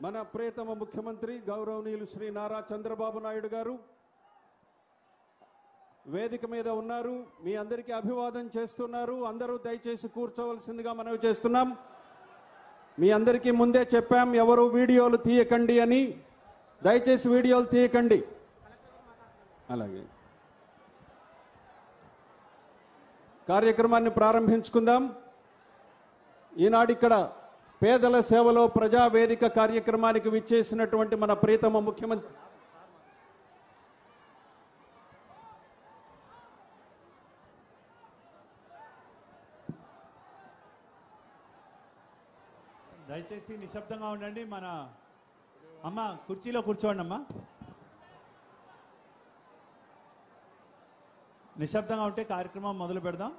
మన ప్రియతమ ముఖ్యమంత్రి గౌరవనీయులు శ్రీ నారా చంద్రబాబు నాయుడు గారు వేదిక మీద ఉన్నారు. మీ అందరికీ అభివాదం చేస్తున్నారు. అందరూ దయచేసి కూర్చోవలసిందిగా మనవి చేస్తున్నాం. మీ అందరికీ ముందే చెప్పాం, ఎవరు వీడియోలు తీయకండి అని. దయచేసి వీడియోలు తీయకండి. అలాగే కార్యక్రమాన్ని ప్రారంభించుకుందాం. ఈనాడు ఇక్కడ పేదల సేవలో ప్రజావేదిక కార్యక్రమానికి విచ్చేసినటువంటి మన ప్రియతమ ముఖ్యమంత్రి దయచేసి నిశ్శబ్దంగా ఉండండి. మన అమ్మ కుర్చీలో కూర్చోండి అమ్మా. నిశ్శబ్దంగా ఉంటే కార్యక్రమం మొదలు పెడదాం.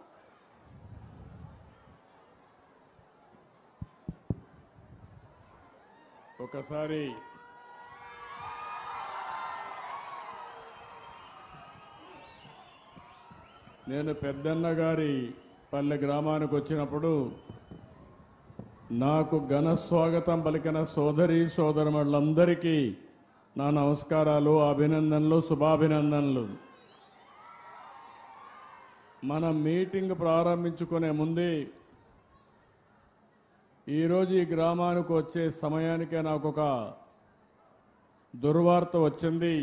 ఒకసారి నేను పెద్దన్న గారి పల్లె గ్రామానికి వచ్చినప్పుడు నాకు ఘన స్వాగతం పలికిన సోదరి సోదరులందరికీ నా నమస్కారాలు, అభినందనలు, శుభాభినందనలు. మనం మీటింగ్ ప్రారంభించుకునే ముందే ఈరోజు ఈ గ్రామానికి వచ్చే సమయానికే నాకు ఒక దుర్వార్త వచ్చింది.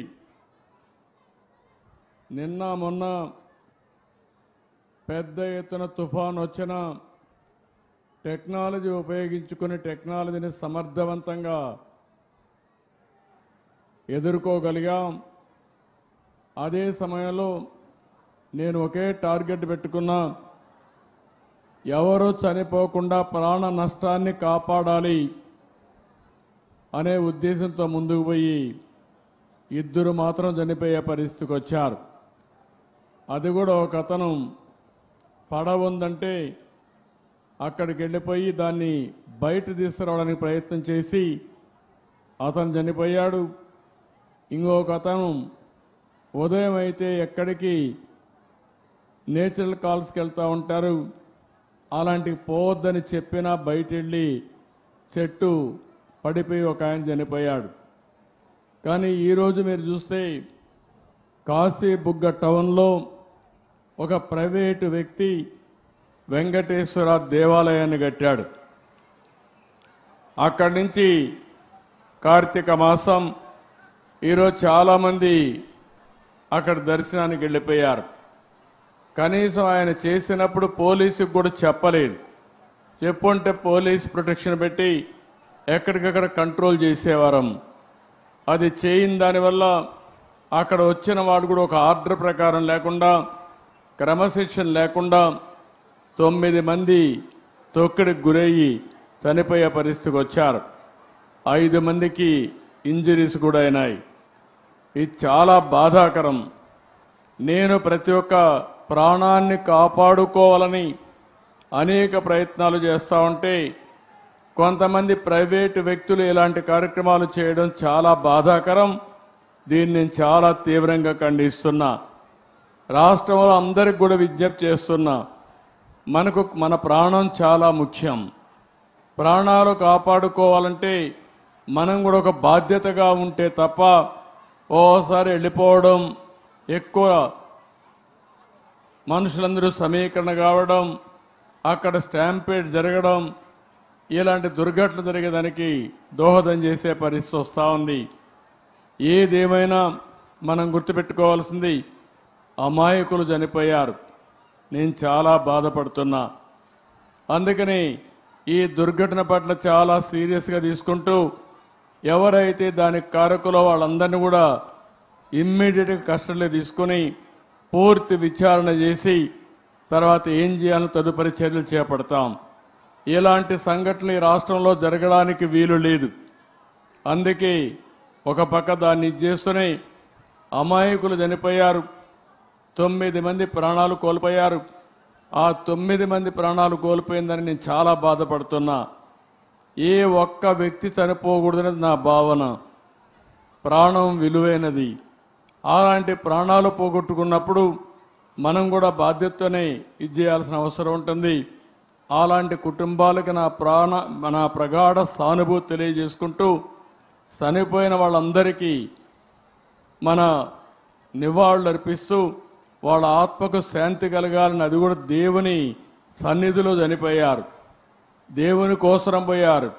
నిన్న మొన్న పెద్ద ఎత్తున తుఫాన్ వచ్చిన టెక్నాలజీ ఉపయోగించుకుని టెక్నాలజీని సమర్థవంతంగా ఎదుర్కోగలిగాం. అదే సమయంలో నేను ఒకే టార్గెట్ పెట్టుకున్నా, ఎవరూ చనిపోకుండా ప్రాణ నష్టాన్ని కాపాడాలి అనే ఉద్దేశంతో ముందుకు పోయి ఇద్దరు మాత్రం చనిపోయే పరిస్థితికి వచ్చారు. అది కూడా ఒక అతను పడవ ఉందంటే అక్కడికి వెళ్ళిపోయి దాన్ని బయట తీసుకురావడానికి ప్రయత్నం చేసి అతను చనిపోయాడు. ఇంకొక అతను ఉదయం అయితే ఎక్కడికి నేచురల్ కాల్స్కి వెళ్తూ ఉంటారు, అలాంటి పోవద్దని చెప్పినా బయట వెళ్ళి చెట్టు పడిపోయి ఒక ఆయన చనిపోయాడు. కానీ ఈరోజు మీరు చూస్తే కాశీబుగ్గ టౌన్లో ఒక ప్రైవేటు వ్యక్తి వెంకటేశ్వర దేవాలయాన్ని కట్టాడు. అక్కడి నుంచి కార్తీక మాసం ఈరోజు చాలామంది అక్కడ దర్శనానికి వెళ్ళిపోయారు. కనీసం ఆయన చేసినప్పుడు పోలీసుకు కూడా చెప్పలేదు. చెప్పుంటే పోలీస్ ప్రొటెక్షన్ పెట్టి ఎక్కడికక్కడ కంట్రోల్ చేసేవారం. అది చేయని దానివల్ల అక్కడ వచ్చిన వాడు కూడా ఒక ఆర్డర్ ప్రకారం లేకుండా, క్రమశిక్షణ లేకుండా 9 మంది తొక్కిడికి గురయ్యి చనిపోయే పరిస్థితికి వచ్చారు. 5 మందికి ఇంజరీస్ కూడా అయినాయి. ఇది చాలా బాధాకరం. నేను ప్రతి ఒక్క ప్రాణాన్ని కాపాడుకోవాలని అనేక ప్రయత్నాలు చేస్తూ ఉంటే కొంతమంది ప్రైవేటు వ్యక్తులు ఇలాంటి కార్యక్రమాలు చేయడం చాలా బాధాకరం. దీన్ని నేను చాలా తీవ్రంగా ఖండిస్తున్నా. రాష్ట్రంలో అందరికి కూడా విజ్ఞప్తి చేస్తున్నా, మన ప్రాణం చాలా ముఖ్యం. ప్రాణాలు కాపాడుకోవాలంటే మనం కూడా ఒక బాధ్యతగా ఉంటే తప్ప ఓసారి వెళ్ళిపోవడం, ఎక్కువ మనుషులందరూ సమీకరణ కావడం, అక్కడ స్టాంపేడ్ జరగడం, ఇలాంటి దుర్ఘటనలు జరిగేదానికి దోహదం చేసే పరిస్థితి వస్తూ ఉంది. ఏదేమైనా మనం గుర్తుపెట్టుకోవాల్సింది, అమాయకులు చనిపోయారు. నేను చాలా బాధపడుతున్నా. అందుకని ఈ దుర్ఘటన పట్ల చాలా సీరియస్గా తీసుకుంటూ ఎవరైతే దానికి కారకులో వాళ్ళందరినీ కూడా ఇమ్మీడియట్గా కస్టడీలో తీసుకొని పూర్తి విచారణ చేసి తర్వాత ఏం చేయాలో తదుపరి చర్యలు చేపడతాం. ఇలాంటి సంఘటనలు ఈ రాష్ట్రంలో జరగడానికి వీలు లేదు. అందుకే ఒక పక్క దాన్ని చేస్తూనే అమాయకులు చనిపోయారు. 9 మంది ప్రాణాలు కోల్పోయారు. ఆ 9 మంది ప్రాణాలు కోల్పోయిందని నేను చాలా బాధపడుతున్నా. ఏ ఒక్క వ్యక్తి చనిపోకూడదనేది నా భావన. ప్రాణం విలువైనది. అలాంటి ప్రాణాలు పోగొట్టుకున్నప్పుడు మనం కూడా బాధ్యతతోనే ఇది చేయాల్సిన అవసరం ఉంటుంది. అలాంటి కుటుంబాలకు నా ప్రగాఢ సానుభూతి తెలియజేసుకుంటూ చనిపోయిన వాళ్ళందరికీ మన నివాళులు అర్పిస్తూ వాళ్ళ ఆత్మకు శాంతి కలగాలని, అది కూడా దేవుని సన్నిధిలో చనిపోయారు, దేవుని కోసరం పోయారు.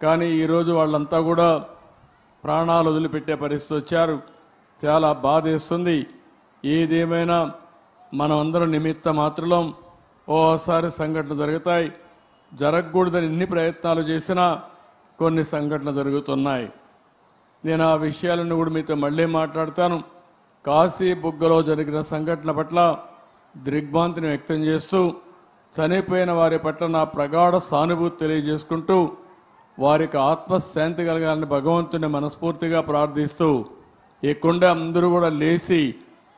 కానీ ఈరోజు వాళ్ళంతా కూడా ప్రాణాలు వదిలిపెట్టే పరిస్థితి వచ్చారు. చాలా బాధేస్తుంది. ఏదేమైనా మనం అందరం నిమిత్త మాత్రం. ఓసారి సంఘటనలు జరుగుతాయి, జరగకూడదని ఎన్ని ప్రయత్నాలు చేసినా కొన్ని సంఘటనలు జరుగుతున్నాయి. నేను ఆ విషయాలను కూడా మీతో మళ్ళీ మాట్లాడతాను. కాశీ బుగ్గలో జరిగిన సంఘటన పట్ల దిగ్భ్రాంతిని వ్యక్తం చేస్తూ చనిపోయిన వారి పట్ల నా ప్రగాఢ సానుభూతి తెలియజేసుకుంటూ వారికి ఆత్మశాంతి కలగాలని భగవంతుని మనస్ఫూర్తిగా ప్రార్థిస్తూ ఇక్కడే అందరూ కూడా లేచి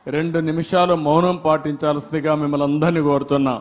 2 నిమిషాలు మౌనం పాటించాల్సిందిగా మిమ్మల్ని అందరినీ కోరుతున్నా.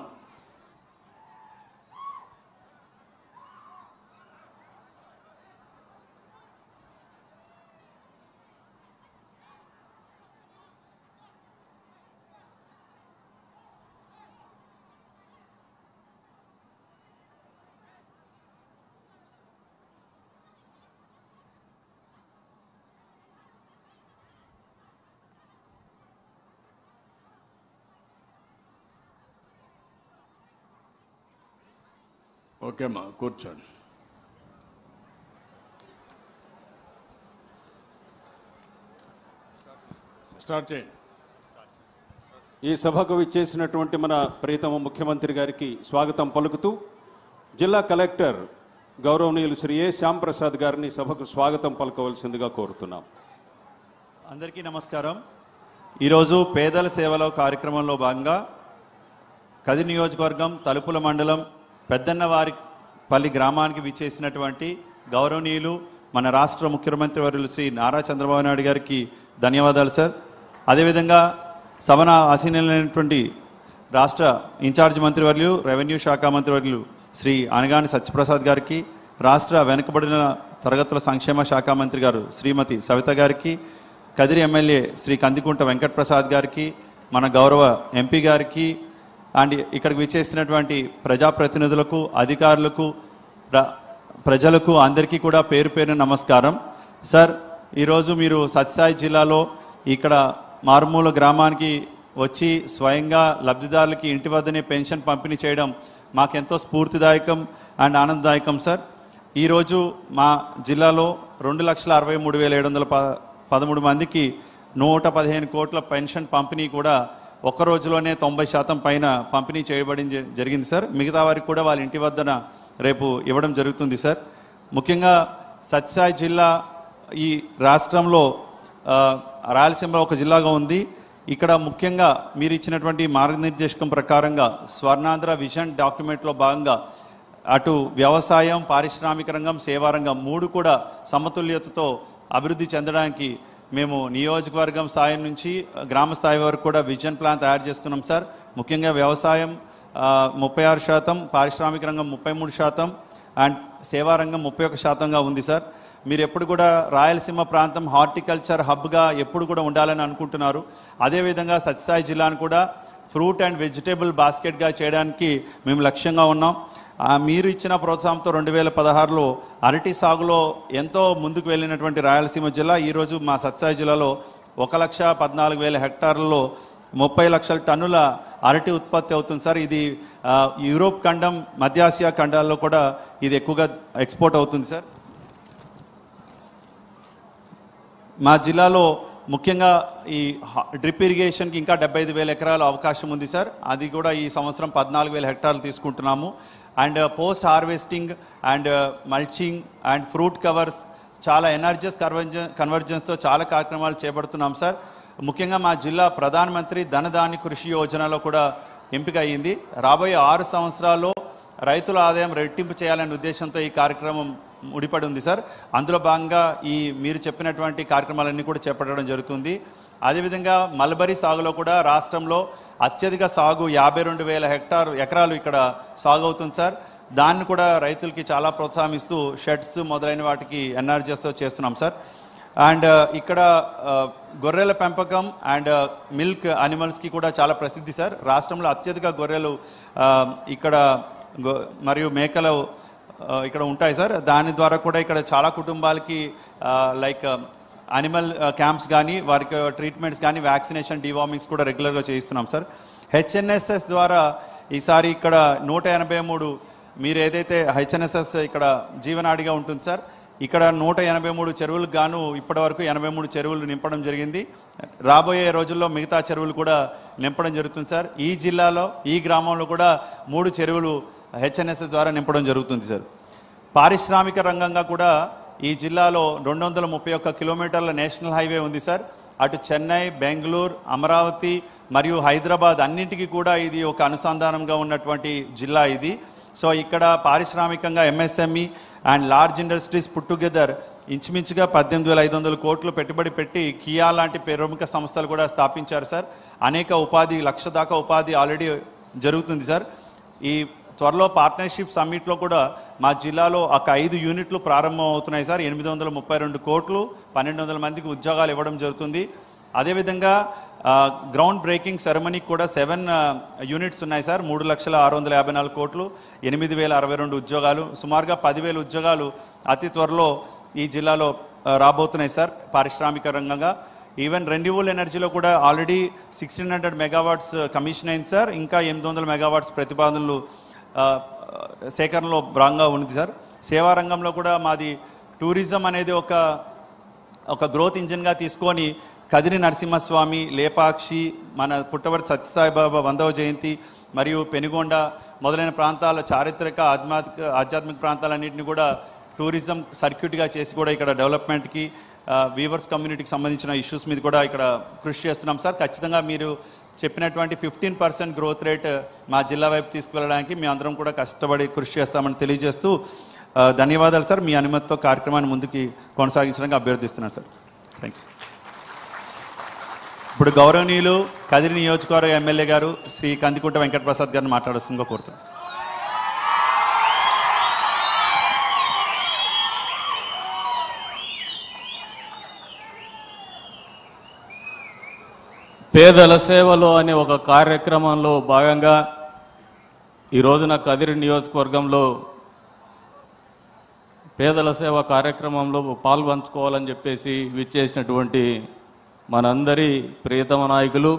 ఓకే అమ్మా, కూర్చోండి. స్టార్ట్ చేయండి. ఈ సభకు విచ్చేసినటువంటి మన ప్రియతమ ముఖ్యమంత్రి గారికి స్వాగతం పలుకుతూ జిల్లా కలెక్టర్ గౌరవనీయులు శ్రీ ఏ శ్యాంప్రసాద్ గారిని సభకు స్వాగతం పలకవలసిందిగా కోరుతున్నాం. అందరికీ నమస్కారం. ఈరోజు పేదల సేవలో కార్యక్రమంలో భాగంగా కది నియోజకవర్గం తలుపుల మండలం పెద్దన్నవారిపల్లి గ్రామానికి విచ్చేసినటువంటి గౌరవనీయులు మన రాష్ట్ర ముఖ్యమంత్రి వర్యులు శ్రీ నారా చంద్రబాబు నాయుడు గారికి ధన్యవాదాలు సార్. అదేవిధంగా సభన ఆసీనులైనటువంటి రాష్ట్ర ఇన్ఛార్జ్ మంత్రివర్యులు రెవెన్యూ శాఖ మంత్రివర్యులు శ్రీ అనగాని సత్యప్రసాద్ గారికి, రాష్ట్ర వెనుకబడిన తరగతుల సంక్షేమ శాఖ మంత్రి గారు శ్రీమతి సవిత గారికి, కదిరి ఎమ్మెల్యే శ్రీ కందికుంట వెంకటప్రసాద్ గారికి, మన గౌరవ ఎంపీ గారికి అండ్ ఇక్కడికి విచ్చేసినటువంటి ప్రజాప్రతినిధులకు, అధికారులకు, ప్రజలకు అందరికీ కూడా పేరు పేరున నమస్కారం. సార్, ఈరోజు మీరు సత్యసాయి జిల్లాలో ఇక్కడ మారుమూల గ్రామానికి వచ్చి స్వయంగా లబ్ధిదారులకి ఇంటి వద్దనే పెన్షన్ పంపిణీ చేయడం మాకెంతో స్ఫూర్తిదాయకం అండ్ ఆనందదాయకం సార్. ఈరోజు మా జిల్లాలో 2,63,713 మందికి 115 కోట్ల పెన్షన్ పంపిణీ కూడా ఒక్క రోజులోనే 90% పైన పంపిణీ చేయబడి జరిగింది సార్. మిగతా వారికి కూడా వాళ్ళ ఇంటి వద్దన రేపు ఇవ్వడం జరుగుతుంది సార్. ముఖ్యంగా సత్యసాయి జిల్లా ఈ రాష్ట్రంలో రాయలసీమలో ఒక జిల్లాగా ఉంది. ఇక్కడ ముఖ్యంగా మీరు ఇచ్చినటువంటి మార్గనిర్దేశకం ప్రకారంగా స్వర్ణాంధ్ర విజన్ డాక్యుమెంట్లో భాగంగా అటు వ్యవసాయం, పారిశ్రామిక రంగం, సేవారంగం 3 కూడా సమతుల్యతతో అభివృద్ధి చెందడానికి మేము నియోజకవర్గం స్థాయి నుంచి గ్రామ స్థాయి వరకు కూడా విజన్ ప్లాన్ తయారు చేసుకున్నాం సార్. ముఖ్యంగా వ్యవసాయం 36%, పారిశ్రామిక రంగం 33% అండ్ సేవారంగం 31%గా ఉంది సార్. మీరు ఎప్పుడు కూడా రాయలసీమ ప్రాంతం హార్టికల్చర్ హబ్గా ఎప్పుడు కూడా ఉండాలని అనుకుంటున్నారు. అదేవిధంగా సత్యసాయి జిల్లాను కూడా ఫ్రూట్ అండ్ వెజిటేబుల్ బాస్కెట్గా చేయడానికి మేము లక్ష్యంగా ఉన్నాం. మీరు ఇచ్చిన ప్రోత్సాహంతో 2016లో అరటి సాగులో ఎంతో ముందుకు వెళ్ళినటువంటి రాయలసీమ జిల్లా ఈరోజు మా సత్యసాయి జిల్లాలో 1,14,000 హెక్టార్లలో 30 లక్షల టన్నుల అరటి ఉత్పత్తి అవుతుంది సార్. ఇది యూరోప్ ఖండం, మధ్యాసియా ఖండాల్లో కూడా ఇది ఎక్కువగా ఎక్స్పోర్ట్ అవుతుంది సార్. మా జిల్లాలో ముఖ్యంగా ఈ డ్రిప్ ఇరిగేషన్కి ఇంకా 75,000 ఎకరాల అవకాశం ఉంది సార్. అది కూడా ఈ సంవత్సరం 14,000 హెక్టార్లు తీసుకుంటున్నాము. And post harvesting and mulching and fruit covers చాలా ఎనర్జీస్ కన్వర్జెన్స్తో చాలా కార్యక్రమాలు చేపడుతున్నాం సార్. ముఖ్యంగా మా జిల్లా ప్రధానమంత్రి ధనధాన్య కృషి యోజనలో కూడా ఎంపిక అయ్యింది. రాబోయే 6 సంవత్సరాల్లో రైతుల ఆదాయం రెట్టింపు చేయాలనే ఉద్దేశంతో ఈ కార్యక్రమం ముడిపడి ఉంది సార్. అందులో భాగంగా ఈ మీరు చెప్పినటువంటి కార్యక్రమాలన్నీ కూడా చేపట్టడం జరుగుతుంది. అదేవిధంగా మల్బరీ సాగులో కూడా రాష్ట్రంలో అత్యధిక సాగు 52,000 ఎకరాలు ఇక్కడ సాగు అవుతుంది సార్. దాన్ని కూడా రైతులకి చాలా ప్రోత్సాహిస్తూ షెడ్స్ మొదలైన వాటికి ఎన్ఆర్జీఎస్తో చేస్తున్నాం సార్. అండ్ ఇక్కడ గొర్రెల పెంపకం అండ్ మిల్క్ అనిమల్స్కి కూడా చాలా ప్రసిద్ధి సార్. రాష్ట్రంలో అత్యధిక గొర్రెలు ఇక్కడ మరియు మేకల ఇక్కడ ఉంటాయి సార్. దాని ద్వారా కూడా ఇక్కడ చాలా కుటుంబాలకి లైక్ యానిమల్ క్యాంప్స్ కానీ వారికి ట్రీట్మెంట్స్ కానీ వ్యాక్సినేషన్ డివార్మింగ్స్ కూడా రెగ్యులర్గా చేయిస్తున్నాం సార్. హెచ్ఎన్ఎస్ఎస్ ద్వారా ఈసారి ఇక్కడ 183 మీరు ఏదైతే హెచ్ఎన్ఎస్ఎస్ ఇక్కడ జీవనాడిగా ఉంటుంది సార్, ఇక్కడ 183 చెరువులకు గాను ఇప్పటి వరకు 83 చెరువులు నింపడం జరిగింది. రాబోయే రోజుల్లో మిగతా చెరువులు కూడా నింపడం జరుగుతుంది సార్. ఈ జిల్లాలో ఈ గ్రామంలో కూడా 3 చెరువులు హెచ్ఎన్ఎస్ఎస్ ద్వారా నింపడం జరుగుతుంది సార్. పారిశ్రామిక రంగంగా కూడా ఈ జిల్లాలో 231 కిలోమీటర్ల నేషనల్ హైవే ఉంది సార్. అటు చెన్నై, బెంగళూరు, అమరావతి మరియు హైదరాబాద్ అన్నింటికీ కూడా ఇది ఒక అనుసంధానంగా ఉన్నటువంటి జిల్లా ఇది. సో ఇక్కడ పారిశ్రామికంగా MSME and large industries put together ఇంచుమించుగా 18,500 కోట్లు పెట్టుబడి పెట్టి కియా లాంటి ప్రముఖ సంస్థలు కూడా స్థాపించారు సార్. అనేక ఉపాధి 1,00,000 దాకా ఉపాధి ఆల్రెడీ జరుగుతుంది సార్. ఈ త్వరలో పార్ట్నర్షిప్ సమ్మిట్లో కూడా మా జిల్లాలో ఒక 5 యూనిట్లు ప్రారంభం అవుతున్నాయి సార్. 832 కోట్లు 1,200 మందికి ఉద్యోగాలు ఇవ్వడం జరుగుతుంది. అదేవిధంగా గ్రౌండ్ బ్రేకింగ్ సెరమనీకి కూడా 7 యూనిట్స్ ఉన్నాయి సార్. 3,654 కోట్లు 8,062 ఉద్యోగాలు, సుమారుగా 10,000 ఉద్యోగాలు అతి త్వరలో ఈ జిల్లాలో రాబోతున్నాయి సార్ పారిశ్రామిక రంగంగా. ఈవెన్ రెన్యూవబుల్ ఎనర్జీలో కూడా ఆల్రెడీ 1,600 మెగావాట్స్ కమిషన్ అయింది సార్. ఇంకా 800 మెగావాట్స్ ప్రతిపాదనలు సేకరణలో భాగంగా ఉంది సార్. సేవా రంగంలో కూడా మాది టూరిజం అనేది ఒక గ్రోత్ ఇంజిన్గా తీసుకొని కదిరి నరసింహస్వామి, లేపాక్షి, మన పుట్టవర్తి సత్యసాయిబాబా 100వ జయంతి మరియు పెనుగొండ మొదలైన ప్రాంతాల చారిత్రక ఆధ్యాత్మిక ప్రాంతాలన్నింటినీ కూడా టూరిజం సర్క్యూట్గా చేసి కూడా ఇక్కడ డెవలప్మెంట్కి వీవర్స్ కమ్యూనిటీకి సంబంధించిన ఇష్యూస్ మీద కూడా ఇక్కడ కృషి చేస్తున్నాం సార్. ఖచ్చితంగా మీరు చెప్పినటువంటి 15% గ్రోత్ రేట్ మా జిల్లా వైపు తీసుకువెళ్ళడానికి మీ అందరం కూడా కష్టపడి కృషి చేస్తామని తెలియజేస్తూ ధన్యవాదాలు సార్. మీ అనుమతితో కార్యక్రమాన్ని ముందుకి కొనసాగించడానికి అభ్యర్థిస్తున్నాను సార్. Thank you. ఇప్పుడు గౌరవనీయులు కదిరి నియోజకవర్గ ఎమ్మెల్యే గారు శ్రీ కందికుంట వెంకటప్రసాద్ గారిని మాట్లాడుతుందిగా కోరుతున్నాను. పేదల సేవలు అనే ఒక కార్యక్రమంలో భాగంగా ఈ రోజున కదిరి నియోజకవర్గంలో పేదల సేవ కార్యక్రమంలో పాల్పంచుకోవాలని చెప్పేసి విచ్చేసినటువంటి మనందరి ప్రియతమ నాయకులు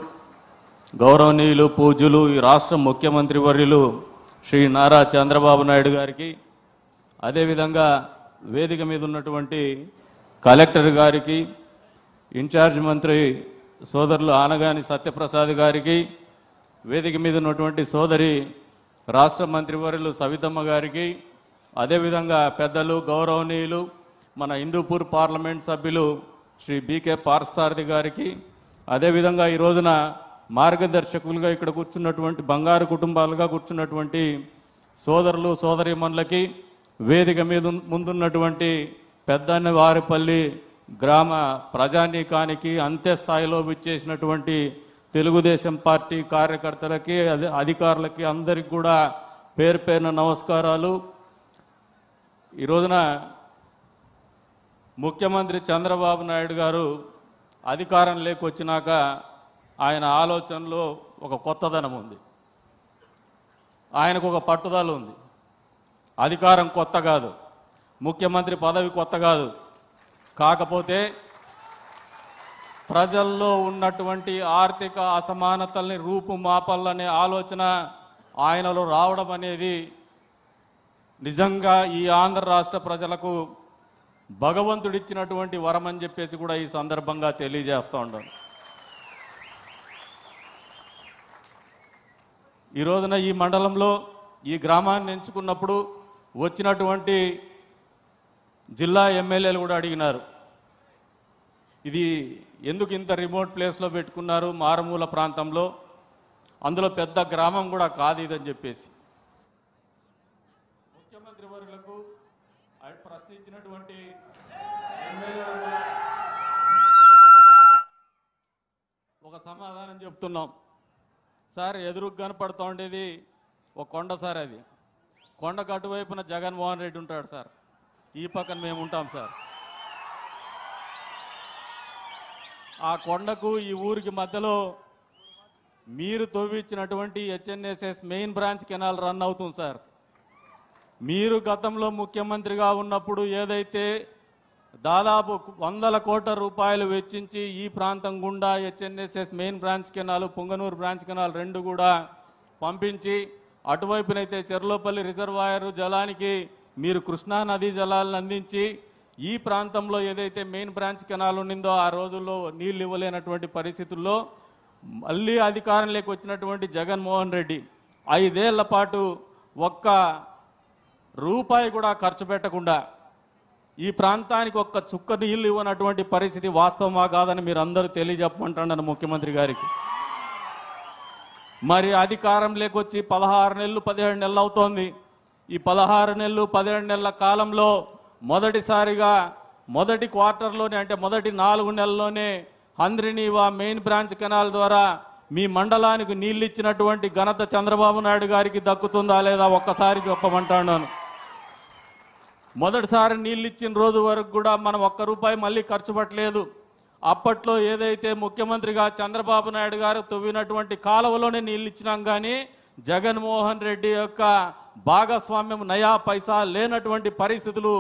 గౌరవనీయులు పూజ్యులు ఈ రాష్ట్ర ముఖ్యమంత్రి వర్యులు శ్రీ నారా చంద్రబాబు నాయుడు గారికి, అదేవిధంగా వేదిక మీద ఉన్నటువంటి కలెక్టర్ గారికి, ఇన్ఛార్జ్ మంత్రి సోదరులు ఆనగాని సత్యప్రసాద్ గారికి, వేదిక మీద ఉన్నటువంటి సోదరి రాష్ట్ర మంత్రివర్యులు సవితమ్మ గారికి, అదేవిధంగా పెద్దలు గౌరవనీయులు మన హిందూపూర్ పార్లమెంట్ సభ్యులు శ్రీ బీకే పార్సారథి గారికి, అదేవిధంగా ఈ రోజున మార్గదర్శకులుగా ఇక్కడ కూర్చున్నటువంటి బంగారు కుటుంబాలుగా కూర్చున్నటువంటి సోదరులు సోదరీమణులకి, వేదిక మీద ముందున్నటువంటి పెద్దన్న వారిపల్లి గ్రామ ప్రజానీకానికి, అంత్యస్థాయిలో విచ్చేసినటువంటి తెలుగుదేశం పార్టీ కార్యకర్తలకి, అధికారులకి అందరికి కూడా పేరు పేరున నమస్కారాలు. ఈ రోజున ముఖ్యమంత్రి చంద్రబాబు నాయుడు గారు అధికారం లేకొచ్చినాక ఆయన ఆలోచనలో ఒక కొత్తదనం ఉంది, ఆయనకు ఒక పట్టుదల ఉంది. అధికారం కొత్త కాదు, ముఖ్యమంత్రి పదవి కొత్త కాదు, కాకపోతే ప్రజల్లో ఉన్నటువంటి ఆర్థిక అసమానతల్ని రూపుమాపాలనే ఆలోచన ఆయనలో రావడం అనేది నిజంగా ఈ ఆంధ్ర రాష్ట్ర ప్రజలకు భగవంతుడిచ్చినటువంటి వరం అని చెప్పేసి కూడా ఈ సందర్భంగా తెలియజేస్తూ ఉంటాను. ఈ రోజున ఈ మండలంలో ఈ గ్రామాన్ని ఎంచుకున్నప్పుడు వచ్చినటువంటి జిల్లా ఎమ్మెల్యేలు కూడా అడిగినారు, ఇది ఎందుకు ఇంత రిమోట్ ప్లేస్లో పెట్టుకున్నారు, మారుమూల ప్రాంతంలో, అందులో పెద్ద గ్రామం కూడా కాదు ఇదని చెప్పేసి. ముఖ్యమంత్రి వర్యులకు ప్రశ్నించినటువంటి ఒక సమాధానం చెప్తున్నాం సార్. ఎదురుకు కనపడుతూ ఉండేది ఒక కొండ సార్, అది కొండకు అటువైపున జగన్మోహన్ రెడ్డి ఉంటాడు సార్, ఈ పక్కన మేము ఉంటాం సార్. ఆ కొండకు ఈ ఊరికి మధ్యలో మీరు తవ్వించినటువంటి HNSS main branch canal run అవుతుంది సార్. మీరు గతంలో ముఖ్యమంత్రిగా ఉన్నప్పుడు ఏదైతే దాదాపు 100 కోట్ల రూపాయలు వెచ్చించి ఈ ప్రాంతం గుండా HNSS main branch canal, Punganur branch canal రెండు కూడా పంపించి అటువైపునైతే చెర్లోపల్లి రిజర్వాయర్ జలానికి మీరు కృష్ణా నదీ జలాలను అందించి ఈ ప్రాంతంలో ఏదైతే మెయిన్ బ్రాంచ్ కెనాల్ ఉండిందో ఆ రోజుల్లో నీళ్లు ఇవ్వలేనటువంటి పరిస్థితుల్లో మళ్ళీ అధికారంలోకి వచ్చినటువంటి జగన్మోహన్ రెడ్డి 5 ఏళ్ల పాటు ఒక్క రూపాయి కూడా ఖర్చు పెట్టకుండా ఈ ప్రాంతానికి ఒక్క చుక్క నీళ్లు ఇవ్వనటువంటి పరిస్థితి వాస్తవమా కాదని మీరు అందరూ తెలియజెప్పమంటున్నాను ముఖ్యమంత్రి గారికి. మరి అధికారం లేకొచ్చి 16 నెలలు 17 నెలలు అవుతోంది. ఈ 16 నెలలు 17 నెలల కాలంలో మొదటిసారిగా మొదటి క్వార్టర్లోనే అంటే మొదటి 4 నెలల్లోనే హంద్రినీవా మెయిన్ బ్రాంచ్ కెనాల్ ద్వారా మీ మండలానికి నీళ్ళు ఇచ్చినటువంటి ఘనత చంద్రబాబు నాయుడు గారికి దక్కుతుందా లేదా ఒక్కసారి చెప్పమంటున్నాను. మొదటిసారి నీళ్ళు ఇచ్చిన రోజు వరకు కూడా మనం ₹1 మళ్ళీ ఖర్చు పెట్టలేదు. అప్పట్లో ఏదైతే ముఖ్యమంత్రిగా చంద్రబాబు నాయుడు గారు తవ్వినటువంటి కాలువలోనే నీళ్ళు ఇచ్చినాం, కానీ జగన్మోహన్ రెడ్డి యొక్క భాగస్వామ్యం నయా పైసా లేనటువంటి పరిస్థితులు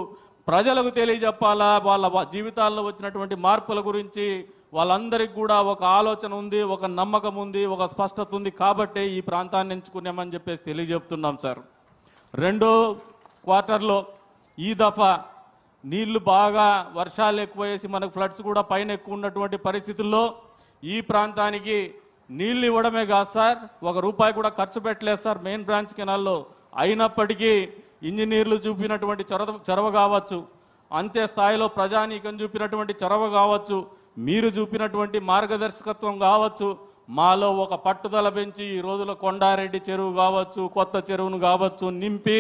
ప్రజలకు తెలియజెప్పాలా. వాళ్ళ జీవితాల్లో వచ్చినటువంటి మార్పుల గురించి వాళ్ళందరికీ కూడా ఒక ఆలోచన ఉంది, ఒక నమ్మకం ఉంది, ఒక స్పష్టత ఉంది. కాబట్టే ఈ ప్రాంతాన్ని ఎంచుకున్నామని చెప్పేసి తెలియజెప్తున్నాం సార్. రెండో క్వార్టర్లో ఈ దఫా నీళ్లు బాగా వర్షాలు ఎక్కువేసి మనకు ఫ్లడ్స్ కూడా పైన ఎక్కువ ఉన్నటువంటి పరిస్థితుల్లో ఈ ప్రాంతానికి నీళ్లు ఇవ్వడమే కాదు సార్, ₹1 కూడా ఖర్చు పెట్టలేదు సార్ మెయిన్ బ్రాంచ్ కెనాల్లో. అయినప్పటికీ ఇంజనీర్లు చూపినటువంటి చొరవ కావచ్చు, అంతే స్థాయిలో ప్రజానీకం చూపినటువంటి చొరవ కావచ్చు, మీరు చూపినటువంటి మార్గదర్శకత్వం కావచ్చు, మాలో ఒక పట్టుదల పెంచి ఈ రోజులో కొండారెడ్డి చెరువు కావచ్చు, కొత్త చెరువును కావచ్చు నింపి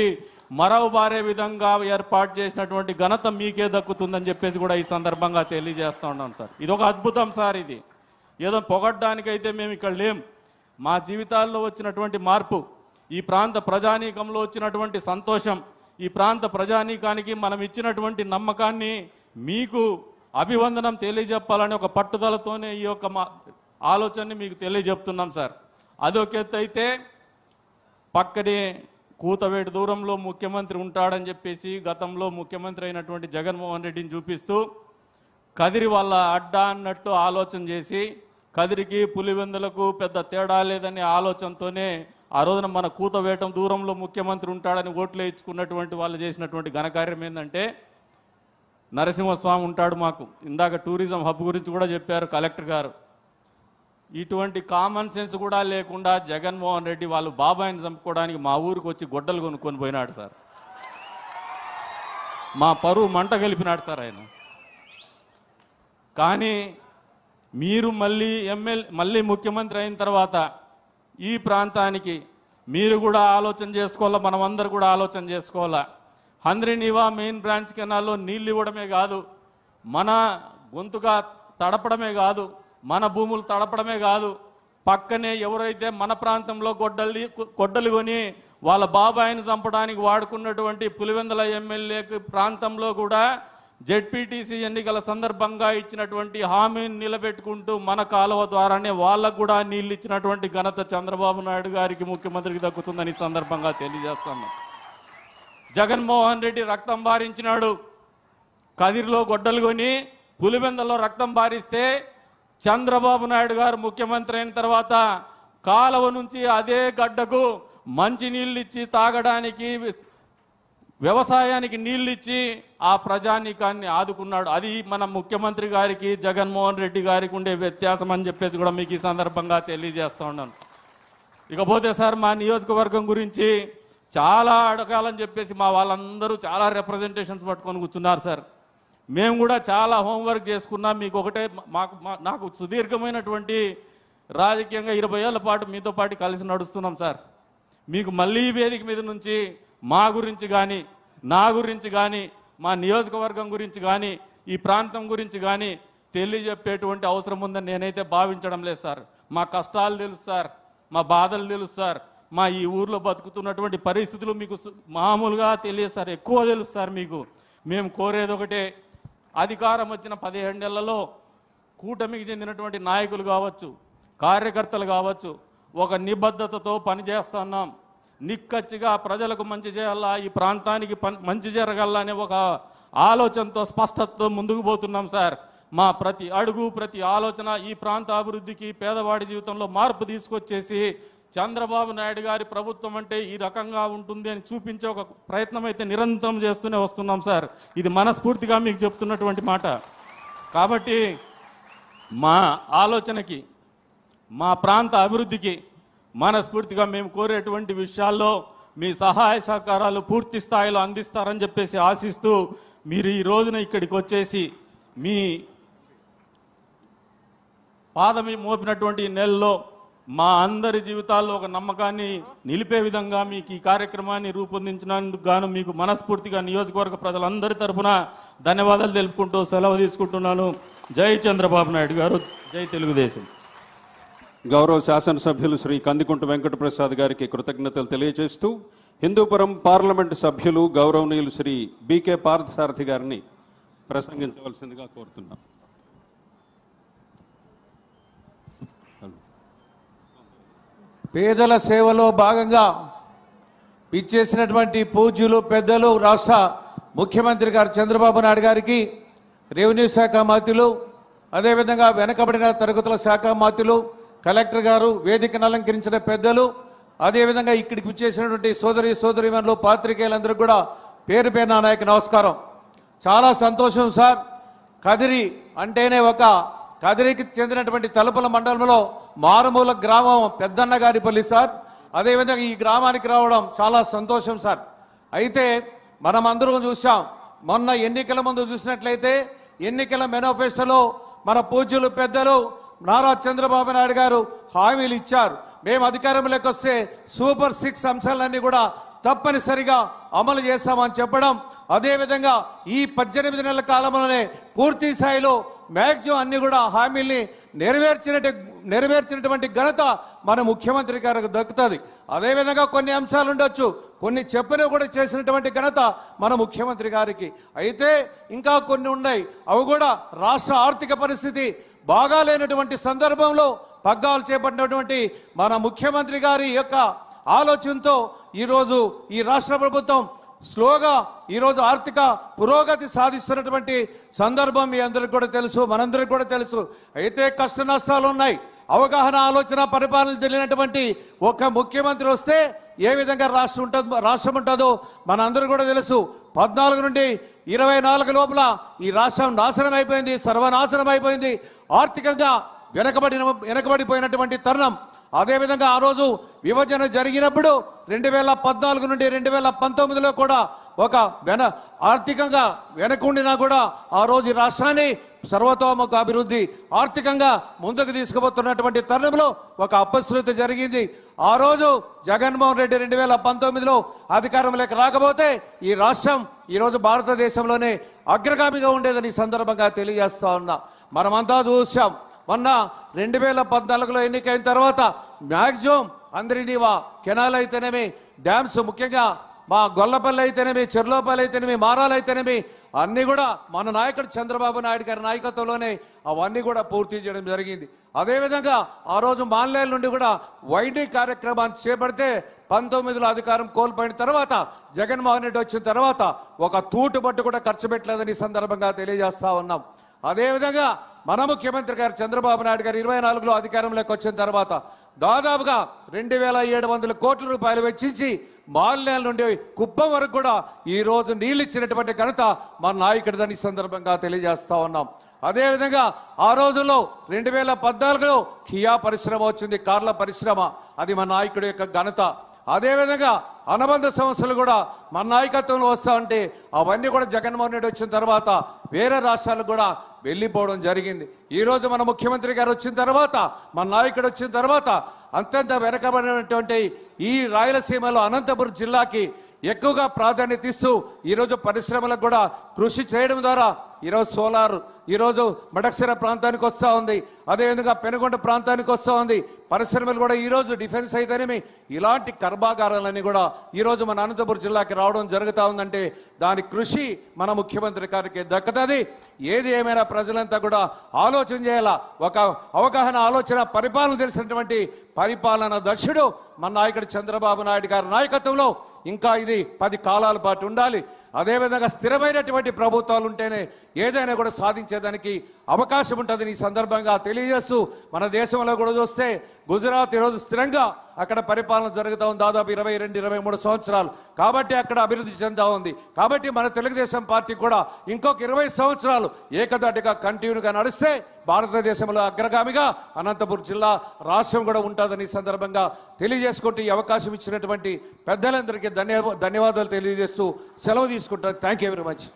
మరవబారే విధంగా ఏర్పాటు చేసినటువంటి ఘనత మీకే దక్కుతుందని చెప్పేసి కూడా ఈ సందర్భంగా తెలియజేస్తూ ఉన్నాం సార్. ఇది ఒక అద్భుతం సార్. ఇది ఏదో పొగడ్డానికైతే మేము ఇక్కడ లేం. మా జీవితాల్లో వచ్చినటువంటి మార్పు, ఈ ప్రాంత ప్రజానీకంలో వచ్చినటువంటి సంతోషం, ఈ ప్రాంత ప్రజానీకానికి మనం ఇచ్చినటువంటి నమ్మకాన్ని మీకు అభివందనం తెలియజెప్పాలని ఒక పట్టుదలతోనే ఈ యొక్క ఆలోచనని మీకు తెలియజెప్తున్నాం సార్. అదొక ఎత్తు అయితే పక్కనే కూతవేటు దూరంలో ముఖ్యమంత్రి ఉంటాడని చెప్పేసి గతంలో ముఖ్యమంత్రి అయినటువంటి జగన్మోహన్ రెడ్డిని చూపిస్తూ కదిరి వాళ్ళ అడ్డా అన్నట్టు ఆలోచన చేసి కదిరికి పులివెందులకు పెద్ద తేడా లేదనే ఆలోచనతోనే ఆ రోజున మన కూతవేటం దూరంలో ముఖ్యమంత్రి ఉంటాడని ఓట్లు వేయించుకున్నటువంటి వాళ్ళు చేసినటువంటి ఘనకార్యం ఏంటంటే నరసింహస్వామి ఉంటాడు మాకు. ఇందాక టూరిజం హబ్ గురించి కూడా చెప్పారు కలెక్టర్ గారు. ఇటువంటి కామన్ సెన్స్ కూడా లేకుండా జగన్మోహన్ రెడ్డి వాళ్ళు బాబాయిని చంపుకోవడానికి మా ఊరికి వచ్చి గొడ్డలు కొనుక్కొని పోయినాడు సార్. మా పరువు మంట గెలిపినాడు సార్ ఆయన. కానీ మీరు మళ్ళీ ముఖ్యమంత్రి అయిన తర్వాత ఈ ప్రాంతానికి మీరు కూడా ఆలోచన చేసుకోవాలా, మనమందరూ కూడా ఆలోచన చేసుకోవాలా. హంద్రినీవా మెయిన్ బ్రాంచ్ కెనాల్లో నీళ్ళు ఇవ్వడమే కాదు, మన గొంతుగా తడపడమే కాదు, మన భూములు తడపడమే కాదు, పక్కనే ఎవరైతే మన ప్రాంతంలో గొడ్డలు కొని వాళ్ళ బాబాయిని చంపడానికి వాడుకున్నటువంటి పులివెందుల ఎమ్మెల్యే ప్రాంతంలో కూడా జెడ్పీటీసీ ఎన్నికల సందర్భంగా ఇచ్చినటువంటి హామీని నిలబెట్టుకుంటూ మన కాలువ ద్వారానే వాళ్ళకు కూడా నీళ్ళు ఇచ్చినటువంటి ఘనత చంద్రబాబు నాయుడు గారికి ముఖ్యమంత్రికి దక్కుతుందని ఈ సందర్భంగా తెలియజేస్తాను. జగన్మోహన్ రెడ్డి రక్తం బారించినాడు, కదిరిలో గొడ్డలు కొని పులివెందులో రక్తం బారిస్తే చంద్రబాబు నాయుడు గారు ముఖ్యమంత్రి అయిన తర్వాత కాలువ నుంచి అదే గడ్డకు మంచి నీళ్ళు ఇచ్చి తాగడానికి వ్యవసాయానికి నీళ్ళు ఇచ్చి ఆ ప్రజానీకాన్ని ఆదుకున్నాడు. అది మన ముఖ్యమంత్రి గారికి జగన్మోహన్ రెడ్డి గారికి ఉండే వ్యత్యాసం అని చెప్పేసి కూడా మీకు ఈ సందర్భంగా తెలియజేస్తూ ఉన్నాను. ఇకపోతే సార్ మా నియోజకవర్గం గురించి చాలా అడగాలని చెప్పేసి మా వాళ్ళందరూ చాలా రిప్రజెంటేషన్స్ పట్టుకొని కూర్చున్నారు సార్. మేము కూడా చాలా హోంవర్క్ చేసుకున్నాం. మీకు ఒకటే నాకు సుదీర్ఘమైనటువంటి రాజకీయంగా 20 ఏళ్ల పాటు మీతో పాటు కలిసి నడుస్తున్నాం సార్. మీకు మళ్ళీ వేదిక మీద నుంచి మా గురించి కానీ నా గురించి కానీ మా నియోజకవర్గం గురించి కానీ ఈ ప్రాంతం గురించి కానీ తెలియజెప్పేటువంటి అవసరం ఉందని నేనైతే భావించడం లేదు సార్. మా కష్టాలు తెలుసు సార్, మా బాధలు తెలుసు సార్, మా ఈ ఊర్లో బతుకుతున్నటువంటి పరిస్థితులు మీకు మామూలుగా తెలియదు సార్, ఎక్కువ తెలుసు సార్ మీకు. మేము కోరేది ఒకటే, అధికారం వచ్చిన 17 నెలలలో కూటమికి చెందినటువంటి నాయకులు కావచ్చు, కార్యకర్తలు కావచ్చు, ఒక నిబద్ధతతో పనిచేస్తున్నాం. నిక్కచ్చిగా ప్రజలకు మంచి చేయాలా, ఈ ప్రాంతానికి మంచి జరగాల అనే ఒక ఆలోచనతో స్పష్టతతో ముందుకు పోతున్నాం సార్. మా ప్రతి అడుగు ప్రతి ఆలోచన ఈ ప్రాంత అభివృద్ధికి, పేదవాడి జీవితంలో మార్పు తీసుకొచ్చేసి చంద్రబాబు నాయుడు గారి ప్రభుత్వం అంటే ఈ రకంగా ఉంటుంది అని చూపించే ఒక ప్రయత్నం అయితే నిరంతరం చేస్తూనే వస్తున్నాం సార్. ఇది మనస్ఫూర్తిగా మీకు చెప్తున్నటువంటి మాట. కాబట్టి మా ఆలోచనకి, మా ప్రాంత అభివృద్ధికి మనస్ఫూర్తిగా మేము కోరేటువంటి విషయాల్లో మీ సహాయ సహకారాలు పూర్తి స్థాయిలో అందిస్తారని చెప్పేసి ఆశిస్తూ, మీరు ఈ రోజున ఇక్కడికి వచ్చేసి మీ పాదమి మోపినటువంటి నెలలో మా అందరి జీవితాల్లో ఒక నమ్మకాన్ని నిలిపే విధంగా మీకు ఈ కార్యక్రమాన్ని రూపొందించినందుకు గాను మీకు మనస్ఫూర్తిగా నియోజకవర్గ ప్రజలందరి తరఫున ధన్యవాదాలు తెలుపుకుంటూ సెలవు తీసుకుంటున్నాను. జై చంద్రబాబు నాయుడు గారు, జై తెలుగుదేశం. గౌరవ శాసనసభ్యులు శ్రీ కందికుంట వెంకటప్రసాద్ గారికి కృతజ్ఞతలు తెలియజేస్తూ హిందూపురం పార్లమెంటు సభ్యులు గౌరవనీయులు శ్రీ బీకే పార్థసారథి గారిని ప్రసంగించవలసిందిగా కోరుతున్నాం. పేదల సేవలో భాగంగా ఇచ్చేసినటువంటి పూజ్యులు పెద్దలు రాష్ట్ర ముఖ్యమంత్రి గారు చంద్రబాబు నాయుడు గారికి, రెవెన్యూ శాఖ మంత్రులు, అదేవిధంగా వెనకబడిన తరగతుల శాఖ మంత్రులు, కలెక్టర్ గారు, వేదికను అలంకరించిన పెద్దలు, అదేవిధంగా ఇక్కడికి ఇచ్చేసినటువంటి సోదరీమణులు, పాత్రికేయులందరూ కూడా పేరు పేరు నా నాయకు నమస్కారం. చాలా సంతోషం సార్. కదిరి అంటేనే కదిరికి చెందినటువంటి తలుపుల మండలంలో మారుమూల గ్రామం పెద్దన్న గారిపల్లి సార్. అదేవిధంగా ఈ గ్రామానికి రావడం చాలా సంతోషం సార్. అయితే మనం అందరం చూసాం, మొన్న ఎన్నికల ముందు చూసినట్లయితే ఎన్నికల మేనిఫెస్టోలో మన పూజ్యులు పెద్దలు నారా చంద్రబాబు నాయుడు గారు హామీలు ఇచ్చారు. మేము అధికారంలోకి వస్తే సూపర్ 6 అంశాలన్నీ కూడా తప్పనిసరిగా అమలు చేస్తామని చెప్పడం, అదేవిధంగా ఈ 18 నెలల కాలంలోనే పూర్తి స్థాయిలో మ్యాక్సిమం అన్ని కూడా హామీల్ని నెరవేర్చినటువంటి ఘనత మన ముఖ్యమంత్రి గారికి దక్కుతుంది. అదేవిధంగా కొన్ని అంశాలు ఉండొచ్చు, కొన్ని చెప్పినవి కూడా చేసినటువంటి ఘనత మన ముఖ్యమంత్రి గారికి. అయితే ఇంకా కొన్ని ఉన్నాయి, అవి కూడా రాష్ట్ర ఆర్థిక పరిస్థితి బాగాలేనటువంటి సందర్భంలో పగ్గాలు చేపట్టినటువంటి మన ముఖ్యమంత్రి గారి యొక్క ఆలోచనతో ఈరోజు ఈ రాష్ట్ర ప్రభుత్వం స్లోగా ఈరోజు ఆర్థిక పురోగతి సాధిస్తున్నటువంటి సందర్భం మీ అందరికి కూడా తెలుసు, మనందరికి కూడా తెలుసు. అయితే కష్ట నష్టాలు ఉన్నాయి. అవగాహన, ఆలోచన, పరిపాలన తెలియనటువంటి ఒక ముఖ్యమంత్రి వస్తే ఏ విధంగా రాష్ట్రం ఉంటుందో మనందరూ కూడా తెలుసు. 14 నుండి 24 లోపల ఈ రాష్ట్రం నాశనం అయిపోయింది, సర్వనాశనం అయిపోయింది. ఆర్థికంగా వెనకబడిపోయినటువంటి తరుణం. అదేవిధంగా ఆ రోజు విభజన జరిగినప్పుడు 2014 నుండి 2019లో కూడా ఆర్థికంగా వెనకుండినా కూడా ఆ రోజు రాష్ట్రాన్ని సర్వతోముఖ అభివృద్ధి ఆర్థికంగా ముందుకు తీసుకుపోతున్నటువంటి తరుణంలో ఒక అపశృతి జరిగింది. ఆ రోజు జగన్మోహన్ రెడ్డి 2019లో అధికారంలోకి రాకపోతే ఈ రాష్ట్రం ఈరోజు భారతదేశంలోనే అగ్రగామిగా ఉండేదని సందర్భంగా తెలియజేస్తా ఉన్నా. మనమంతా చూసాం, మొన్న 2014లో ఎన్నికైన తర్వాత మ్యాక్సిమం అందరినీ కెనాల్ అయితేనేమి, డ్యామ్స్ ముఖ్యంగా మా గొల్లపల్లి అయితేనేమి, చెర్లోపల్లి అయితేనేమి, మారాలు అయితేనేమి అన్నీ కూడా మన నాయకుడు చంద్రబాబు నాయుడు గారి నాయకత్వంలోనే అవన్నీ కూడా పూర్తి చేయడం జరిగింది. అదేవిధంగా ఆ రోజు మాన్లేల నుండి కూడా వైడీ కార్యక్రమాన్ని చేపడితే 19లో అధికారం కోల్పోయిన తర్వాత జగన్మోహన్ రెడ్డి వచ్చిన తర్వాత ఒక తూటుబట్టు కూడా ఖర్చు పెట్టలేదని సందర్భంగా తెలియజేస్తా ఉన్నాం. అదేవిధంగా మన ముఖ్యమంత్రి గారు చంద్రబాబు నాయుడు గారు 24లో అధికారంలోకి వచ్చిన తర్వాత దాదాపుగా 2700 కోట్ల రూపాయలు వెచ్చించి మాల్యాల నుండి కుప్పం వరకు కూడా ఈ రోజు నీళ్లు ఇచ్చినటువంటి ఘనత మన నాయకుడిదని సందర్భంగా తెలియజేస్తా ఉన్నాం. అదేవిధంగా ఆ రోజుల్లో 2014లో కియా పరిశ్రమ వచ్చింది, కార్ల పరిశ్రమ, అది మన నాయకుడి యొక్క ఘనత. అదేవిధంగా అనుబంధ సమస్యలు కూడా మన నాయకత్వంలో వస్తా ఉంటే అవన్నీ కూడా జగన్మోహన్ రెడ్డి వచ్చిన తర్వాత వేరే రాష్ట్రాలకు కూడా వెళ్ళిపోవడం జరిగింది. ఈరోజు మన ముఖ్యమంత్రి గారు వచ్చిన తర్వాత, మన నాయకుడు వచ్చిన తర్వాత అత్యంత వెనకబడినటువంటి ఈ రాయలసీమలో అనంతపురం జిల్లాకి ఎక్కువగా ప్రాధాన్యత ఇస్తూ ఈరోజు పరిశ్రమలకు కూడా కృషి చేయడం ద్వారా ఈరోజు సోలార్ ఈరోజు మడక్సిర ప్రాంతానికి వస్తూ ఉంది. అదేవిధంగా పెనుగొండ ప్రాంతానికి వస్తూ ఉంది. పరిశ్రమలు కూడా ఈరోజు డిఫెన్స్ అయితేనేమి ఇలాంటి కర్మాగారాలన్నీ కూడా ఈరోజు మన అనంతపురం జిల్లాకి రావడం జరుగుతూ ఉందంటే దాని కృషి మన ముఖ్యమంత్రి గారికి దక్కుతుంది. ఏది ఏమైనా ప్రజలంతా కూడా ఆలోచన చేయాలా. ఒక అవగాహన, ఆలోచన, పరిపాలన తెలిసినటువంటి పరిపాలన దక్షుడు మన నాయకుడు చంద్రబాబు నాయుడు గారి నాయకత్వంలో ఇంకా ఇది 10 కాలాల పాటు ఉండాలి. అదేవిధంగా స్థిరమైనటువంటి ప్రభుత్వాలు ఉంటేనే ఏదైనా కూడా సాధించేదానికి అవకాశం ఉంటుందని ఈ సందర్భంగా తెలియజేస్తూ, మన దేశంలో కూడా చూస్తే గుజరాత్ ఈరోజు స్థిరంగా అక్కడ పరిపాలన జరుగుతూ ఉంది, దాదాపు 22-23 సంవత్సరాలు. కాబట్టి అక్కడ అభివృద్ధి చెందుతూ ఉంది. కాబట్టి మన తెలుగుదేశం పార్టీ కూడా ఇంకొక 20 సంవత్సరాలు ఏకదాటిగా కంటిన్యూగా నడిస్తే భారతదేశంలో అగ్రగామిగా అనంతపురం జిల్లా రాష్ట్రం కూడా ఉంటుందని సందర్భంగా తెలియజేసుకుంటూ ఈ అవకాశం ఇచ్చినటువంటి పెద్దలందరికీ ధన్యవాదాలు తెలియజేస్తూ సెలవు తీసుకుంటాను. Thank you very much.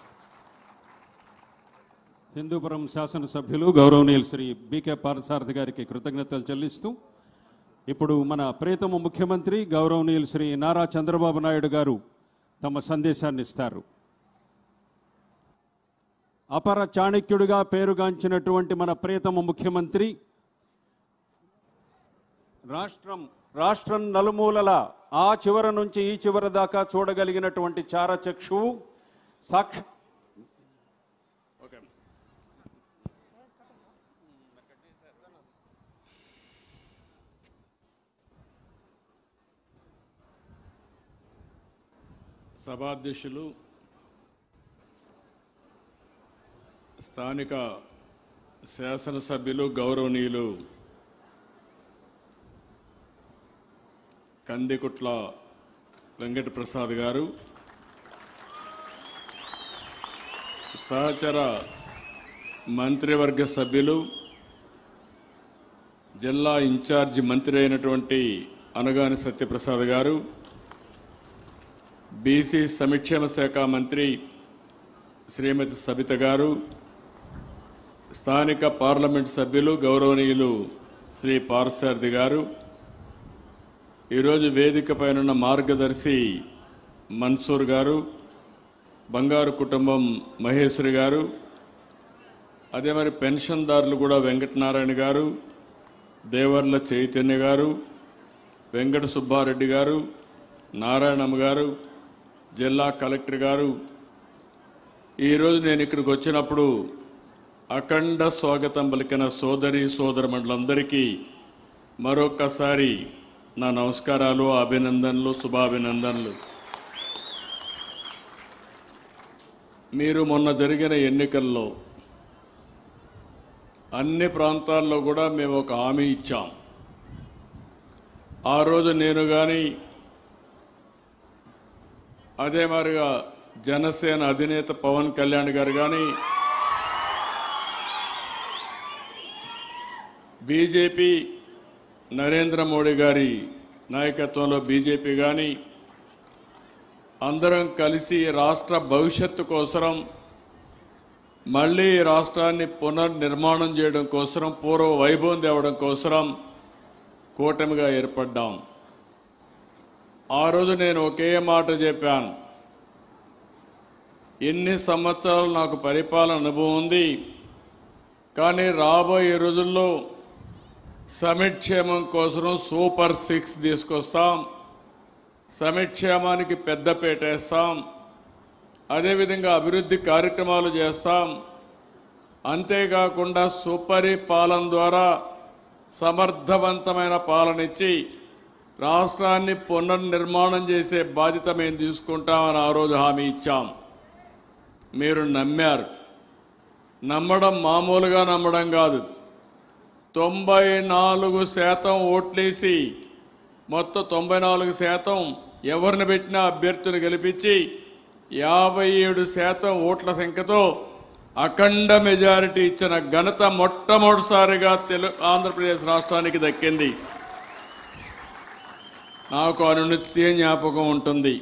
Hindupuram శాసనసభ్యులు గౌరవనీయులు శ్రీ బీకే పార్థసారథి గారికి కృతజ్ఞతలు చెల్లిస్తూ ఇప్పుడు మన ప్రియతమ ముఖ్యమంత్రి గౌరవనీయులు శ్రీ నారా చంద్రబాబు నాయుడు గారు తమ సందేశాన్ని ఇస్తారు. అపర చాణక్యుడిగా పేరుగాంచినటువంటి మన ప్రియతమ ముఖ్యమంత్రి రాష్ట్రం నలుమూలల ఆ చివర నుంచి ఈ చివర దాకా చూడగలిగినటువంటి చారచక్షువు సభాధ్యక్షులు, స్థానిక శాసనసభ్యులు గౌరవనీయులు కందికుట్ల వెంకటప్రసాద్ గారు, సహచర మంత్రివర్గ సభ్యులు, జిల్లా ఇన్ఛార్జి మంత్రి అయినటువంటి అనగాని సత్యప్రసాద్ గారు, బీసీ సంక్షేమ శాఖ మంత్రి శ్రీమతి సబిత గారు, స్థానిక పార్లమెంట్ సభ్యులు గౌరవనీయులు శ్రీ పార్థసారథి గారు, ఈరోజు వేదిక పైన మార్గదర్శి మన్సూర్ గారు, బంగారు కుటుంబం మహేశ్వరి గారు, అదే మరి పెన్షన్దారులు కూడా వెంకటనారాయణ గారు, దేవర్ల చైతన్య గారు, వెంకట సుబ్బారెడ్డి గారు, నారాయణమ్మ గారు, జిల్లా కలెక్టర్ గారు, ఈరోజు నేను ఇక్కడికి వచ్చినప్పుడు అఖండ స్వాగతం పలికిన సోదరి సోదరమండలందరికీ మరొక్కసారి నా నమస్కారాలు, అభినందనలు, శుభాభినందనలు. మీరు మొన్న జరిగిన ఎన్నికల్లో అన్ని ప్రాంతాల్లో కూడా మేము ఒక హామీ ఇచ్చాం. ఆ రోజు నేను కానీ అదే మాదిరిగా జనసేన అధినేత పవన్ కళ్యాణ్ గారు కానీ బీజేపీ నరేంద్ర మోడీ గారి నాయకత్వంలో బీజేపీ కానీ అందరం కలిసి రాష్ట్ర భవిష్యత్తు కోసం, మళ్ళీ రాష్ట్రాన్ని పునర్నిర్మాణం చేయడం కోసం, పూర్వ వైభవం తేవడం కోసం కూటమిగా ఏర్పడ్డాం. ఆ రోజు నేను ఒకే మాట చెప్పాను, ఎన్ని సంవత్సరాలు నాకు పరిపాలన అనుభవం ఉంది, కానీ రాబోయే రోజుల్లో సమిక్షేమం కోసం సూపర్ 6 తీసుకొస్తాం, సమిక్షేమానికి పెద్దపీట వేస్తాం, అదేవిధంగా అభివృద్ధి కార్యక్రమాలు చేస్తాం. అంతేకాకుండా సుపరిపాలన ద్వారా సమర్థవంతమైన పాలన ఇచ్చి రాష్ట్రాన్ని పునర్నిర్మాణం చేసే బాధ్యత మేము తీసుకుంటామని ఆ రోజు హామీ ఇచ్చాం. మీరు నమ్మారు. నమ్మడం మామూలుగా నమ్మడం కాదు. 94% ఓట్లేసి మొత్తం 94% ఎవరిని పెట్టినా అభ్యర్థులు గెలిపించి 57% ఓట్ల సంఖ్యతో అఖండ మెజారిటీ ఇచ్చిన ఘనత మొట్టమొదటిసారిగా ఆంధ్రప్రదేశ్ రాష్ట్రానికి దక్కింది. నాకు అనునిత్య జ్ఞాపకం ఉంటుంది.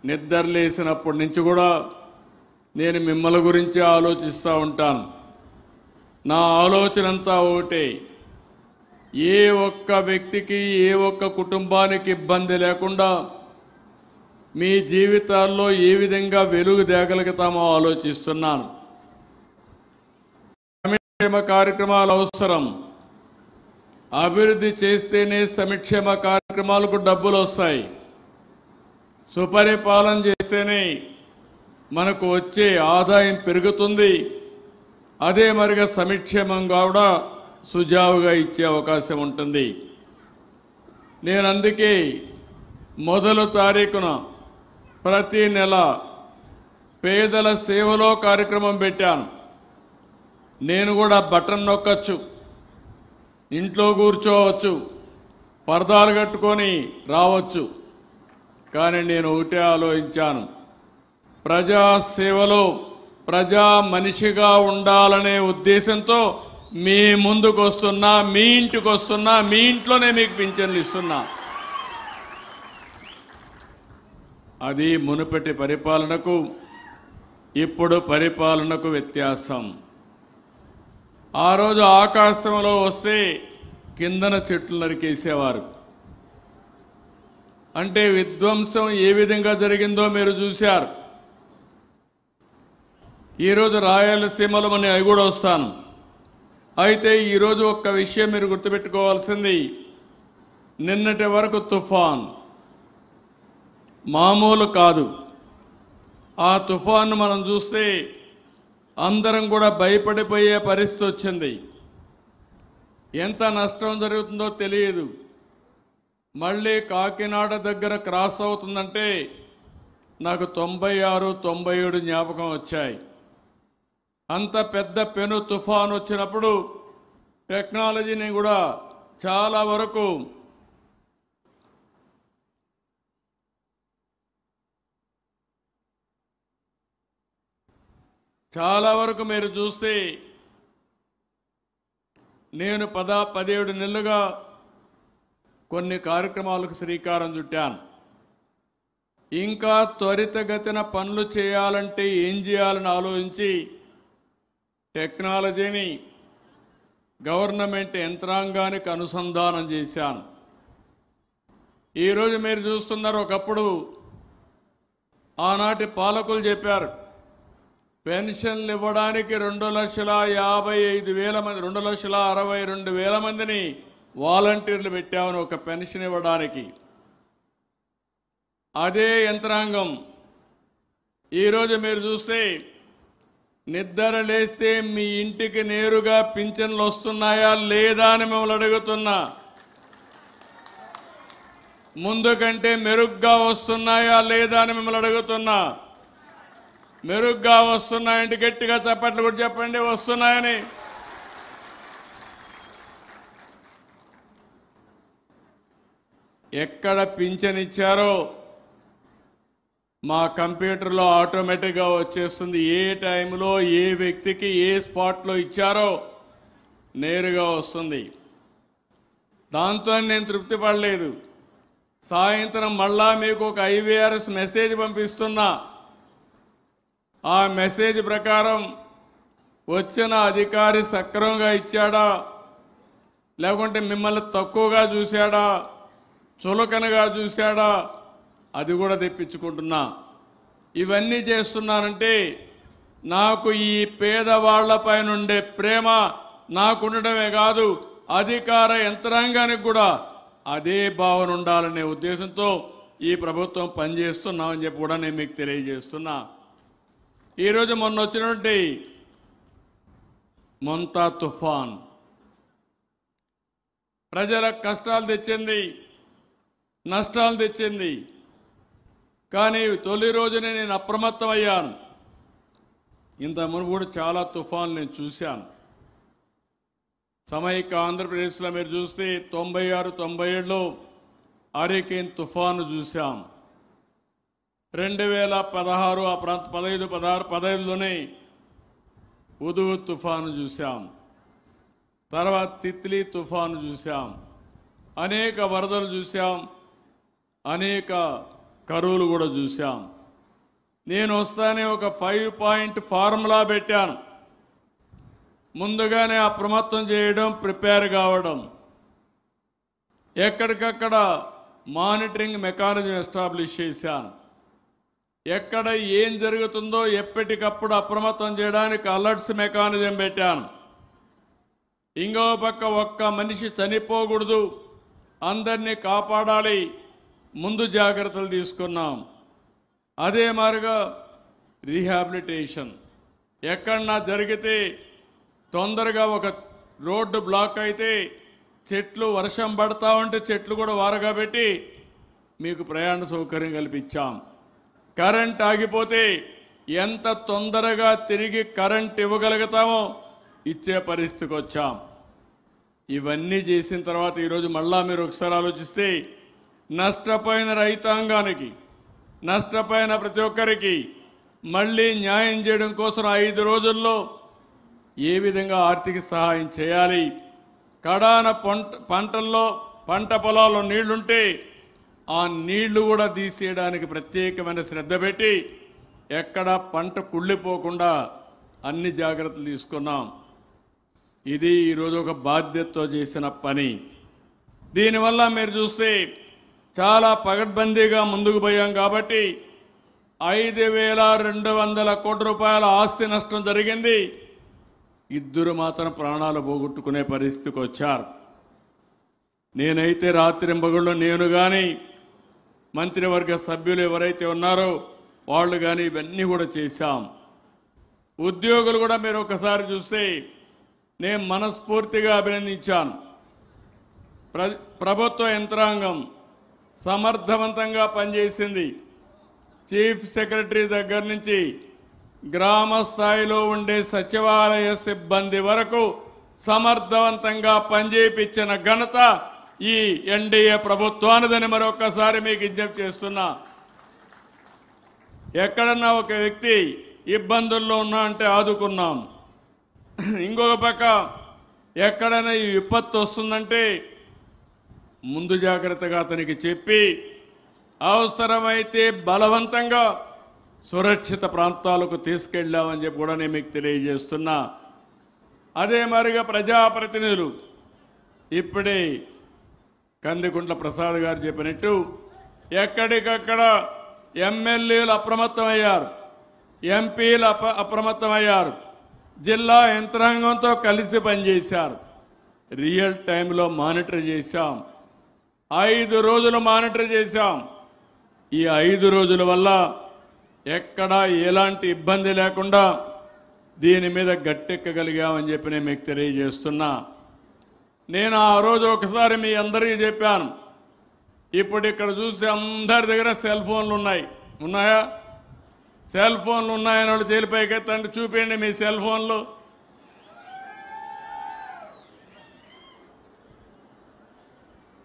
నిద్రలేసినప్పటి నుంచి కూడా నేను మిమ్మల్ని గురించి ఆలోచిస్తూ ఉంటాను. నా ఆలోచన అంతా ఒకటే, ఏ ఒక్క వ్యక్తికి, ఏ ఒక్క కుటుంబానికి ఇబ్బంది లేకుండా మీ జీవితాల్లో ఏ విధంగా వెలుగు తేగలుగుతామో ఆలోచిస్తున్నాను. సంక్షేమ కార్యక్రమాలు అవసరం. అభివృద్ధి చేస్తేనే సంక్షేమ కార్యక్రమాలకు డబ్బులు వస్తాయి. సుపరిపాలన చేస్తేనే మనకు వచ్చే ఆదాయం పెరుగుతుంది. అదే మరిగా సంక్షేమంగా కూడా సుజావుగా ఇచ్చే అవకాశం ఉంటుంది. నేను అందుకే మొదటి తారీఖున ప్రతి నెల పేదల సేవలో కార్యక్రమం పెట్టాను. నేను కూడా బటన్ నొక్కచ్చు, ఇంట్లో కూర్చోవచ్చు, పరదాలు కట్టుకొని రావచ్చు. కానీ నేను ఒకటే ఆలోచించాను, ప్రజాసేవలో ప్రజా మనిషిగా ఉండాలనే ఉద్దేశంతో మీ ముందుకు వస్తున్నా, మీ ఇంటికి వస్తున్నా, మీ ఇంట్లోనే మీకు పింఛన్లు ఇస్తున్నా. అది మునుపటి పరిపాలనకు ఇప్పుడు పరిపాలనకు వ్యత్యాసం. ఆ రోజు ఆకాశంలో వస్తే కిందన చెట్లు నరికేసేవారు. అంటే విధ్వంసం ఏ విధంగా జరిగిందో మీరు చూశారు. ఈరోజు రాయలసీమలో మన అవి కూడా వస్తాను. అయితే ఈరోజు ఒక్క విషయం మీరు గుర్తుపెట్టుకోవాల్సింది, నిన్నటి వరకు తుఫాన్ మామూలు కాదు. ఆ తుఫాను మనం చూస్తే అందరం కూడా భయపడిపోయే పరిస్థితి వచ్చింది. ఎంత నష్టం జరుగుతుందో తెలియదు. మళ్ళీ కాకినాడ దగ్గర క్రాస్ అవుతుందంటే నాకు 96, 97 జ్ఞాపకం వచ్చాయి. అంత పెద్ద పెను తుఫాన్ వచ్చినప్పుడు టెక్నాలజీని కూడా చాలా వరకు మీరు చూస్తే నేను 17 నెలలుగా కొన్ని కార్యక్రమాలకు శ్రీకారం చుట్టాను. ఇంకా త్వరితగతిన పనులు చేయాలంటే ఏం చేయాలని ఆలోచించి టెక్నాలజీని గవర్నమెంట్ యంత్రాంగానికి అనుసంధానం చేశాను. ఈరోజు మీరు చూస్తున్నారు, ఒకప్పుడు ఆనాటి పాలకులు చెప్పారు పెన్షన్లు ఇవ్వడానికి 2,55,000 మంది, 2,62,000 మందిని వాలంటీర్లు పెట్టామని ఒక పెన్షన్ ఇవ్వడానికి. అదే యంత్రాంగం ఈరోజు మీరు చూస్తే నిద్ర లేస్తే మీ ఇంటికి నేరుగా పింఛన్లు వస్తున్నాయా లేదా అని మిమ్మల్ని అడుగుతున్నా. ముందు కంటే మెరుగ్గా వస్తున్నాయా లేదా అని మిమ్మల్ని అడుగుతున్నా. మెరుగ్గా వస్తున్నాయంటే గట్టిగా చప్పట్లు కూడా చెప్పండి, వస్తున్నాయని. ఎక్కడ పింఛన్ ఇచ్చారో మా కంప్యూటర్లో ఆటోమేటిక్గా వచ్చేస్తుంది. ఏ టైంలో ఏ వ్యక్తికి ఏ స్పాట్లో ఇచ్చారో నేరుగా వస్తుంది. దాంతో నేను తృప్తి పడలేదు. సాయంత్రం మళ్ళా మీకు ఒక IVRS మెసేజ్ పంపిస్తున్నా. ఆ మెసేజ్ ప్రకారం వచ్చిన అధికారి సక్రమంగా ఇచ్చాడా, లేకుంటే మిమ్మల్ని తక్కువగా చూశాడా, చులకనగా చూశాడా, అది కూడా తెప్పించుకుంటున్నా. ఇవన్నీ చేస్తున్నానంటే నాకు ఈ పేదవాళ్లపై నుండే ప్రేమ నాకుండడమే కాదు, అధికార యంత్రాంగానికి కూడా అదే భావన ఉండాలనే ఉద్దేశంతో ఈ ప్రభుత్వం పనిచేస్తున్నామని చెప్పి కూడా నేను మీకు తెలియజేస్తున్నా. ఈరోజు మొన్న వచ్చినటువంటి మొంతా తుఫాన్ ప్రజలకు కష్టాలు తెచ్చింది, నష్టాలు తెచ్చింది. కానీ తొలి రోజునే నేను అప్రమత్తమయ్యాను. ఇంత మునుపు చాలా తుఫాన్లు నేను చూశాను. సమైక్య ఆంధ్రప్రదేశ్లో మీరు చూస్తే 96, 97లో హరికేన్ తుఫాను చూశాం. 2016 ఆ ప్రాంత 15, 16, 15లోనే ఉదుగు తుఫాను చూశాం. తర్వాత తిత్లీ తుఫాను చూశాం. అనేక వరదలు చూశాం, అనేక కరువులు కూడా చూశాం. నేను వస్తానే ఒక 5 పాయింట్ ఫార్ములా పెట్టాను. ముందుగానే అప్రమత్తం చేయడం, ప్రిపేర్ కావడం, ఎక్కడికక్కడ మానిటరింగ్ మెకానిజం ఎస్టాబ్లిష్ చేశాను. ఎక్కడ ఏం జరుగుతుందో ఎప్పటికప్పుడు అప్రమత్తం చేయడానికి అలర్ట్స్ మెకానిజం పెట్టాను. ఇంకో పక్క ఒక్క మనిషి చనిపోకూడదు, అందరినీ కాపాడాలి, ముందు జాగ్రత్తలు తీసుకున్నాం. అదే మాదిరిగా రీహాబిలిటేషన్ ఎక్కడన్నా జరిగితే తొందరగా ఒక రోడ్డు బ్లాక్ అయితే చెట్లు వర్షం పడతా ఉంటే చెట్లు కూడా వారగా పెట్టి మీకు ప్రయాణ సౌకర్యం కల్పించాం. కరెంట్ ఆగిపోతే ఎంత తొందరగా తిరిగి కరెంట్ ఇవ్వగలుగుతామో ఇచ్చే పరిస్థితికి వచ్చాం. ఇవన్నీ చేసిన తర్వాత ఈరోజు మళ్ళా మీరు ఒకసారి ఆలోచిస్తే నష్టపోయిన రైతాంగానికి, నష్టపోయిన ప్రతి ఒక్కరికి మళ్ళీ న్యాయం చేయడం కోసం 5 రోజుల్లో ఏ విధంగా ఆర్థిక సహాయం చేయాలి, కడాన పంటల్లో పంట పొలాల్లో నీళ్లుంటే ఆ నీళ్లు కూడా తీసేయడానికి ప్రత్యేకమైన శ్రద్ధ పెట్టి ఎక్కడ పంట కుళ్ళిపోకుండా అన్ని జాగ్రత్తలు తీసుకున్నాం. ఇది ఈరోజు ఒక బాధ్యతతో చేసిన పని. దీనివల్ల మీరు చూస్తే చాలా పగడ్బందీగా ముందుకు పోయాం కాబట్టి 5,200 కోట్ల రూపాయల ఆస్తి నష్టం జరిగింది. 2 మాత్రం ప్రాణాలు పోగొట్టుకునే పరిస్థితికి వచ్చారు. నేనైతే రాత్రింబగళ్ళు నేను కానీ మంత్రివర్గ సభ్యులు ఎవరైతే ఉన్నారో వాళ్ళు కానీ ఇవన్నీ కూడా చేశాం. ఉద్యోగులు కూడా మీరు ఒకసారి చూస్తే నేను మనస్ఫూర్తిగా అభినందించాను. ప్రభుత్వ యంత్రాంగం సమర్థవంతంగా పనిచేసింది. చీఫ్ సెక్రటరీ దగ్గర నుంచి గ్రామ స్థాయిలో ఉండే సచివాలయ సిబ్బంది వరకు సమర్థవంతంగా పనిచేయించిన ఘనత ఈ ఎన్డీఏ ప్రభుత్వానిదని మరొకసారి మీకు విజ్ఞప్తి చేస్తున్నా. ఎక్కడన్నా ఒక వ్యక్తి ఇబ్బందుల్లో ఉన్నా అంటే ఆదుకున్నాం. ఇంకొక పక్క ఎక్కడైనా ఈ విపత్తు వస్తుందంటే ముందు జాగ్రత్తగా అతనికి చెప్పి అవసరమైతే బలవంతంగా సురక్షిత ప్రాంతాలకు తీసుకెళ్ళామని చెప్పి కూడా నేను మీకు తెలియజేస్తున్నా. అదే మరిగా ప్రజాప్రతినిధులు ఇప్పుడే కందికుంట్ల ప్రసాద్ గారు చెప్పినట్టు ఎక్కడికక్కడ ఎమ్మెల్యేలు అప్రమత్తమయ్యారు, ఎంపీలు అప్రమత్తమయ్యారు, జిల్లా యంత్రాంగంతో కలిసి పనిచేశారు. రియల్ టైంలో మానిటర్ చేశాం. 5 రోజులు మానిటర్ చేశాం. ఈ 5 రోజుల వల్ల ఎక్కడా ఎలాంటి ఇబ్బంది లేకుండా దీని మీద గట్టెక్కగలిగామని చెప్పి నేను మీకు తెలియజేస్తున్నా. నేను ఆ రోజు ఒకసారి మీ అందరికీ చెప్పాను. ఇప్పుడు ఇక్కడ చూస్తే అందరి దగ్గర సెల్ ఫోన్లు ఉన్నాయా? సెల్ ఫోన్లు ఉన్నాయని వాళ్ళు చేలిపైకెత్తండి, చూపించండి మీ సెల్ ఫోన్లు.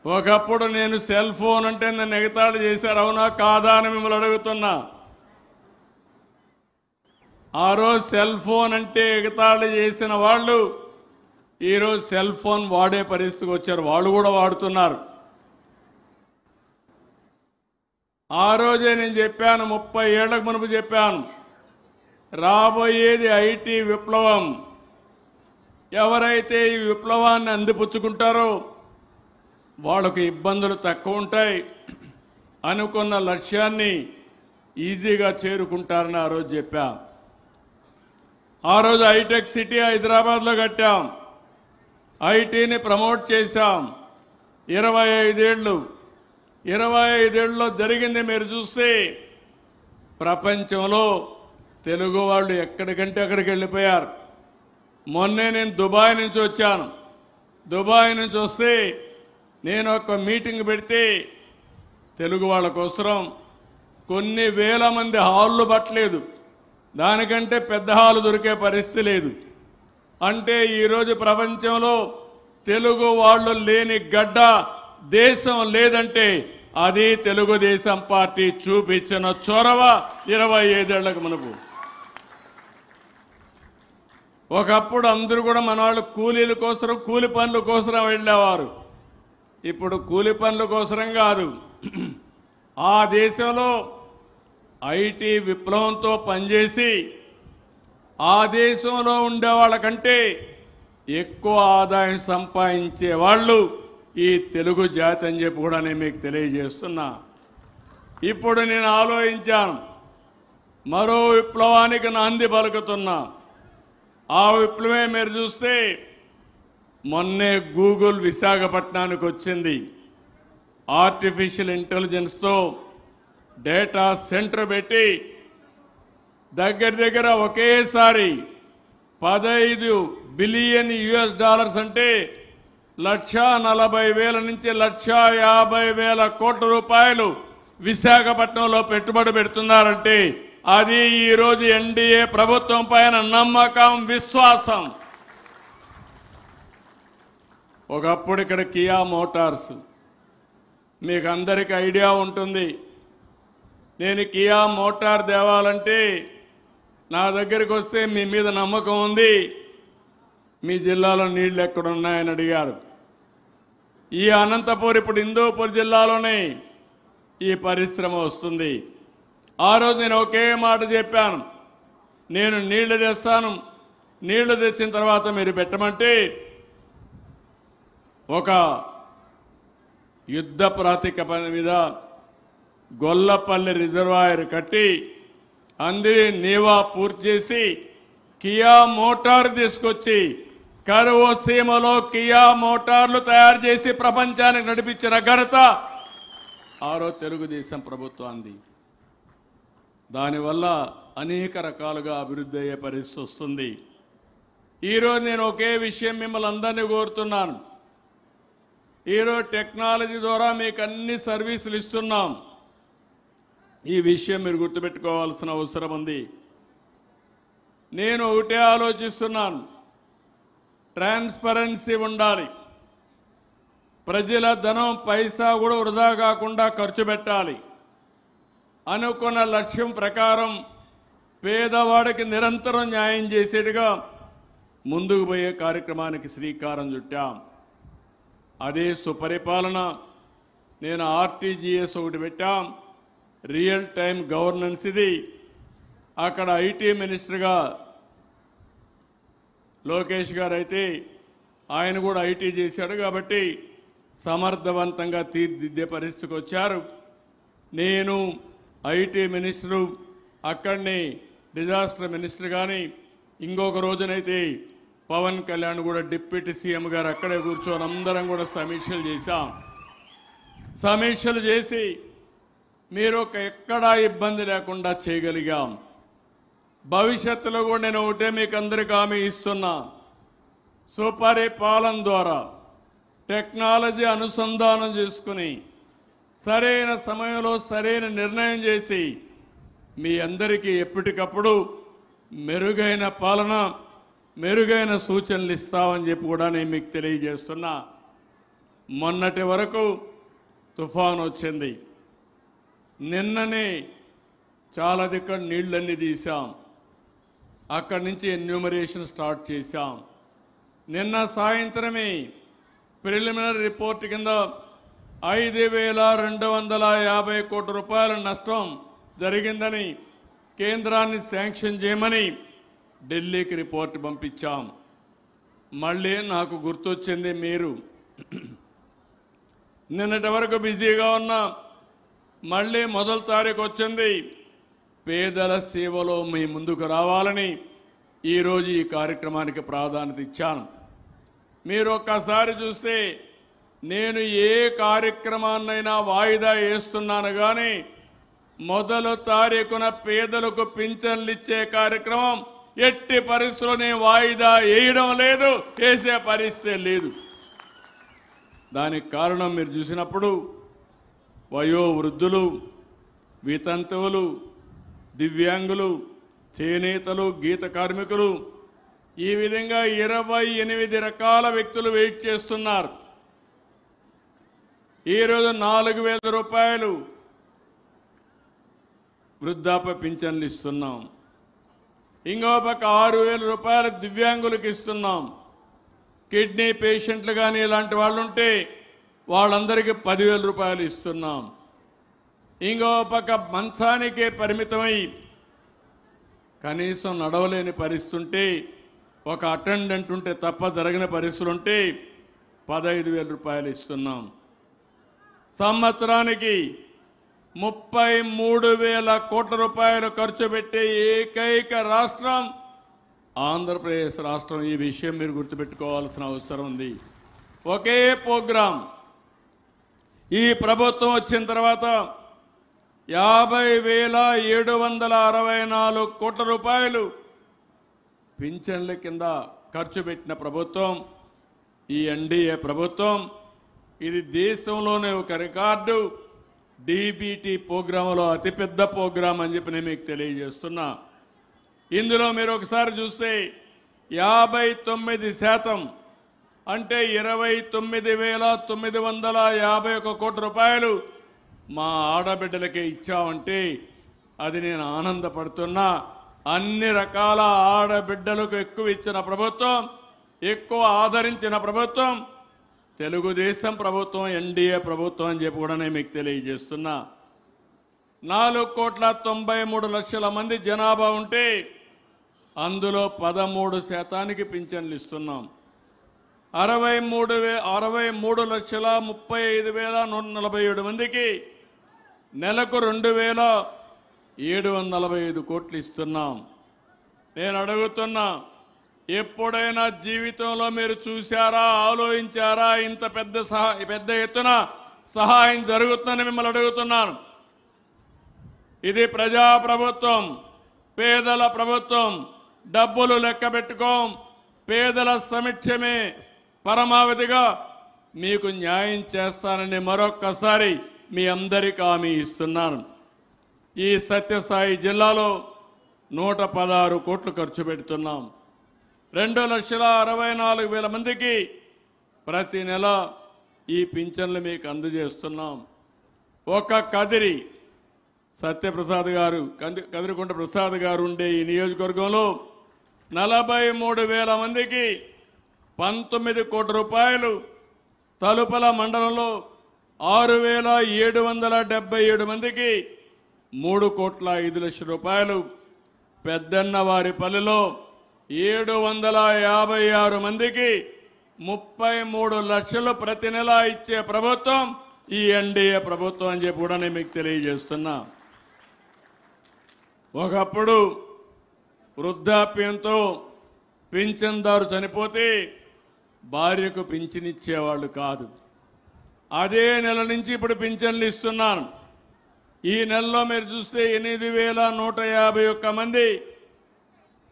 ఒకప్పుడు నేను సెల్ ఫోన్ అంటే నన్ను ఎగతాళి చేశారు, అవునా కాదా అని మిమ్మల్ని అడుగుతున్నా. ఆ రోజు సెల్ ఫోన్ అంటే ఎగతాళి చేసిన వాళ్ళు ఈరోజు సెల్ ఫోన్ వాడే పరిస్థితికి వచ్చారు. వాళ్ళు కూడా వాడుతున్నారు. ఆ రోజే నేను చెప్పాను, 30 ఏళ్లకు మునుపు చెప్పాను, రాబోయేది ఐటీ విప్లవం. ఎవరైతే ఈ విప్లవాన్ని అందిపుచ్చుకుంటారో వాళ్ళకు ఇబ్బందులు తక్కువ ఉంటాయి, అనుకున్న లక్ష్యాన్ని ఈజీగా చేరుకుంటారని ఆ రోజు చెప్పా. ఆ రోజు హైటెక్ సిటీ హైదరాబాద్లో కట్టాం, ఐటీని ప్రమోట్ చేశాం. 25 ఏళ్ళలో జరిగింది మీరు చూస్తే ప్రపంచంలో తెలుగు వాళ్ళు ఎక్కడికంటే అక్కడికి వెళ్ళిపోయారు. మొన్నే నేను దుబాయ్ నుంచి వచ్చాను. దుబాయ్ నుంచి వస్తే నేను ఒక మీటింగ్ పెడితే తెలుగు వాళ్ళ కోసం కొన్ని వేల మంది హాళ్ళు పట్టలేదు, దానికంటే పెద్ద హాలు దొరికే పరిస్థితి లేదు. అంటే ఈరోజు ప్రపంచంలో తెలుగు వాళ్ళు లేని గడ్డ దేశం లేదంటే అది తెలుగుదేశం పార్టీ చూపించిన చొరవ. 25 ఏళ్లకు మునుపు ఒకప్పుడు అందరూ కూడా మన వాళ్ళు కూలీల కోసం, కూలి పనుల కోసం వెళ్ళేవారు. ఇప్పుడు కూలి పనుల కోసం కాదు, ఆ దేశంలో ఐటీ విప్లవంతో పనిచేసి ఆ దేశంలో ఉండే వాళ్ళకంటే ఎక్కువ ఆదాయం సంపాదించే వాళ్ళు ఈ తెలుగు జాతి అని చెప్పి కూడా నేను మీకు తెలియజేస్తున్నా. ఇప్పుడు నేను ఆలోచించాను, మరో విప్లవానికి నాంది పలుకుతున్నా. ఆ విప్లవమే మీరు చూస్తే మొన్నే గూగుల్ విశాఖపట్నానికి వచ్చింది. ఆర్టిఫిషియల్ ఇంటెలిజెన్స్తో డేటా సెంటర్ పెట్టి దగ్గర ఒకేసారి 15 బిలియన్ US అంటే 1,40,000 నుంచి 1,50,000 కోట్ల రూపాయలు విశాఖపట్నంలో పెట్టుబడి పెడుతున్నారంటే అది ఈరోజు ఎన్డీఏ ప్రభుత్వం పైన నమ్మకం, విశ్వాసం. ఒకప్పుడు ఇక్కడ కియా మోటార్స్, మీకు అందరికీ ఐడియా ఉంటుంది. నేను కియా మోటార్ తేవాలంటే నా దగ్గరికి వస్తే మీ మీద నమ్మకం ఉంది, మీ జిల్లాలో నీళ్లు ఎక్కడున్నాయని అడిగారు. ఈ అనంతపూర్ ఇప్పుడు హిందూపూర్ జిల్లాలోనే ఈ పరిశ్రమ వస్తుంది. ఆ రోజు నేను ఒకే మాట చెప్పాను, నేను నీళ్లు తెస్తాను, నీళ్లు తెచ్చిన తర్వాత మీరు పెట్టమంటే ఒక యుద్ధ ప్రాతిపదిక మీద గొల్లపల్లి రిజర్వాయర్ కట్టి అందరి నీవా పూర్తి చేసి కియా మోటార్ తీసుకొచ్చి కరువు సీమలో కియా మోటార్లు తయారు చేసి ప్రపంచానికి నడిపించిన ఘనత ఆ రోజు తెలుగుదేశం ప్రభుత్వాన్ని. దానివల్ల అనేక రకాలుగా అభివృద్ధి అయ్యే పరిస్థితి వస్తుంది. ఈరోజు నేను ఒకే విషయం మిమ్మల్ని అందరినీ కోరుతున్నాను. ఈరోజు టెక్నాలజీ ద్వారా మీకు అన్ని సర్వీసులు ఇస్తున్నాం. ఈ విషయం మీరు గుర్తుపెట్టుకోవాల్సిన అవసరం ఉంది. నేను ఒకటే ఆలోచిస్తున్నాను, ట్రాన్స్పరెన్సీ ఉండాలి. ప్రజల ధనం పైసా కూడా వృధా కాకుండా ఖర్చు పెట్టాలి. అనుకున్న లక్ష్యం ప్రకారం పేదవాడికి నిరంతరం న్యాయం చేసేట్టుగా ముందుకు పోయే కార్యక్రమానికి శ్రీకారం చుట్టాం. అదే సుపరిపాలన. నేను ఆర్టీజీఎస్ ఒకటి పెట్టాం, రియల్ టైం గవర్నెన్స్. ఇది అక్కడ ఐటీ మినిస్టర్గా లోకేష్ గారు అయితే ఆయన కూడా ఐటీ చేశాడు కాబట్టి సమర్థవంతంగా తీర్చిదిద్దే పరిస్థితికి వచ్చారు. నేను ఐటీ మినిస్టరు, అక్కడనే డిజాస్టర్ మినిస్టర్ కానీ ఇంకొక రోజునైతే పవన్ కళ్యాణ్ కూడా డిప్యూటీ సీఎం గారు అక్కడే కూర్చొని అందరం కూడా సమీక్షలు చేశాం. సమీక్షలు చేసి మీరు ఎక్కడా ఇబ్బంది లేకుండా చేయగలిగాం. భవిష్యత్తులో కూడా నేను ఒకటే మీకు అందరికీ హామీ ఇస్తున్నా, సుపరిపాలన ద్వారా టెక్నాలజీ అనుసంధానం చేసుకుని సరైన సమయంలో సరైన నిర్ణయం చేసి మీ అందరికీ ఎప్పటికప్పుడు మెరుగైన పాలన, మెరుగైన సూచనలు ఇస్తామని చెప్పి కూడా నేను మీకు తెలియజేస్తున్నా. మొన్నటి వరకు తుఫాన్ వచ్చింది, నిన్ననే చాలా దగ్గర నీళ్ళన్నీ తీసాం, అక్కడి నుంచి ఎన్యూమరేషన్ స్టార్ట్ చేశాం. నిన్న సాయంత్రమే ప్రిలిమినరీ రిపోర్ట్ కింద 5,250 కోట్ల రూపాయల నష్టం జరిగిందని కేంద్రాన్ని శాంక్షన్ చేయమని ఢిల్లీకి రిపోర్ట్ పంపించాం. మళ్ళీ నాకు గుర్తొచ్చింది, మీరు నిన్నటి వరకు బిజీగా ఉన్నా, మళ్ళీ మొదటి తారీఖు వచ్చింది. పేదల సేవలో మీ ముందుకు రావాలని ఈరోజు ఈ కార్యక్రమానికి ప్రాధాన్యత ఇచ్చాను. మీరు ఒక్కసారి చూస్తే నేను ఏ కార్యక్రమాన్నైనా వాయిదా వేస్తున్నాను కానీ మొదటి తారీఖున పేదలకు పింఛన్లు ఇచ్చే కార్యక్రమం ఎట్టి పరిస్థితుల్లో నేను వాయిదా వేయడం లేదు, వేసే పరిస్థితి లేదు. దానికి కారణం మీరు చూసినప్పుడు వయోవృద్ధులు, వితంతువులు, దివ్యాంగులు, చేనేతలు, గీత కార్మికులు, ఈ విధంగా 28 రకాల వ్యక్తులు వెయిట్ చేస్తున్నారు. ఈరోజు 4,000 రూపాయలు వృద్ధాప్య పింఛన్లు ఇస్తున్నాం. ఇంకో పక్క 6,000 రూపాయలు దివ్యాంగులకు ఇస్తున్నాం. కిడ్నీ పేషెంట్లు కానీ ఇలాంటి వాళ్ళు ఉంటే వాళ్ళందరికీ 10,000 రూపాయలు ఇస్తున్నాం. ఇంకో పక్క మంచానికే పరిమితమై కనీసం నడవలేని పరిస్థితి ఉంటే, ఒక అటెండెంట్ ఉంటే తప్ప జరగని పరిస్థితులు ఉంటే 15,000 రూపాయలు ఇస్తున్నాం. సంవత్సరానికి 33,000 కోట్ల రూపాయలు ఖర్చు పెట్టే ఏకైక రాష్ట్రం ఆంధ్రప్రదేశ్ రాష్ట్రం ఈ విషయం మీరు గుర్తుపెట్టుకోవాల్సిన అవసరం ఉంది. ఒకే ప్రోగ్రాం ఈ ప్రభుత్వం వచ్చిన తర్వాత 50,764 కోట్ల రూపాయలు పింఛన్ల కింద ఖర్చు పెట్టిన ప్రభుత్వం ఈ ఎన్డీఏ ప్రభుత్వం. ఇది దేశంలోనే ఒక రికార్డు. డీబీటీ ప్రోగ్రాంలో అతిపెద్ద ప్రోగ్రాం అని చెప్పి నేను మీకు తెలియజేస్తున్నా. ఇందులో మీరు ఒకసారి చూస్తే 59% అంటే 29,951 కోట్ల రూపాయలు మా ఆడబిడ్డలకే ఇచ్చామంటే అది నేను ఆనందపడుతున్నా. అన్ని రకాల ఆడబిడ్డలకు ఎక్కువ ఇచ్చిన ప్రభుత్వం, ఎక్కువ ఆదరించిన ప్రభుత్వం తెలుగుదేశం ప్రభుత్వం, ఎన్డీఏ ప్రభుత్వం అని చెప్పి కూడా నేను మీకు తెలియజేస్తున్నా. 4,93,00,000 మంది జనాభా ఉంటే అందులో 13% పింఛన్లు ఇస్తున్నాం. 63,35,147 మందికి నెలకు 2,745 కోట్లు ఇస్తున్నాం. నేను అడుగుతున్నా, ఎప్పుడైనా జీవితంలో మీరు చూశారా, ఆలోచించారా ఇంత పెద్ద ఎత్తున సహాయం జరుగుతుందని మిమ్మల్ని అడుగుతున్నాను. ఇది ప్రజా ప్రభుత్వం, పేదల ప్రభుత్వం. డబ్బులు లెక్క పెట్టుకోం. పేదల సమక్షమే పరమావధిగా మీకు న్యాయం చేస్తానని మరొక్కసారి మీ అందరికీ హామీ ఇస్తున్నాను. ఈ సత్యసాయి జిల్లాలో 116 కోట్లు ఖర్చు పెడుతున్నాం. 2,64,000 మందికి ప్రతి నెల ఈ పింఛన్లు మీకు అందజేస్తున్నాం. ఒక కదిరి సత్యప్రసాద్ గారు, కదిరికుంట ప్రసాద్ గారు ఉండే ఈ నియోజకవర్గంలో 43,000 మందికి 19 కోట్ల రూపాయలు, తలుపల మండలంలో 6,777 మందికి 3,05,00,000 రూపాయలు, పెద్దన్నవారిపల్లిలో 756 మందికి 33 లక్షలు ప్రతి నెల ఇచ్చే ప్రభుత్వం ఈ ఎన్డీఏ ప్రభుత్వం అని చెప్పి కూడా నేను మీకు తెలియజేస్తున్నా. ఒకప్పుడు వృద్ధాప్యంతో పింఛన్దారు చనిపోతే భార్యకు పింఛన్ ఇచ్చేవాళ్ళు కాదు. అదే నెల నుంచి ఇప్పుడు పింఛన్లు ఇస్తున్నాను. ఈ నెలలో మీరు చూస్తే 8,151 మంది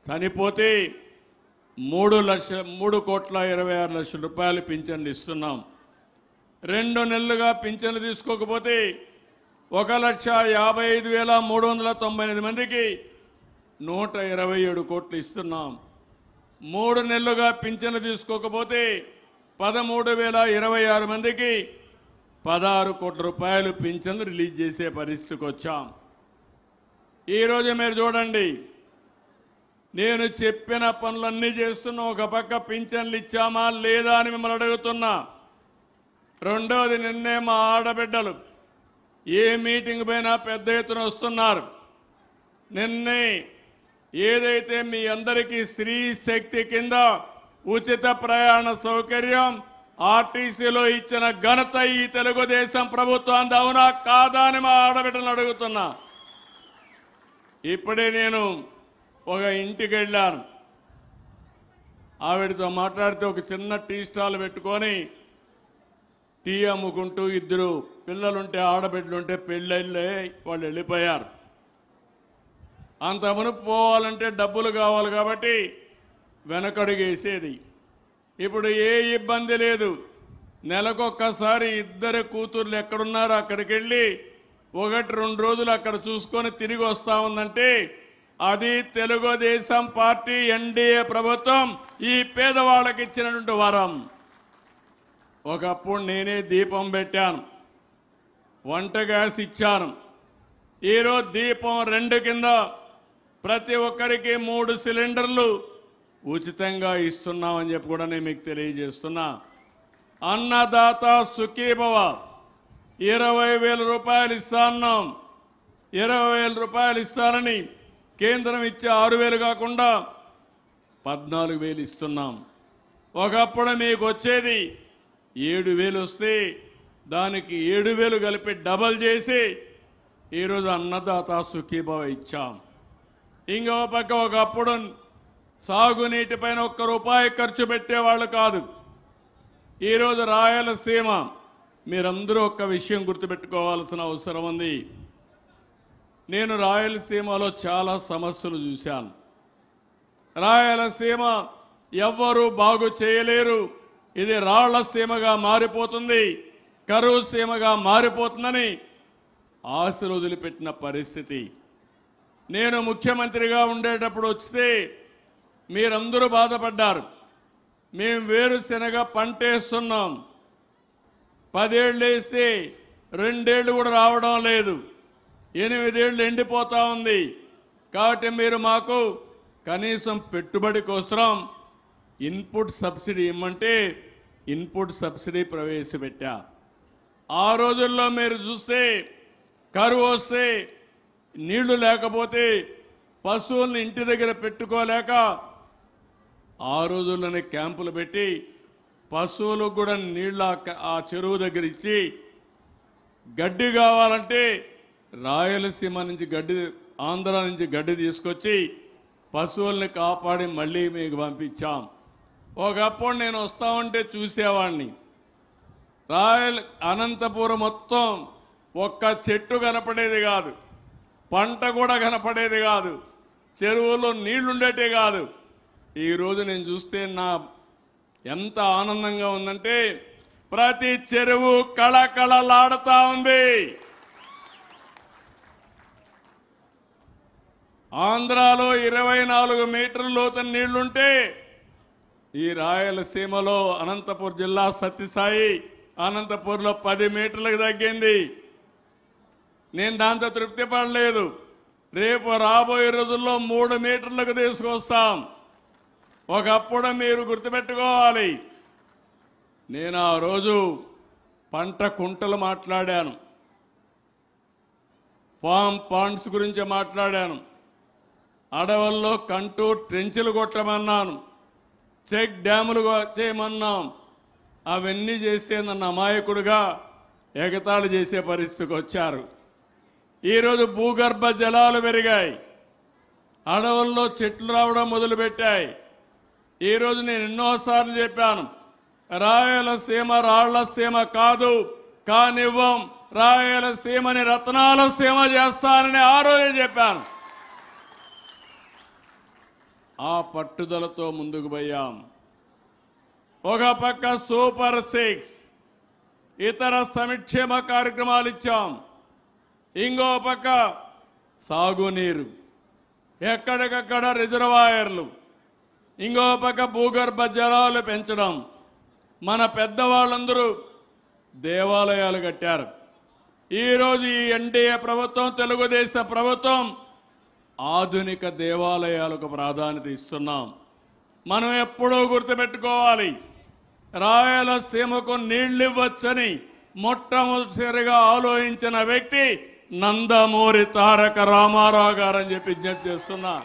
చనిపోతే 3,26,00,000 రూపాయలు పింఛన్లు ఇస్తున్నాం. 2 నెలలుగా పింఛన్లు తీసుకోకపోతే 1,55,398 మందికి 127 కోట్లు ఇస్తున్నాం. 3 నెలలుగా పింఛన్లు తీసుకోకపోతే 13,026 మందికి 16 కోట్ల రూపాయలు పింఛన్లు రిలీజ్ చేసే పరిస్థితికి వచ్చాం. ఈరోజు మీరు చూడండి, నేను చెప్పిన పనులన్నీ చేస్తున్నా. ఒక పక్క పింఛన్లు ఇచ్చామా లేదా అని మిమ్మల్ని అడుగుతున్నా. రెండవది, నిన్నే మా ఆడబిడ్డలు ఏ మీటింగ్ పైన పెద్ద ఎత్తున వస్తున్నారు. నిన్నే ఏదైతే మీ అందరికీ స్త్రీ శక్తి కింద ఉచిత ప్రయాణ సౌకర్యం ఆర్టీసీలో ఇచ్చిన ఘనత ఈ తెలుగుదేశం ప్రభుత్వం అవునా కాదా అని మా ఆడబిడ్డలను అడుగుతున్నా. ఇప్పుడే నేను ఒక ఇంటికి వెళ్ళాను. ఆవిడతో మాట్లాడితే ఒక చిన్న టీ స్టాల్ పెట్టుకొని టీ అమ్ముకుంటూ 2 పిల్లలుంటే ఆడబిడ్డలుంటే పెళ్ళిళ్ళే వాళ్ళు వెళ్ళిపోయారు. అంత మునుపు పోవాలంటే డబ్బులు కావాలి కాబట్టి వెనకడుగేసేది. ఇప్పుడు ఏ ఇబ్బంది లేదు. నెలకొక్కసారి 2 కూతుర్లు ఎక్కడున్నారో అక్కడికి వెళ్ళి 1-2 రోజులు అక్కడ చూసుకొని తిరిగి వస్తా ఉందంటే అది తెలుగుదేశం పార్టీ ఎన్డీఏ ప్రభుత్వం ఈ పేదవాళ్ళకి ఇచ్చినటువంటి వరం. ఒకప్పుడు నేనే దీపం పెట్టాను, వంట గ్యాస్ ఇచ్చాను. ఈరోజు దీపం 2 కింద ప్రతి ఒక్కరికి 3 సిలిండర్లు ఉచితంగా ఇస్తున్నామని చెప్పి కూడా నేను మీకు తెలియజేస్తున్నా. అన్నదాత సుఖీభవ 20,000 రూపాయలు ఇస్తాన్నాం. 20,000 రూపాయలు ఇస్తారని కేంద్రం ఇచ్చే 6,000 కాకుండా 14,000 ఇస్తున్నాం. ఒకప్పుడు మీకు వచ్చేది 7,000 వస్తే దానికి 7,000 కలిపి డబల్ చేసి ఈరోజు అన్నదాత సుఖీభవ ఇచ్చాం. ఇంకో పక్క ఒకప్పుడు సాగునీటిపైన ఒక్క రూపాయి ఖర్చు పెట్టేవాళ్ళు కాదు. ఈరోజు రాయలసీమ మీరందరూ ఒక్క విషయం గుర్తుపెట్టుకోవాల్సిన అవసరం ఉంది. నేను రాయలసీమలో చాలా సమస్యలు చూశాను. రాయలసీమ ఎవ్వరూ బాగు చేయలేరు, ఇది రాళ్లసీమగా మారిపోతుంది, కరువు సీమగా మారిపోతుందని ఆశలు వదిలిపెట్టిన పరిస్థితి. నేను ముఖ్యమంత్రిగా ఉండేటప్పుడు వస్తే మీరందరూ బాధపడ్డారు. మేము వేరుశెనగ పంటేస్తున్నాం, 10 ఏళ్ళు వేస్తే 2 ఏళ్ళు కూడా రావడం లేదు, 8 ఏళ్ళు ఎండిపోతా ఉంది. కాబట్టి మీరు మాకు కనీసం పెట్టుబడి కోసం ఇన్పుట్ సబ్సిడీ ఇమ్మంటే ఇన్పుట్ సబ్సిడీ ప్రవేశపెట్టా. ఆ రోజుల్లో మీరు చూస్తే కరువు వస్తే నీళ్లు లేకపోతే పశువుల్ని ఇంటి దగ్గర పెట్టుకోలేక ఆ రోజుల్లోనే క్యాంపులు పెట్టి పశువులకు కూడా నీళ్ళ ఆ చెరువు దగ్గర ఇచ్చి గడ్డి కావాలంటే రాయలసీమ నుంచి గడ్డి, ఆంధ్ర నుంచి గడ్డి తీసుకొచ్చి పశువుల్ని కాపాడి మళ్ళీ మీకు పంపించాం. ఒకప్పుడు నేను వస్తా ఉంటే చూసేవాడిని, అనంతపురం మొత్తం ఒక్క చెట్టు కనపడేది కాదు, పంట కూడా కనపడేది కాదు, చెరువులో నీళ్లుండేటే కాదు. ఈరోజు నేను చూస్తే నా ఎంత ఆనందంగా ఉందంటే ప్రతి చెరువు కళకళలాడుతా ఉంది. ఆంధ్రాలో 24 మీటర్ల లోతు నీళ్లుంటే ఈ రాయలసీమలో అనంతపురం జిల్లా సత్యసాయి అనంతపూర్లో 10 మీటర్లకు తగ్గింది. నేను దాంతో తృప్తి పడలేదు. రేపు రాబోయే రోజుల్లో 3 మీటర్లకు తీసుకొస్తాం. ఒకప్పుడు మీరు గుర్తుపెట్టుకోవాలి, నేను ఆ రోజు పంట కుంటలు మాట్లాడాను, ఫామ్ పాండ్స్ గురించి మాట్లాడాను, అడవుల్లో కంటూర్ ట్రెంచులు కొట్టమన్నాను, చెక్ డ్యాములు చేయమన్నాం. అవన్నీ చేసే నన్ను అమాయకుడుగా ఎగతాళి చేసే పరిస్థితికి వచ్చారు. ఈరోజు భూగర్భ జలాలు పెరిగాయి, అడవుల్లో చెట్లు రావడం మొదలుపెట్టాయి. ఈరోజు నేను ఎన్నోసార్లు చెప్పాను, రాయలసీమ రాళ్లసీమ కాదు, కానివ్వం, రాయలసీమని రత్నాల సీమ చేస్తానని ఆ రోజే చెప్పాను. ఆ పట్టుదలతో ముందుకు పోయాం. ఒక పక్క సూపర్ 6 ఇతర సంక్షేమ కార్యక్రమాలు ఇచ్చాం, ఇంకో పక్క సాగునీరు, ఎక్కడికక్కడ రిజర్వాయర్లు, ఇంకో పక్క భూగర్భ జలాలు పెంచడం. మన పెద్దవాళ్ళందరూ దేవాలయాలు కట్టారు. ఈరోజు ఈ ఎన్డీఏ ప్రభుత్వం, తెలుగుదేశం ప్రభుత్వం ఆధునిక దేవాలయాలకు ప్రాధాన్యత ఇస్తున్నాం. మనం ఎప్పుడూ గుర్తుపెట్టుకోవాలి, రాయలసీమకు నీళ్లివ్వచ్చని మొట్టమొదటిసారిగా ఆలోచించిన వ్యక్తి నందమూరి తారక రామారావు గారని చెప్పి విజ్ఞప్తి చేస్తున్నా.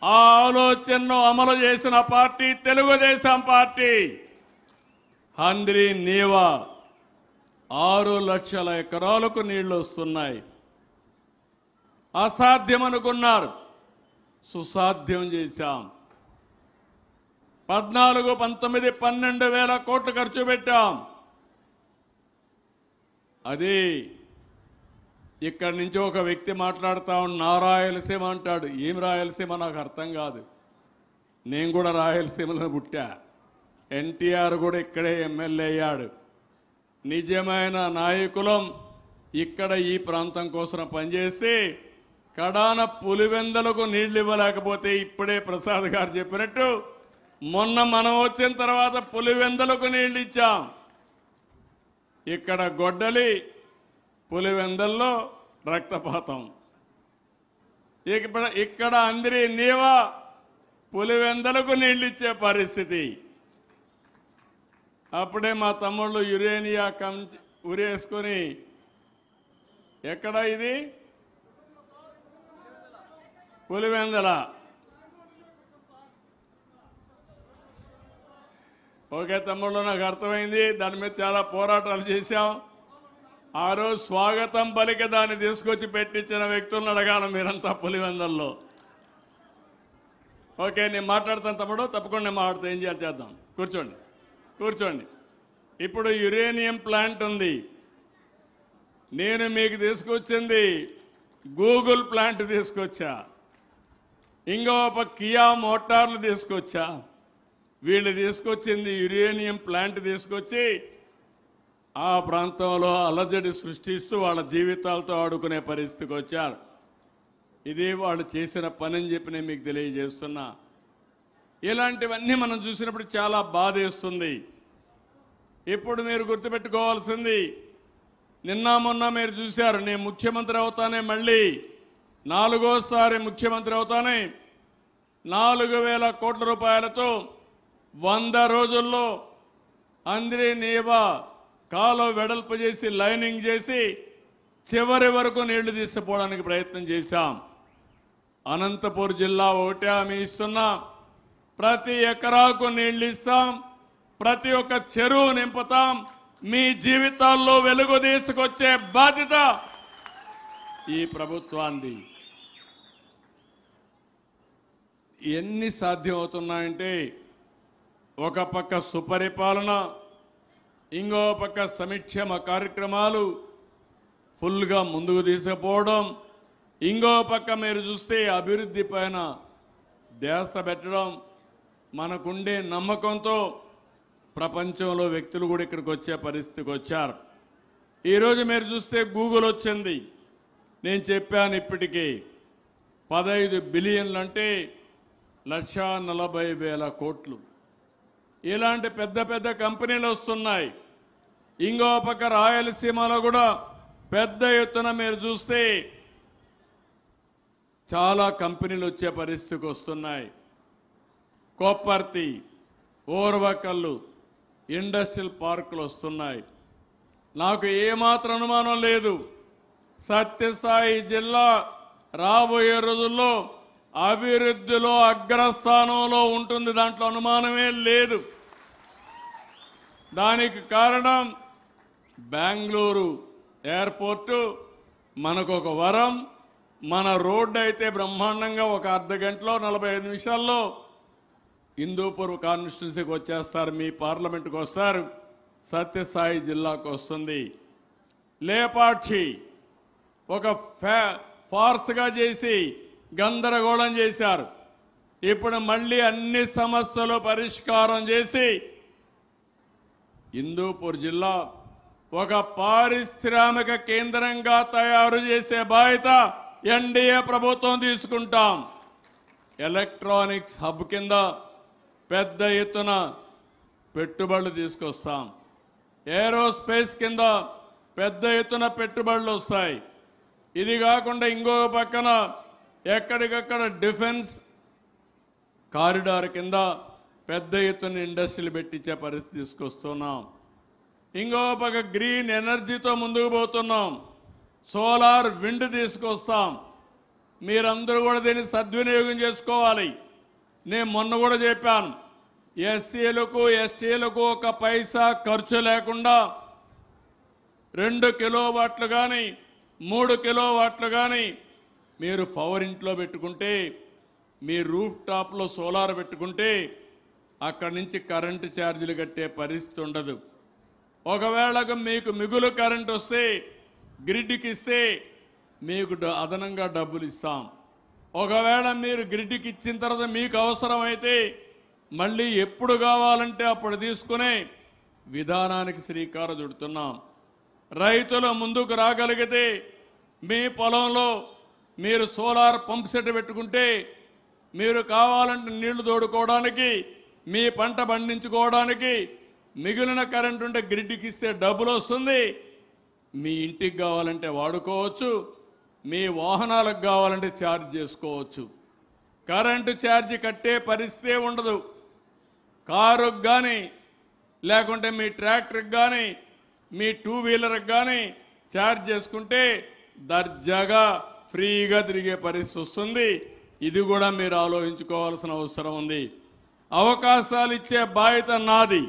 ఆ ఆలోచనను అమలు చేసిన పార్టీ తెలుగుదేశం పార్టీ. హంద్రీ నీవా 6 లక్షల ఎకరాలకు నీళ్లు వస్తున్నాయి. అసాధ్యం అనుకున్నారు, సుసాధ్యం చేశాం. 14, 19, 12 వేల కోట్లు ఖర్చు పెట్టాం. అది ఇక్కడి నుంచి ఒక వ్యక్తి మాట్లాడుతా నా రాయలసీమ అంటాడు. ఏం రాయలసీమ నాకు అర్థం కాదు. నేను కూడా రాయలసీమలో పుట్టా, ఎన్టీఆర్ కూడా ఇక్కడే ఎమ్మెల్యే అయ్యాడు. నిజమైన నాయకులం ఇక్కడ ఈ ప్రాంతం కోసం పనిచేసి కడాన పులివెందలకు నీళ్లు ఇవ్వలేకపోతే ఇప్పుడే ప్రసాద్ గారు చెప్పినట్టు మొన్న మనం వచ్చిన తర్వాత పులివెందలకు నీళ్లు ఇచ్చాం. ఇక్కడ గొడ్డలి, పులివెందల్లో రక్తపాతం. ఇక్కడ అందరి నీవా పులివెందలకు నీళ్లు ఇచ్చే పరిస్థితి. అప్పుడే మా తమ్ముళ్ళు యురేనియా ఉరేసుకొని, ఎక్కడ ఇది పులివెందల, ఓకే తమ్ముళ్ళు, నాకు అర్థమైంది. దాని మీద చాలా పోరాటాలు చేశాం. ఆ రోజు స్వాగతం పలికి దాన్ని తీసుకొచ్చి పెట్టించిన వ్యక్తులను అడగాను మీరంతా పులివెందల్లో. ఓకే, నేను మాట్లాడతాను తమ్ముడు, తప్పకుండా నేను మాట్లాడతా. ఏం చేయాలి చేద్దాం. కూర్చోండి, కూర్చోండి. ఇప్పుడు యురేనియం ప్లాంట్ ఉంది. నేను మీకు తీసుకొచ్చింది గూగుల్ ప్లాంట్ తీసుకొచ్చా, ఇంకో కియా మోటార్లు తీసుకొచ్చా. వీళ్ళు తీసుకొచ్చింది యురేనియం ప్లాంట్ తీసుకొచ్చి ఆ ప్రాంతంలో అలజడి సృష్టిస్తూ వాళ్ళ జీవితాలతో ఆడుకునే పరిస్థితికి వచ్చారు. ఇది వాళ్ళు చేసిన పని అని చెప్పి నేను మీకు తెలియజేస్తున్నా. ఇలాంటివన్నీ మనం చూసినప్పుడు చాలా బాధేస్తుంది. ఇప్పుడు మీరు గుర్తుపెట్టుకోవాల్సింది, నిన్న మొన్న మీరు చూశారు, నేను ముఖ్యమంత్రి అవుతానే, మళ్ళీ 4వ సారి ముఖ్యమంత్రి అవుతానే 4,000 కోట్ల రూపాయలతో 100 రోజుల్లో అంద్రి నీవా కాలువ వెడల్పు చేసి లైనింగ్ చేసి చివరి వరకు నీళ్లు తీసుకుపోవడానికి ప్రయత్నం చేశాం. అనంతపూర్ జిల్లా ఒకటే హామీ ఇస్తున్నా, ప్రతి ఎకరాకు నీళ్లు ఇస్తాం, ప్రతి ఒక్క చెరువు నింపుతాం, మీ జీవితాల్లో వెలుగు తీసుకొచ్చే బాధ్యత ఈ ప్రభుత్వాన్ని. ఎన్ని సాధ్యం అవుతున్నాయంటే, ఒక పక్క సుపరిపాలన, ఇంకో పక్క సంక్షేమ కార్యక్రమాలు ఫుల్గా ముందుకు తీసుకుపోవడం, ఇంకో పక్క మీరు చూస్తే అభివృద్ధి పైన ధ్యాస పెట్టడం. మనకుండే నమ్మకంతో ప్రపంచంలో వ్యక్తులు కూడా ఇక్కడికి వచ్చే పరిస్థితికి వచ్చారు. ఈరోజు మీరు చూస్తే గూగుల్ వచ్చింది. నేను చెప్పాను ఇప్పటికీ 15 బిలియన్లు అంటే 1,40,000 కోట్లు. ఇలాంటి పెద్ద పెద్ద కంపెనీలు వస్తున్నాయి. ఇంకో పక్క రాయలసీమలో కూడా పెద్ద ఎత్తున మీరు చూస్తే చాలా కంపెనీలు వచ్చే పరిస్థితికి వస్తున్నాయి. కొప్పర్తి, ఓర్వకల్లు ఇండస్ట్రియల్ పార్కులు వస్తున్నాయి. నాకు ఏమాత్రం అనుమానం లేదు, సత్యసాయి జిల్లా రాబోయే రోజుల్లో అభివృద్ధిలో అగ్రస్థానంలో ఉంటుంది, దాంట్లో అనుమానమే లేదు. దానికి కారణం బెంగళూరు ఎయిర్పోర్టు మనకు ఒక వరం. మన రోడ్డు అయితే బ్రహ్మాండంగా ఒక అర్ధ గంటలో 45 నిమిషాల్లో హిందూపూర్ కాన్స్టిట్యున్సీకి వచ్చేస్తారు, మీ పార్లమెంటుకు వస్తారు, సత్యసాయి జిల్లాకు వస్తుంది. లేపాక్షి ఒక ఫార్స్గా చేసి గందరగోళం చేశారు. ఇప్పుడు మళ్ళీ అన్ని సమస్యలు పరిష్కారం చేసి హిందూపూర్ జిల్లా ఒక పారిశ్రామిక కేంద్రంగా తయారు చేసే బాధ్యత ఎన్డీఏ ప్రభుత్వం తీసుకుంటాం. ఎలక్ట్రానిక్స్ హబ్ కింద పెద్ద ఎత్తున పెట్టుబడులు తీసుకొస్తాం. ఏరోస్పేస్ కింద పెద్ద ఎత్తున పెట్టుబడులు వస్తాయి. ఇది కాకుండా ఇంకో పక్కన ఎక్కడికక్కడ డిఫెన్స్ కారిడార్ కింద పెద్ద ఎత్తున ఇండస్ట్రీలు పెట్టించే పరిస్థితి తీసుకొస్తున్నాం. ఇంకో పక్క గ్రీన్ ఎనర్జీతో ముందుకు పోతున్నాం. సోలార్ విండ్ తీసుకొస్తాం. మీరందరూ కూడా దీన్ని సద్వినియోగం చేసుకోవాలి. నేను మొన్న కూడా చెప్పాను, ఎస్సీలకు ఎస్టీలకు 1 పైసా ఖర్చు లేకుండా 2 కిలోవాట్లు కానీ 3 కిలోవాట్లు కానీ మీరు పవర్ ఇంట్లో పెట్టుకుంటే, మీ రూఫ్ టాప్లో సోలార్ పెట్టుకుంటే అక్కడి నుంచి కరెంటు ఛార్జీలు కట్టే పరిస్థితి ఉండదు. ఒకవేళ మీకు మిగులు కరెంట్ వస్తే గ్రిడ్కి ఇస్తే మీకు అదనంగా డబ్బులు ఇస్తాం. ఒకవేళ మీరు గ్రిడ్కి ఇచ్చిన తర్వాత మీకు అవసరమైతే మళ్ళీ ఎప్పుడు కావాలంటే అప్పుడు తీసుకునే విధానానికి శ్రీకారం చుడుతున్నాం. రైతులు ముందుకు రాగలిగితే మీ పొలంలో మీరు సోలార్ పంప్ సెట్ పెట్టుకుంటే మీరు కావాలంటే నీళ్లు తోడుకోవడానికి, మీ పంట పండించుకోవడానికి మిగిలిన కరెంటు ఉంటే గ్రిడ్కి ఇస్తే డబ్బులు వస్తుంది. మీ ఇంటికి కావాలంటే వాడుకోవచ్చు, మీ వాహనాలకు కావాలంటే ఛార్జ్ చేసుకోవచ్చు. కరెంటు ఛార్జీ కట్టే పరిస్థితే ఉండదు. కారుకు కానీ లేకుంటే మీ ట్రాక్టర్కి కానీ మీ 2 వీలర్కి కానీ ఛార్జ్ చేసుకుంటే దర్జాగా ఫ్రీగా తిరిగే పరిస్థితి వస్తుంది. ఇది కూడా మీరు ఆలోచించుకోవాల్సిన అవసరం ఉంది. అవకాశాలు ఇచ్చే బాధ్యత నాది,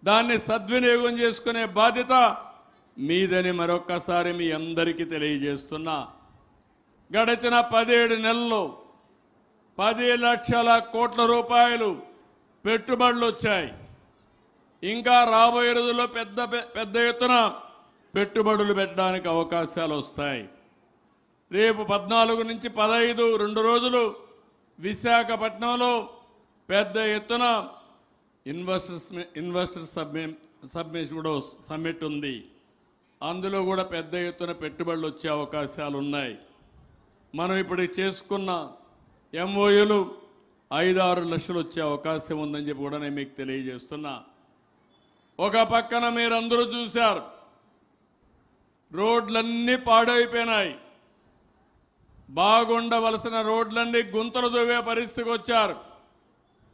దాన్ని సద్వినియోగం చేసుకునే బాధ్యత మీదని మరొక్కసారి మీ అందరికీ తెలియజేస్తున్నా. గడిచిన 17 నెలల్లో 10 లక్షల కోట్ల రూపాయలు పెట్టుబడులు వచ్చాయి. ఇంకా రాబోయే రోజుల్లో పెద్ద ఎత్తున పెట్టుబడులు పెట్టడానికి అవకాశాలు వస్తాయి. రేపు 14 నుంచి 15 2 రోజులు విశాఖపట్నంలో పెద్ద ఎత్తున ఇన్వెస్టర్ సమ్మిట్ ఉంది. అందులో కూడా పెద్ద ఎత్తున పెట్టుబడులు వచ్చే అవకాశాలు ఉన్నాయి. మనం ఇప్పుడు చేసుకున్న ఎంఓయూలు 5-6 లక్షలు వచ్చే అవకాశం ఉందని చెప్పి కూడా నేను మీకు తెలియజేస్తున్నా. ఒక పక్కన మీరందరూ చూశారు, రోడ్లన్నీ పాడైపోయినాయి. బాగుండవలసిన రోడ్లన్నీ గుంతలు దొవ్వే పరిస్థితికి వచ్చారు.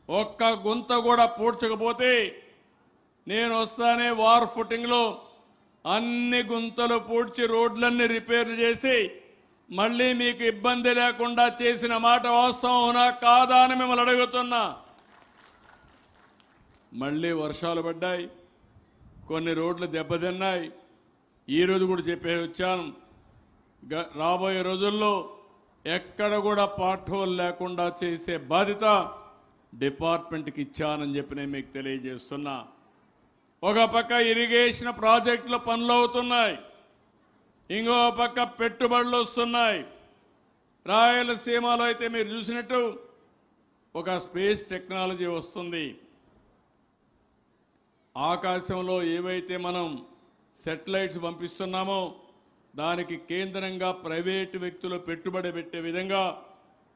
ఒక్క గుంత కూడా పూడ్చకపోతే నేను వస్తానే వార్ ఫుటింగ్లో అన్ని గుంతలు పూడ్చి రోడ్లన్నీ రిపేర్ చేసి మళ్ళీ మీకు ఇబ్బంది లేకుండా చేసిన మాట వాస్తవం అవునా కాదా అని మిమ్మల్ని అడుగుతున్నా. మళ్ళీ వర్షాలు పడ్డాయి, కొన్ని రోడ్లు దెబ్బతిన్నాయి. ఈరోజు కూడా చెప్పే వచ్చాను, రాబోయే రోజుల్లో ఎక్కడ కూడా పార్ట్ హోల్ లేకుండా చేసే బాధ్యత డిపార్ట్మెంట్కి ఇచ్చానని చెప్పి నేను మీకు తెలియజేస్తున్నా. ఒక పక్క ఇరిగేషన్ ప్రాజెక్టుల పనులు అవుతున్నాయి, ఇంకో పక్క పెట్టుబడులు వస్తున్నాయి. రాయలసీమలో అయితే మీరు చూసినట్టు ఒక స్పేస్ టెక్నాలజీ వస్తుంది. ఆకాశంలో ఏవైతే మనం సెటిలైట్స్ పంపిస్తున్నామో దానికి కేంద్రంగా ప్రైవేటు వ్యక్తులు పెట్టుబడి పెట్టే విధంగా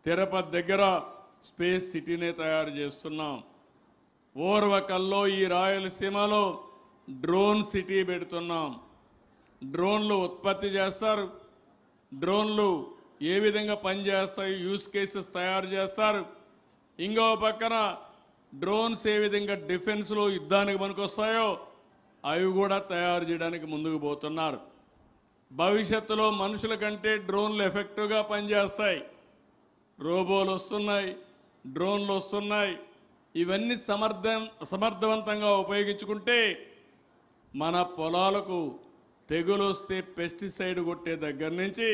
తిరుపతి దగ్గర స్పేస్ సిటీనే తయారు చేస్తున్నాం. ఓర్వకల్లో ఈ రాయలసీమలో డ్రోన్ సిటీ పెడుతున్నాం. డ్రోన్లు ఉత్పత్తి చేస్తారు, డ్రోన్లు ఏ విధంగా పనిచేస్తాయి, యూస్ కేసెస్ తయారు చేస్తారు. ఇంకో పక్కన డ్రోన్స్ ఏ విధంగా డిఫెన్స్లో యుద్ధానికి పనికొస్తాయో అవి కూడా తయారు చేయడానికి ముందుకు పోతున్నారు. భవిష్యత్తులో మనుషుల కంటే డ్రోన్లు ఎఫెక్టివ్గా పనిచేస్తాయి. రోబోలు వస్తున్నాయి, డ్రోన్లు వస్తున్నాయి. ఇవన్నీ సమర్థవంతంగా ఉపయోగించుకుంటే మన పొలాలకు తెగులు వస్తే పెస్టిసైడ్ కొట్టే దగ్గర నుంచి,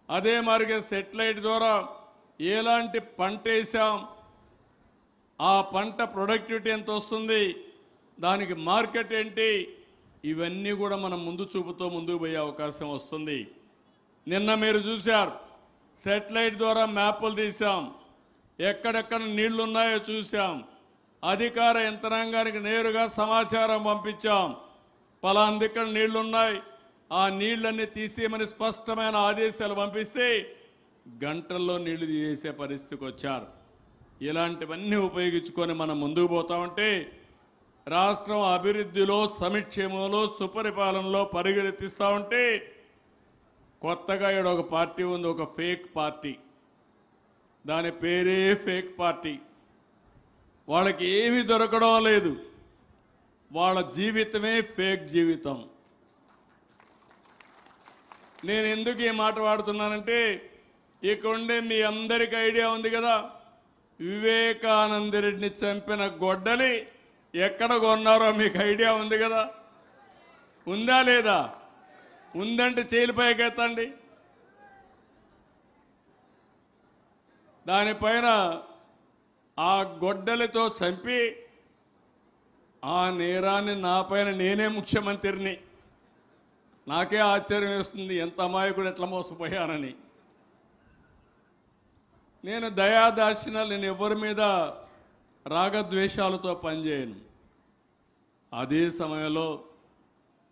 అదే మరిగా సెటిలైట్ ద్వారా ఎలాంటి పంట వేసాం, ఆ పంట ప్రొడక్టివిటీ ఎంత వస్తుంది, దానికి మార్కెట్ ఏంటి, ఇవన్నీ కూడా మనం ముందు చూపుతో ముందుకు పోయే అవకాశం వస్తుంది. నిన్న మీరు చూశారు, సెటిలైట్ ద్వారా మ్యాపులు తీసాం, ఎక్కడెక్కడ నీళ్లు ఉన్నాయో చూసాం, అధికార యంత్రాంగానికి నేరుగా సమాచారం పంపించాం. పలానా దగ్గర నీళ్లున్నాయి, ఆ నీళ్లన్నీ తీసేయమని స్పష్టమైన ఆదేశాలు పంపిస్తే గంటల్లో నీళ్లు తీసే పరిస్థితికి వచ్చారు. ఇలాంటివన్నీ ఉపయోగించుకొని మనం ముందుకు పోతా ఉంటే రాష్ట్రం అభివృద్ధిలో, సంక్షేమంలో, సుపరిపాలనలో పరిగెత్తిస్తూ ఉంటే కొత్తగా ఇక్కడ ఒక పార్టీ ఉంది, ఒక ఫేక్ పార్టీ. దాని పేరే ఫేక్ పార్టీ. వాళ్ళకి ఏమీ దొరకడం లేదు, వాళ్ళ జీవితమే ఫేక్ జీవితం. నేను ఎందుకు ఈ మాట వాడుతున్నానంటే, ఇక్కడ ఉండే మీ అందరికీ ఐడియా ఉంది కదా, వివేకానంద రెడ్డిని చంపిన గొడ్డలి ఎక్కడ కొన్నారో మీకు ఐడియా ఉంది కదా, ఉందా లేదా? ఉందంటే చేయిలపైకి ఎత్తండి. దానిపైన ఆ గొడ్డలితో చంపి ఆ నేరాన్ని నాపైన నేనే ముఖ్యమంత్రిని. నాకే ఆశ్చర్యం వేస్తుంది, ఎంత అమాయకుడు ఎట్లా మోసపోయానని. నేను దయాదాక్షిణ్యాలు, నేను ఎవరి మీద రాగద్వేషాలతో పనిచేయను. అదే సమయంలో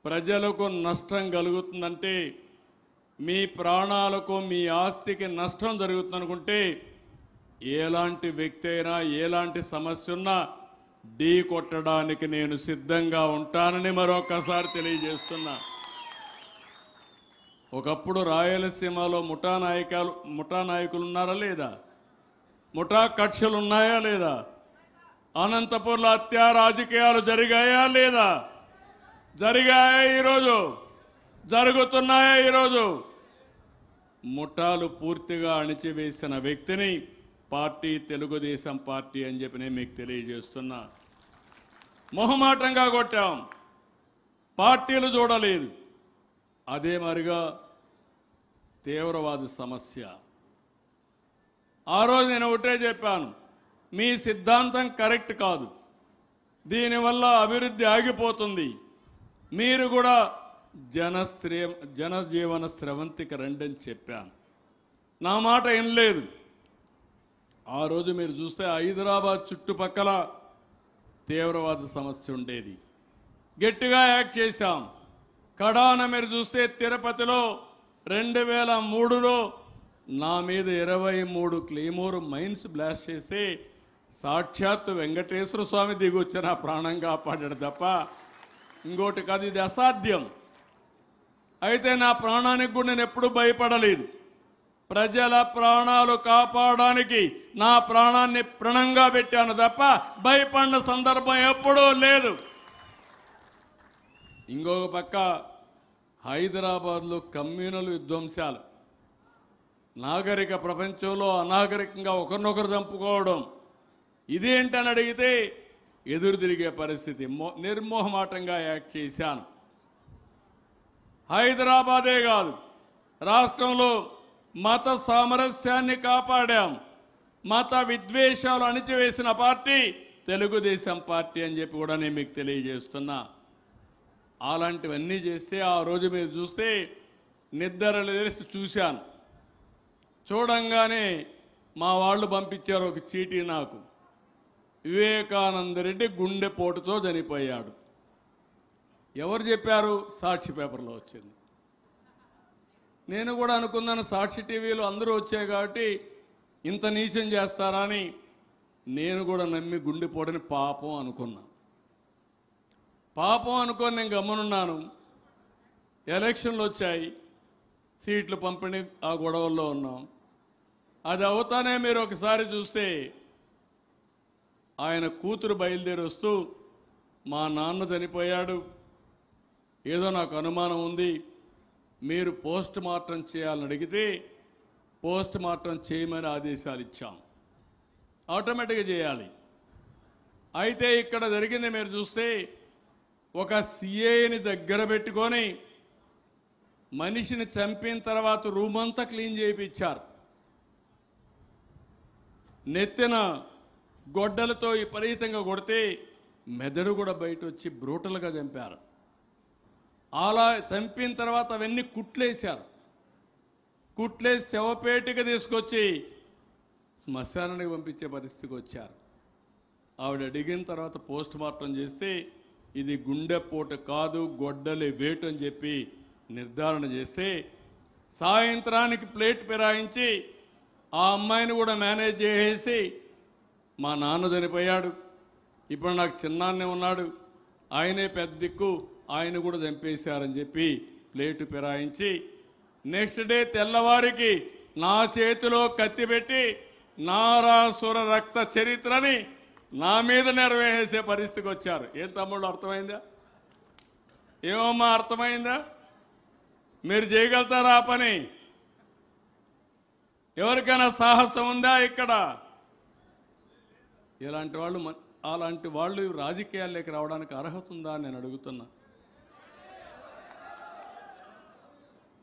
ప్రజలకు నష్టం కలుగుతుందంటే, మీ ప్రాణాలకు, మీ ఆస్తికి నష్టం జరుగుతుందనుకుంటే ఎలాంటి వ్యక్తి అయినా, ఎలాంటి సమస్య ఉన్నా ఢీ కొట్టడానికి నేను సిద్ధంగా ఉంటానని మరొకసారి తెలియజేస్తున్నా. ఒకప్పుడు రాయలసీమలో ముఠా నాయకులు ఉన్నారా లేదా? ముఠా కక్షలు ఉన్నాయా లేదా? అనంతపూర్లో హత్య రాజకీయాలు జరిగాయా లేదా? జరిగాయా? ఈరోజు జరుగుతున్నాయా? ఈరోజు ముఠాలు పూర్తిగా అణిచివేసిన వ్యక్తిని పార్టీ తెలుగుదేశం పార్టీ అని చెప్పి నేను మీకు తెలియజేస్తున్నా. మొహమాటంగా కొట్టాం, పార్టీలు చూడలేదు. అదే మరిగా తీవ్రవాద సమస్య, ఆ రోజు నేను ఒకటే చెప్పాను, మీ సిద్ధాంతం కరెక్ట్ కాదు, దీనివల్ల అభివృద్ధి ఆగిపోతుంది, మీరు కూడా జనజీవన స్రవంతికి రండి అని చెప్పాను. నా మాట వినలేదు. ఆ రోజు మీరు చూస్తే హైదరాబాద్ చుట్టుపక్కల తీవ్రవాద సమస్య ఉండేది, గట్టిగా యాక్ట్ చేశాం. కడాన మీరు చూస్తే తిరుపతిలో 2003లో నా మీద 23 క్లెయిమోర్ మైన్స్ బ్లాస్ట్ చేసి సాక్షాత్తు వెంకటేశ్వర స్వామి దిగొచ్చి నా ప్రాణం కాపాడాడు తప్ప ఇంకోటి కాదు. ఇది అసాధ్యం. అయితే నా ప్రాణానికి కూడా నేను ఎప్పుడూ భయపడలేదు. ప్రజల ప్రాణాలు కాపాడడానికి నా ప్రాణాన్ని ప్రణంగా పెట్టాను తప్ప భయపడిన సందర్భం ఎప్పుడూ లేదు. ఇంకొక పక్క హైదరాబాద్లో కమ్యూనల్ విధ్వంసాలు, నాగరిక ప్రపంచంలో అనాగరికంగా ఒకరినొకరు చంపుకోవడం, ఇదేంటని అడిగితే ఎదురు తిరిగే పరిస్థితి. నిర్మోహమాటంగా యాక్ట్ చేశాను. హైదరాబాదే కాదు, రాష్ట్రంలో మత సామరస్యాన్ని కాపాడాం. మత విద్వేషాలు అణిచివేసిన పార్టీ తెలుగుదేశం పార్టీ అని చెప్పి కూడా నేను మీకు తెలియజేస్తున్నా. అలాంటివన్నీ చేస్తే ఆ రోజు మీరు చూస్తే నిద్రలు తెలిసి చూశాను. చూడంగానే మా వాళ్ళు పంపించారు ఒక చీటీ నాకు. వివేకానంద రెడ్డి గుండెపోటుతో చనిపోయాడు. ఎవరు చెప్పారు? సాక్షి పేపర్లో వచ్చింది. నేను కూడా అనుకున్నాను సాక్షి టీవీలో అందరూ వచ్చాయి కాబట్టి ఇంత నీచం చేస్తారా అని నేను కూడా నమ్మి గుండెపోటుని పాపం అనుకున్నా. పాపం అనుకొని నేను గమనున్నాను. ఎలక్షన్లు వచ్చాయి, సీట్లు పంపిణీ ఆ గొడవల్లో ఉన్నాం. అది అవుతానే మీరు ఒకసారి చూస్తే ఆయన కూతురు బయలుదేరి వస్తూ మా నాన్న చనిపోయాడు, ఏదో నాకు అనుమానం ఉంది, మీరు పోస్ట్ మార్టం చేయాలని అడిగితే పోస్ట్ మార్టం చేయమని ఆదేశాలు ఇచ్చాం. ఆటోమేటిక్గా చేయాలి. అయితే ఇక్కడ జరిగింది మీరు చూస్తే ఒక సిఐని దగ్గర పెట్టుకొని మనిషిని చంపిన తర్వాత రూమ్ అంతా క్లీన్ చేయించారు. నెత్తిన గొడ్డలతో విపరీతంగా కొడితే మెదడు కూడా బయట వచ్చి బ్రూటల్గా చంపారు. అలా చంపిన తర్వాత అవన్నీ కుట్లేశారు. కుట్లేసి శవపేటికి తీసుకొచ్చి శ్మశానానికి పంపించే పరిస్థితికి వచ్చారు. ఆవిడ అడిగిన తర్వాత పోస్ట్ మార్టం చేస్తే ఇది గుండెపోటు కాదు, గొడ్డలి వేటు అని చెప్పి నిర్ధారణ చేస్తే సాయంత్రానికి ప్లేట్ ఫిరాయించి ఆ అమ్మాయిని కూడా మేనేజ్ చేసేసి మా నాన్న చనిపోయాడు, ఇప్పుడు నాకు చిన్నాన్నే ఉన్నాడు, ఆయనే పెద్ద దిక్కు, ఆయన కూడా చంపేశారని చెప్పి ప్లేటు ఫిరాయించి నెక్స్ట్ డే తెల్లవారికి నా చేతిలో కత్తి పెట్టి నారాసుర రక్త చరిత్రని నా మీద నెరవేసే పరిస్థితికి వచ్చారు. ఏం తమ్ముళ్ళు అర్థమైందా? ఏమమ్మా అర్థమైందా? మీరు చేయగలుగుతారా ఆ పని? ఎవరికైనా సాహసం ఉందా ఇక్కడ? అలాంటి వాళ్ళు రాజకీయాల్లోకి రావడానికి అర్హత ఉందా అని నేను అడుగుతున్నా.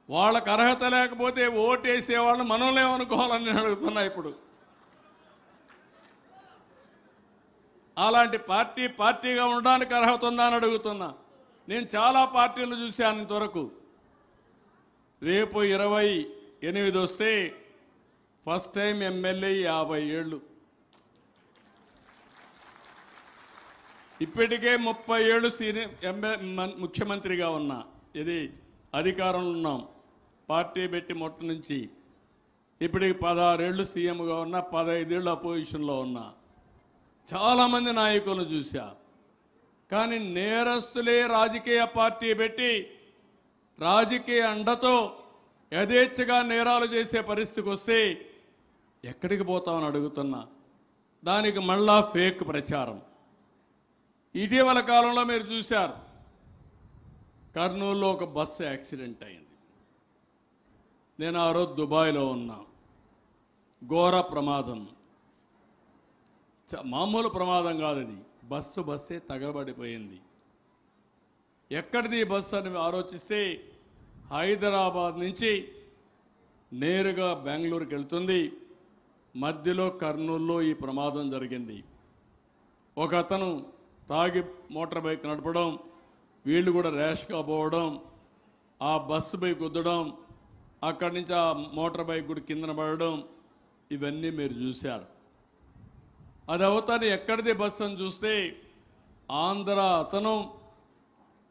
వాళ్ళకు అర్హత లేకపోతే ఓటేసే వాళ్ళని మనల్ని ఏమనుకోవాలని నేను అడుగుతున్నా. ఇప్పుడు అలాంటి పార్టీగా ఉండడానికి అర్హత ఉందా అని అడుగుతున్నా. నేను చాలా పార్టీలు చూశాను ఇంతవరకు. రేపు 28 వస్తే ఫస్ట్ టైం ఎమ్మెల్యే 50 ఏళ్ళు. ఇప్పటికే 30 ఏళ్ళు ముఖ్యమంత్రిగా ఉన్నా, ఇది అధికారంలో ఉన్నాం. పార్టీ పెట్టి మొట్ట నుంచి ఇప్పటికి 16 ఏళ్ళు సీఎంగా ఉన్నా, 15 ఏళ్ళు అపోజిషన్లో ఉన్నా. చాలామంది నాయకులను చూశా. కానీ నేరస్తులే రాజకీయ పార్టీ పెట్టి రాజకీయ అండతో యథేచ్ఛగా నేరాలు చేసే పరిస్థితికి వస్తే ఎక్కడికి పోతామని అడుగుతున్నా. దానికి మళ్ళా ఫేక్ ప్రచారం. ఇటీవల కాలంలో మీరు చూశారు, కర్నూలులో ఒక బస్సు యాక్సిడెంట్ అయింది. నేను ఆ రోజు దుబాయ్లో ఉన్నా. ఘోర ప్రమాదం, మామూలు ప్రమాదం కాదు అది. బస్సే తగలబడిపోయింది. ఎక్కడిది ఈ బస్సు అని ఆలోచిస్తే హైదరాబాద్ నుంచి నేరుగా బెంగళూరుకి వెళ్తుంది. మధ్యలో కర్నూలులో ఈ ప్రమాదం జరిగింది. ఒక అతను తాగి మోటార్ బైక్ నడపడం, వీళ్ళు కూడా ర్యాష్గా పోవడం, ఆ బస్సు పై గుద్దడం, అక్కడి నుంచి ఆ మోటార్ బైక్ కూడా కిందన పడడం, ఇవన్నీ మీరు చూశారు. అది అవుతాను ఎక్కడిది బస్సు అని చూస్తే ఆంధ్ర అతను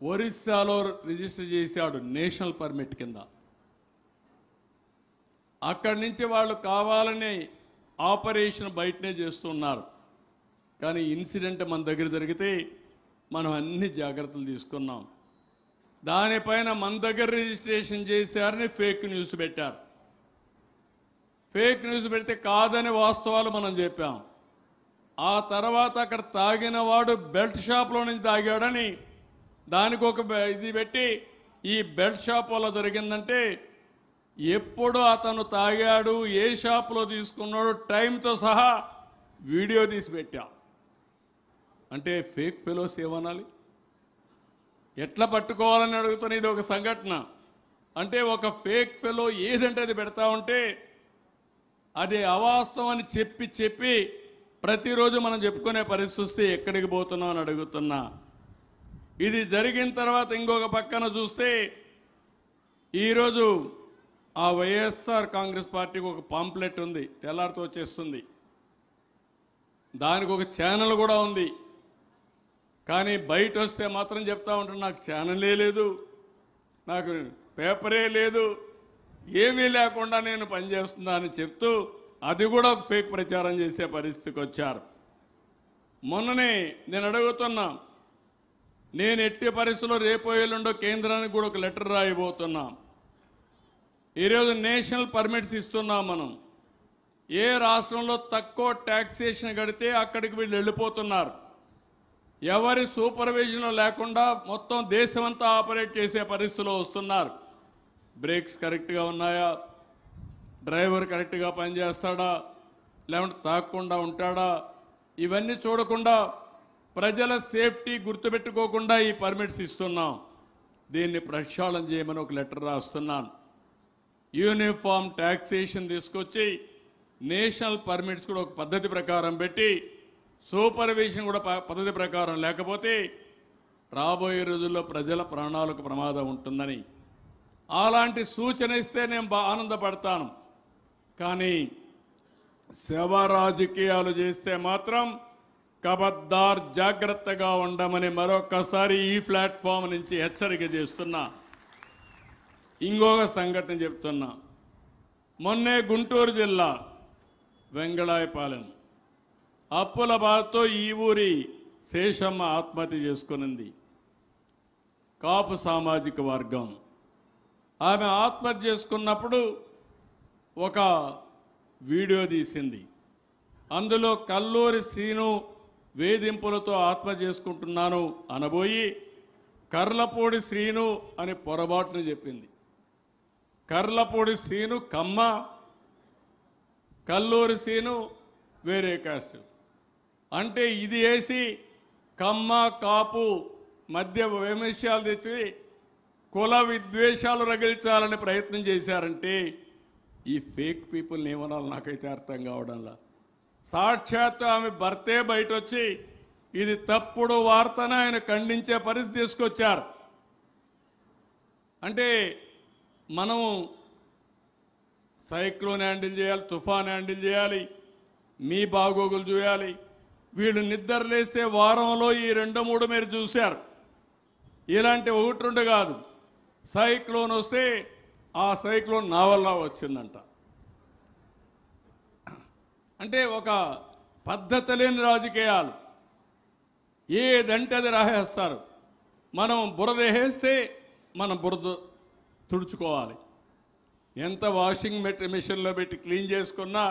ఒరిస్సాలో రిజిస్టర్ చేశాడు నేషనల్ పర్మిట్ కింద. అక్కడి నుంచి వాళ్ళు కావాలని ఆపరేషన్ బయటనే చేస్తున్నారు. కానీ ఇన్సిడెంట్ మన దగ్గర జరిగితే మనం అన్ని జాగ్రత్తలు తీసుకున్నాం. దానిపైన మన దగ్గర రిజిస్ట్రేషన్ చేశారని ఫేక్ న్యూస్ పెట్టారు. ఫేక్ న్యూస్ పెడితే కాదని వాస్తవాలు మనం చెప్పాం. ఆ తర్వాత అక్కడ తాగిన వాడు బెల్ట్ షాప్లో నుంచి తాగాడని దానికి ఒక ఇది పెట్టి ఈ బెల్ట్ షాప్ వల్ల జరిగిందంటే ఎప్పుడు అతను తాగాడు, ఏ షాప్లో తీసుకున్నాడు, టైంతో సహా వీడియో తీసి పెట్టాం. అంటే ఫేక్ ఫెలోస్ ఏమనాలి? ఎట్లా పట్టుకోవాలని అడుగుతున్న ఇది ఒక సంఘటన. అంటే ఒక ఫేక్ ఫెలో ఏదంటే అది పెడతా ఉంటే అది అవాస్తవం అని చెప్పి ప్రతిరోజు మనం చెప్పుకునే పరిస్థితి ఎక్కడికి పోతున్నాం అని అడుగుతున్నా. ఇది జరిగిన తర్వాత ఇంకొక పక్కన చూస్తే ఈరోజు ఆ వైఎస్ఆర్ కాంగ్రెస్ పార్టీకి ఒక పాంప్లెట్ ఉంది, తెల్లారితో వచ్చేస్తుంది. దానికి ఒక ఛానల్ కూడా ఉంది. కానీ బయట వస్తే మాత్రం చెప్తా ఉంటాను, నాకు ఛానలే లేదు, నాకు పేపరే లేదు, ఏమీ లేకుండా నేను పనిచేస్తున్నా అని చెప్తూ అది కూడా ఒక ఫేక్ ప్రచారం చేసే పరిస్థితికి వచ్చారు. మొన్ననే నేను అడుగుతున్నా, నేను ఎట్టి పరిస్థితుల్లో రేపో ఎల్లుండో కేంద్రానికి కూడా ఒక లెటర్ రాయబోతున్నా. ఈరోజు నేషనల్ పర్మిట్స్ ఇస్తున్నాం మనం. ఏ రాష్ట్రంలో తక్కువ ట్యాక్సేషన్ కడితే అక్కడికి వీళ్ళు వెళ్ళిపోతున్నారు. ఎవరి సూపర్విజన్ లేకుండా మొత్తం దేశమంతా ఆపరేట్ చేసే పరిస్థితిలో వస్తున్నారు. బ్రేక్స్ కరెక్ట్గా ఉన్నాయా, డ్రైవర్ కరెక్ట్గా పనిచేస్తాడా, లేకుంటే తాగకుండా ఉంటాడా, ఇవన్నీ చూడకుండా ప్రజల సేఫ్టీ గుర్తుపెట్టుకోకుండా ఈ పర్మిట్స్ ఇస్తున్నాం. దీన్ని ప్రక్షాళన చేయమని ఒక లెటర్ రాస్తున్నాను. యూనిఫామ్ ట్యాక్సేషన్ తీసుకొచ్చి నేషనల్ పర్మిట్స్ కూడా ఒక పద్ధతి ప్రకారం పెట్టి సూపర్విజన్ కూడా పద్ధతి ప్రకారం లేకపోతే రాబోయే రోజుల్లో ప్రజల ప్రాణాలకు ప్రమాదం ఉంటుందని అలాంటి సూచన ఇస్తే నేను ఆనందపడతాను. కానీ శవ రాజకీయాలు చేస్తే మాత్రం కబద్దార్ జాగ్రత్తగా ఉండమని మరొకసారి ఈ ప్లాట్ఫామ్ నుంచి హెచ్చరిక చేస్తున్నా. ఇంకొక సంఘటన చెప్తున్నా. మొన్నే గుంటూరు జిల్లా వెంగళాయపాలెం అప్పుల బాధతో ఈ ఊరి శేషమ్మ ఆత్మహత్య చేసుకునింది. కాపు సామాజిక వర్గం. ఆమె ఆత్మహత్య చేసుకున్నప్పుడు ఒక వీడియో తీసింది. అందులో కల్లూరి శ్రీను వేధింపులతో ఆత్మహత్య చేసుకుంటున్నాను అనబోయి కర్లపూడి శ్రీను అని పొరపాటున చెప్పింది. కర్లపూడి శ్రీను కమ్మ, కల్లూరి శ్రీను వేరే కాస్ట్. అంటే ఇది వేసి కమ్మ కాపు మధ్య వైమస్యాలు తెచ్చి కుల విద్వేషాలు రగిల్చాలని ప్రయత్నం చేశారంటే ఈ ఫేక్ పీపుల్ని ఏమనాలి నాకైతే అర్థం కావడంలా. సాక్షాత్తు ఆమె భర్తే బయట వచ్చి ఇది తప్పుడు వార్తను ఆయన ఖండించే పరిస్థితి తీసుకొచ్చారు. అంటే మనం సైక్లోన్ హ్యాండిల్ చేయాలి, తుఫాన్ హ్యాండిల్ చేయాలి, మీ బాగోగులు చూయాలి. వీళ్ళు నిద్ర లేస్తే వారంలో ఈ 2-3 మీరు చూశారు. ఇలాంటి 1-2 కాదు. సైక్లోన్ వస్తే ఆ సైక్లోన్ నా వల్ల వచ్చిందంట. అంటే ఒక పద్ధతి లేని రాజకీయాలు. ఏదంటే అది రాసేస్తారు. మనం బురద వేస్తే మనం బురద తుడుచుకోవాలి. ఎంత వాషింగ్ మిషన్లో పెట్టి క్లీన్ చేసుకున్నా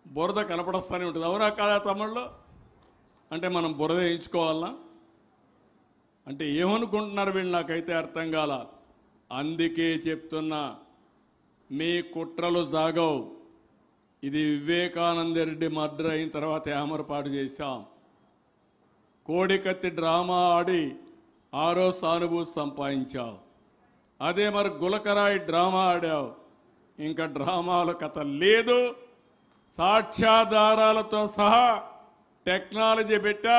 బురద కనపడస్తానే ఉంటుంది. అవునా కాదా తమ్ముళ్ళు? అంటే మనం బురద వేయించుకోవాలనా? అంటే ఏమనుకుంటున్నారు వీళ్ళు నాకైతే అర్థం కాల. అందుకే చెప్తున్నా, మీ కుట్రలు జాగవు. ఇది వివేకానంద రెడ్డి మర్డర్ అయిన తర్వాత ఏమరపాటు చేశాం. కోడికత్తి డ్రామా ఆడి ఆరో సానుభూతి సంపాదించావు. అదే మరి గులకరాయి డ్రామా ఆడావు. ఇంకా డ్రామాల కథ లేదు. సాక్ష్యాధారాలతో సహా టెక్నాలజీ పెట్టా,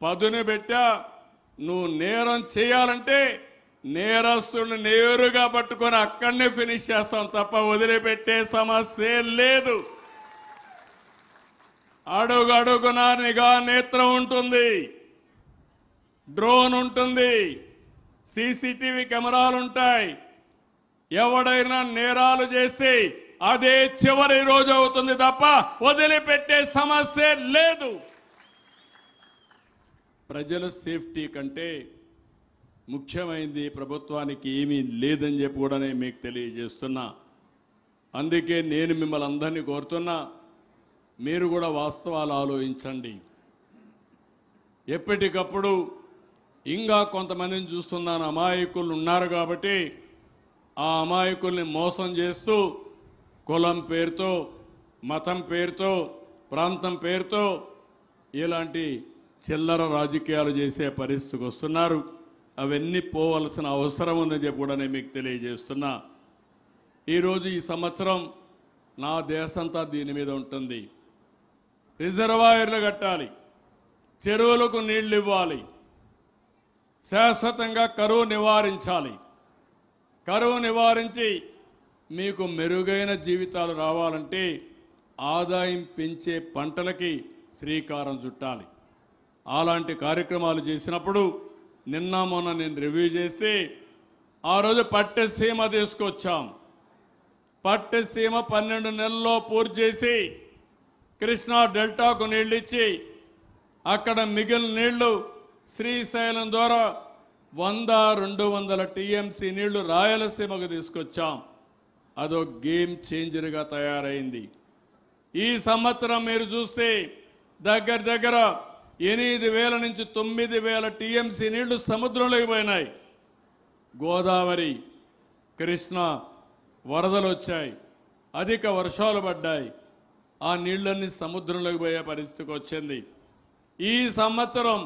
పదును పెట్టా. నువ్వు నేరం చేయాలంటే నేరస్తుడిని నేరుగా పట్టుకొని అక్కడనే ఫినిష్ చేస్తాం తప్ప వదిలిపెట్టే సమస్య లేదు. అడుగు అడుగున నిఘా నేత్రం ఉంటుంది, డ్రోన్ ఉంటుంది, సీసీటీవీ కెమెరాలు ఉంటాయి. ఎవడైనా నేరాలు చేసి అదే చివరి రోజు అవుతుంది తప్ప వదిలిపెట్టే సమస్య లేదు. ప్రజల సేఫ్టీ కంటే ముఖ్యమైనది ప్రభుత్వానికి ఏమీ లేదని చెప్పి కూడా నేను మీకు తెలియజేస్తున్నా. అందుకే నేను మిమ్మల్ని అందరినీ కోరుతున్నా, మీరు కూడా వాస్తవాలు ఆలోచించండి. ఎప్పటికప్పుడు ఇంకా కొంతమందిని చూస్తున్నాను, అమాయకులు ఉన్నారు కాబట్టి ఆ అమాయకుల్ని మోసం చేస్తూ కులం పేరుతో, మతం పేరుతో, ప్రాంతం పేరుతో ఇలాంటి చిల్లర రాజకీయాలు చేసే పరిస్థితికి వస్తున్నారు. అవన్నీ పోవలసిన అవసరం ఉందని చెప్పి కూడా నేను మీకు తెలియజేస్తున్నా. ఈరోజు ఈ సంవత్సరం నా దేశంతా దీని మీద ఉంటుంది. రిజర్వాయర్లు కట్టాలి, చెరువులకు నీళ్లు ఇవ్వాలి, శాశ్వతంగా కరువు నివారించాలి. కరువు నివారించి మీకు మెరుగైన జీవితాలు రావాలంటే ఆదాయం పెంచే పంటలకి శ్రీకారం చుట్టాలి. అలాంటి కార్యక్రమాలు చేసినప్పుడు నిన్న మొన్న నేను రివ్యూ చేసి ఆ రోజు పట్టెసీమ తీసుకొచ్చాం. పట్టెసీమ 12 నెలల్లో పూర్తి చేసి కృష్ణా డెల్టాకు నీళ్ళు ఇచ్చి అక్కడ మిగిలిన నీళ్లు శ్రీశైలం ద్వారా 100-200 టీఎంసీ నీళ్లు రాయలసీమకు తీసుకొచ్చాం. అదో గేమ్ చేంజర్గా తయారైంది. ఈ సంవత్సరం మీరు చూస్తే దగ్గర 8,000 నుంచి 9,000 టీఎంసీ నీళ్లు సముద్రంలోకి పోయినాయి. గోదావరి, కృష్ణ వరదలు వచ్చాయి, అధిక వర్షాలు పడ్డాయి. ఆ నీళ్లన్నీ సముద్రంలోకి పోయే పరిస్థితికి వచ్చింది. ఈ సంవత్సరం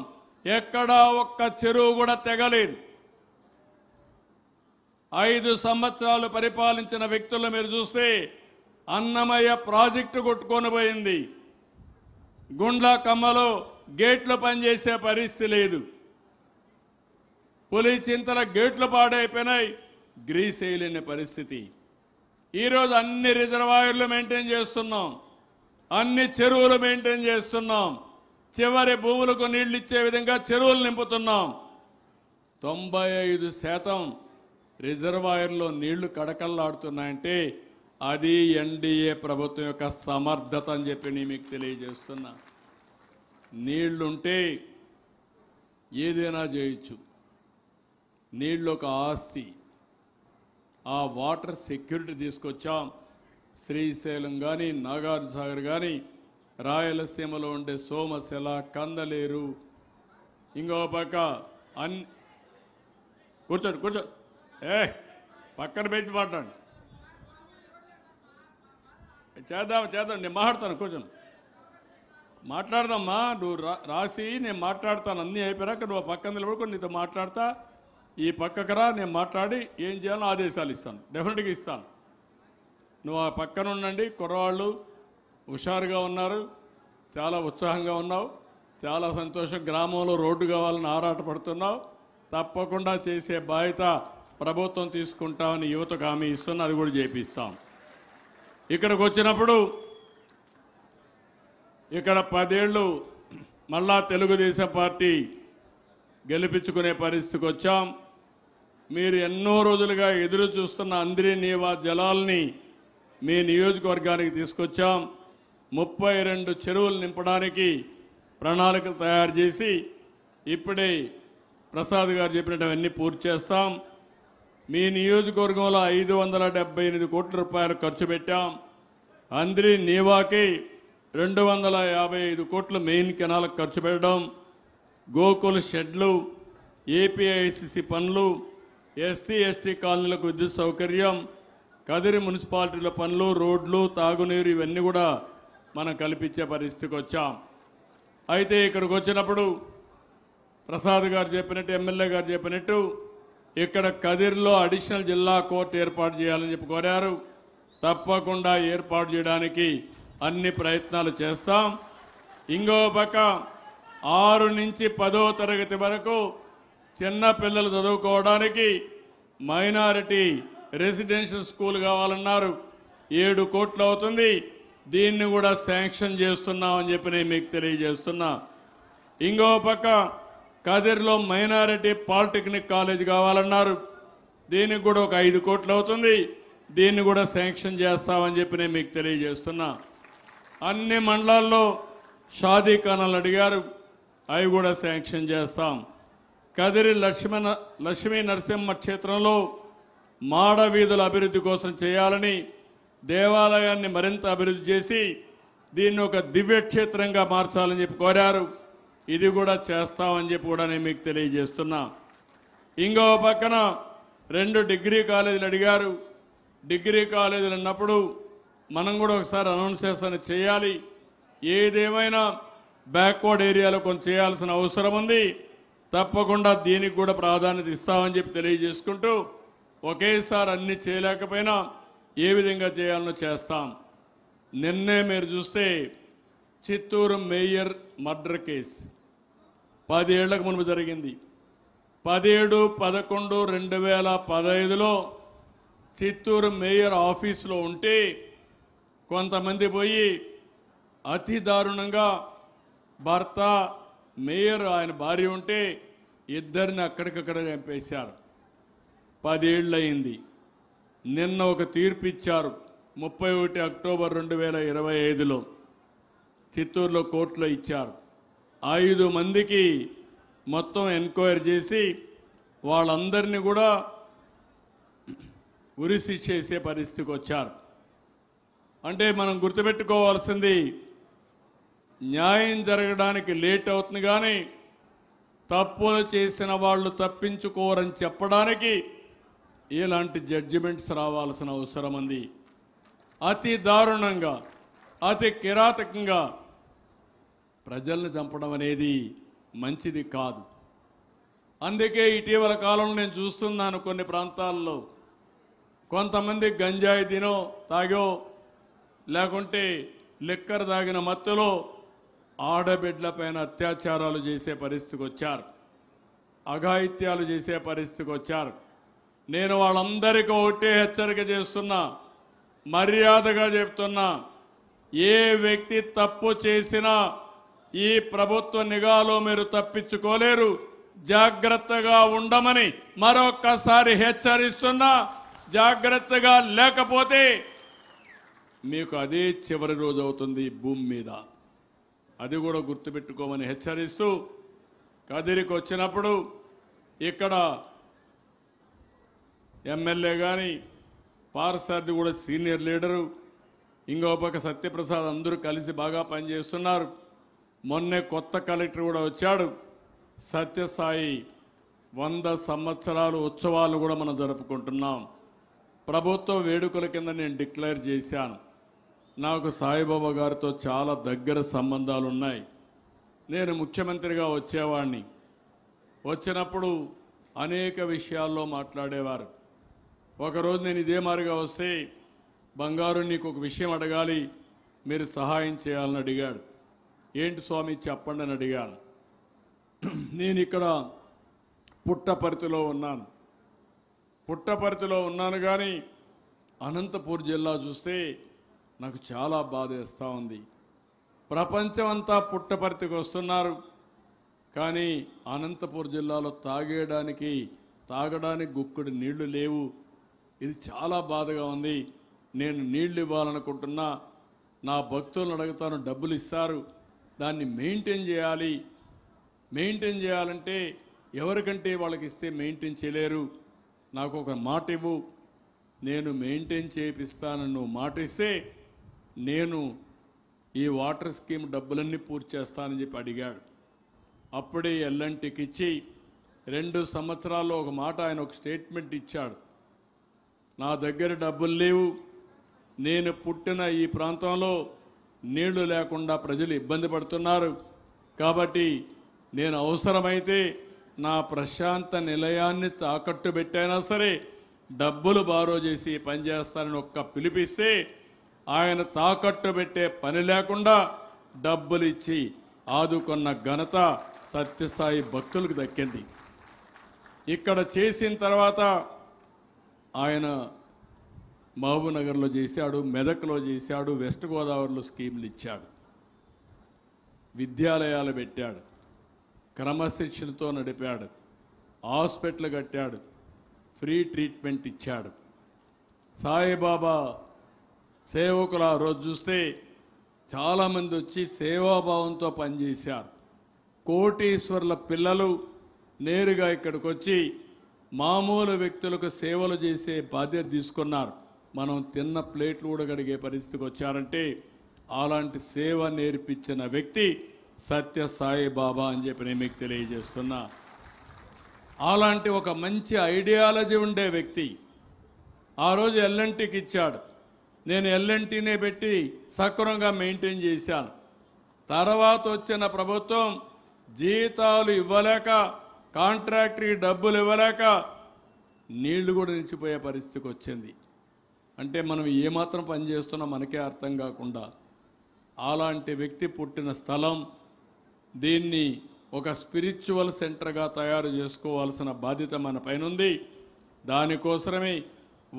ఎక్కడా ఒక్క చెరువు కూడా తెగలేదు. 5 సంవత్సరాలు పరిపాలించిన వ్యక్తులు మీరు చూస్తే అన్నమయ్య ప్రాజెక్టు కొట్టుకొని పోయింది. గుండ్ల కమ్మలో గేట్లు పనిచేసే పరిస్థితి లేదు. పులిచింతల గేట్లు పాడైపోయినాయి, గ్రీస్ వేయలేని పరిస్థితి. ఈరోజు అన్ని రిజర్వాయర్లు మెయింటైన్ చేస్తున్నాం, అన్ని చెరువులు మెయింటైన్ చేస్తున్నాం, చివరి భూములకు నీళ్లు ఇచ్చే విధంగా చెరువులు నింపుతున్నాం. 95% రిజర్వాయర్లో నీళ్లు కడకల్లాడుతున్నాయంటే అది ఎన్డీఏ ప్రభుత్వం యొక్క సమర్థత అని చెప్పి నేను మీకు తెలియజేస్తున్నా. నీళ్లుంటే ఏదైనా చేయొచ్చు. నీళ్ళు ఒక ఆస్తి. ఆ వాటర్ సెక్యూరిటీ తీసుకొచ్చాం. శ్రీశైలం కానీ, నాగార్జునసాగర్ కానీ, రాయలసీమలో ఉండే సోమశిల, కందలేరు, ఇంకో పక్క అన్ని కూర్చోండి పక్కన పెంచి మాట్లాడండి. చేద్దాం నేను మాట్లాడతాను. కూర్చోండి మాట్లాడదామ్మా. నువ్వు రాసి నేను మాట్లాడతాను. అన్నీ అయిపోయాక నువ్వు పక్కన నిలబడుకొని నీతో మాట్లాడతా. ఈ పక్కకరా, నేను మాట్లాడి ఏం చేయాలో ఆదేశాలు ఇస్తాను, డెఫినెట్గా ఇస్తాను. నువ్వు ఆ పక్కన ఉండండి. కుర్రవాళ్ళు హుషారుగా ఉన్నారు, చాలా ఉత్సాహంగా ఉన్నావు, చాలా సంతోషం. గ్రామంలో రోడ్డు కావాలని ఆరాటపడుతున్నావు. తప్పకుండా చేసే బాధ్యత ప్రభుత్వం తీసుకుంటామని యువతకు హామీ ఇస్తున్నా. అది కూడా చేపిస్తాం. ఇక్కడికి వచ్చినప్పుడు ఇక్కడ 10 ఏళ్ళు మళ్ళా తెలుగుదేశం పార్టీ గెలిపించుకునే పరిస్థితికి వచ్చాం. మీరు ఎన్నో రోజులుగా ఎదురు చూస్తున్న అంద్రి నీవా జలాల్ని మీ నియోజకవర్గానికి తీసుకొచ్చాం. 32 చెరువులు నింపడానికి ప్రణాళికలు తయారు చేసి ఇప్పుడే ప్రసాద్ గారు చెప్పినట్టు అవన్నీ పూర్తి చేస్తాం. మీ నియోజకవర్గంలో 578 కోట్ల రూపాయలు ఖర్చు పెట్టాం. అంద్రి నీవాకి 255 కోట్లు మెయిన్ కెనాల్కి ఖర్చు పెట్టడం, గోకుల్ షెడ్లు, ఏపీఐసిసి పనులు, ఎస్సీ ఎస్టీ కాలనీలకు విద్యుత్ సౌకర్యం, కదిరి మున్సిపాలిటీల పనులు, రోడ్లు, తాగునీరు ఇవన్నీ కూడా మనం కల్పించే పరిస్థితికి వచ్చాం. అయితే ఇక్కడికి వచ్చినప్పుడు ప్రసాద్ గారు చెప్పినట్టు, ఎమ్మెల్యే గారు చెప్పినట్టు ఇక్కడ కదిరిలో అడిషనల్ జిల్లా కోర్టు ఏర్పాటు చేయాలని చెప్పి కోరారు. తప్పకుండా ఏర్పాటు చేయడానికి అన్ని ప్రయత్నాలు చేస్తాం. ఇంకో పక్క 6 నుంచి 10వ తరగతి వరకు చిన్న పిల్లలు చదువుకోవడానికి మైనారిటీ రెసిడెన్షియల్ స్కూల్ కావాలన్నారు. 7 కోట్లు అవుతుంది. దీన్ని కూడా శాంక్షన్ చేస్తున్నామని చెప్పి నేను మీకు తెలియజేస్తున్నా. ఇంకో పక్క కదిర్లో మైనారిటీ పాలిటెక్నిక్ కాలేజ్ కావాలన్నారు. దీనికి కూడా ఒక 5 కోట్లు అవుతుంది. దీన్ని కూడా శాంక్షన్ చేస్తామని చెప్పి నేను మీకు తెలియజేస్తున్నా. అన్ని మండలాల్లో షాదీఖానాలు అడిగారు, అవి కూడా శాంక్షన్ చేస్తాం. కదిరి లక్ష్మీ నరసింహ క్షేత్రంలో మాడ వీధుల అభివృద్ధి కోసం చేయాలని, దేవాలయాన్ని మరింత అభివృద్ధి చేసి దీన్ని ఒక దివ్య క్షేత్రంగా మార్చాలని చెప్పి కోరారు. ఇది కూడా చేస్తామని చెప్పి కూడా నేను మీకు తెలియజేస్తున్నా. ఇంకో పక్కన 2 డిగ్రీ కాలేజీలు అడిగారు. డిగ్రీ కాలేజీలు అన్నప్పుడు మనం కూడా ఒకసారి అనౌన్సేషన్ చేయాలి. ఏదేమైనా బ్యాక్వర్డ్ ఏరియాలో కొంచెం చేయాల్సిన అవసరం ఉంది. తప్పకుండా దీనికి కూడా ప్రాధాన్యత ఇస్తామని చెప్పి తెలియజేసుకుంటూ, ఒకేసారి అన్ని చేయలేకపోయినా ఏ విధంగా చేయాలనో చేస్తాం. నిన్నే మీరు చూస్తే చిత్తూరు మేయర్ మర్డర్ కేసు 10 ఏళ్లకు మునుపు జరిగింది. 17/11/2015లో చిత్తూరు మేయర్ ఆఫీసులో ఉంటే కొంతమంది పోయి అతి దారుణంగా భర్త మేయర్ ఆయన భార్య ఉంటే ఇద్దరిని అక్కడికక్కడ చంపేశారు. 10 ఏళ్ళు అయింది. నిన్న ఒక తీర్పు ఇచ్చారు 31 అక్టోబర్ 2025లో చిత్తూరులో కోర్టులో ఇచ్చారు. 5 మందికి మొత్తం ఎంక్వైరీ చేసి వాళ్ళందరినీ కూడా ఉరిశిక్ష చేసే పరిస్థితికి వచ్చారు. అంటే మనం గుర్తుపెట్టుకోవాల్సింది, న్యాయం జరగడానికి లేట్ అవుతుంది కానీ తప్పులు చేసిన వాళ్ళు తప్పించుకోరని చెప్పడానికి ఇలాంటి జడ్జిమెంట్స్ రావాల్సిన అవసరం ఉంది. అతి దారుణంగా, అతి కిరాతకంగా ప్రజల్ని చంపడం అనేది మంచిది కాదు. అందుకే ఇటీవల కాలంలో నేను చూస్తున్నాను కొన్ని ప్రాంతాల్లో కొంతమంది గంజాయి తినో తాగో లేకుంటే లిక్కర్ తాగిన మత్తులో ఆడబిడ్డలపైన అత్యాచారాలు చేసే పరిస్థితికి వచ్చారు, అఘాయిత్యాలు చేసే పరిస్థితికి వచ్చారు. నేను వాళ్ళందరికీ ఒకటే హెచ్చరిక చేస్తున్నా, మర్యాదగా చెప్తున్నా, ఏ వ్యక్తి తప్పు చేసినా ఈ ప్రభుత్వ నిఘాలో మీరు తప్పించుకోలేరు. జాగ్రత్తగా ఉండమని మరొక్కసారి హెచ్చరిస్తున్నా. జాగ్రత్తగా లేకపోతే మీకు అదే చివరి రోజు అవుతుంది భూమి మీద. అది కూడా గుర్తుపెట్టుకోమని హెచ్చరిస్తూ, కదిరికి వచ్చినప్పుడు ఇక్కడ ఎమ్మెల్యే కానీ పార్సార్థి కూడా సీనియర్ లీడరు, ఇంకో పక్క సత్యప్రసాద్ అందరూ కలిసి బాగా పనిచేస్తున్నారు. మొన్నే కొత్త కలెక్టర్ కూడా వచ్చాడు. సత్యసాయి 100 సంవత్సరాలు ఉత్సవాలు కూడా మనం జరుపుకుంటున్నాం. ప్రభుత్వ వేడుకల కింద నేను డిక్లేర్ చేశాను. నాకు సాయిబాబా గారితో చాలా దగ్గర సంబంధాలు ఉన్నాయి. నేను ముఖ్యమంత్రిగా వచ్చేవాడిని. వచ్చినప్పుడు అనేక విషయాల్లో మాట్లాడేవారు. ఒకరోజు నేను ఇదే మారిగా వస్తే, బంగారు నీకు ఒక విషయం అడగాలి, మీరు సహాయం చేయాలని అడిగాడు. ఏంటి స్వామి చెప్పండి అని అడిగాను. నేను ఇక్కడ పుట్టపర్తిలో ఉన్నాను కానీ అనంతపూర్ జిల్లా చూస్తే నాకు చాలా బాధేస్తూ ఉంది. ప్రపంచం అంతా పుట్టపర్తికి వస్తున్నారు కానీ అనంతపూర్ జిల్లాలో తాగడానికి గుక్కడి నీళ్లు లేవు. ఇది చాలా బాధగా ఉంది. నేను నీళ్లు ఇవ్వాలనుకుంటున్నా, నా భక్తులను అడుగుతాను, డబ్బులు ఇస్తారు, దాన్ని మెయింటైన్ చేయాలంటే ఎవరికంటే వాళ్ళకి ఇస్తే మెయింటైన్ చేయలేరు. నాకు ఒక మాట ఇవ్వు, నేను మెయింటైన్ చేపిస్తానని నువ్వు మాట ఇస్తే నేను ఈ వాటర్ స్కీమ్ డబ్బులన్నీ పూర్తి చేస్తానని చెప్పి అడిగాడు. అప్పుడే ఎల్ఎన్టీకి ఇచ్చి 2 సంవత్సరాల్లో ఒక మాట ఆయన ఒక స్టేట్మెంట్ ఇచ్చాడు. నా దగ్గర డబ్బులు లేవు, నేను పుట్టిన ఈ ప్రాంతంలో నీళ్లు లేకుండా ప్రజలు ఇబ్బంది పడుతున్నారు, కాబట్టి నేను అవసరమైతే నా ప్రశాంత నిలయాన్ని తాకట్టు పెట్టైనా సరే డబ్బులు బారో చేసి పనిచేస్తానని ఒక్క పిలిపిస్తే ఆయన తాకట్టు పెట్టే పని లేకుండా డబ్బులు ఇచ్చి ఆదుకున్న ఘనత సత్యసాయి భక్తులకు దక్కింది. ఇక్కడ చేసిన తర్వాత ఆయన మహబూబ్నగర్లో చేశాడు, మెదక్లో చేశాడు, వెస్ట్ గోదావరిలో స్కీములు ఇచ్చాడు, విద్యాలయాలు పెట్టాడు, క్రమశిక్షణతో నడిపాడు, హాస్పిటల్ కట్టాడు, ఫ్రీ ట్రీట్మెంట్ ఇచ్చాడు. సాయిబాబా సేవకులు ఆ రోజు చూస్తే చాలామంది వచ్చి సేవాభావంతో పనిచేశారు. కోటీశ్వర్ల పిల్లలు నేరుగా ఇక్కడికి వచ్చి మామూలు వ్యక్తులకు సేవలు చేసే బాధ్యత తీసుకున్నారు. మనం తిన్న ప్లేట్లు కూడా కడిగే పరిస్థితికి వచ్చారంటే అలాంటి సేవ నేర్పించిన వ్యక్తి సత్య సాయిబాబా అని చెప్పి నేను మీకు తెలియజేస్తున్నా. అలాంటి ఒక మంచి ఐడియాలజీ ఉండే వ్యక్తి ఆ రోజు ఎల్ఎన్టీకి ఇచ్చాడు. నేను ఎల్ఎన్టీనే పెట్టి సక్రమంగా మెయింటైన్ చేశాను. తర్వాత వచ్చిన ప్రభుత్వం జీతాలు ఇవ్వలేక, కాంట్రాక్టర్కి డబ్బులు ఇవ్వలేక నీళ్లు కూడా నిలిచిపోయే పరిస్థితికి వచ్చింది. అంటే మనం ఏమాత్రం పనిచేస్తున్నా మనకే అర్థం కాకుండా అలాంటి వ్యక్తి పుట్టిన స్థలం, దీన్ని ఒక స్పిరిచువల్ సెంటర్గా తయారు చేసుకోవాల్సిన బాధ్యత మన పైన ఉంది. దానికోసమే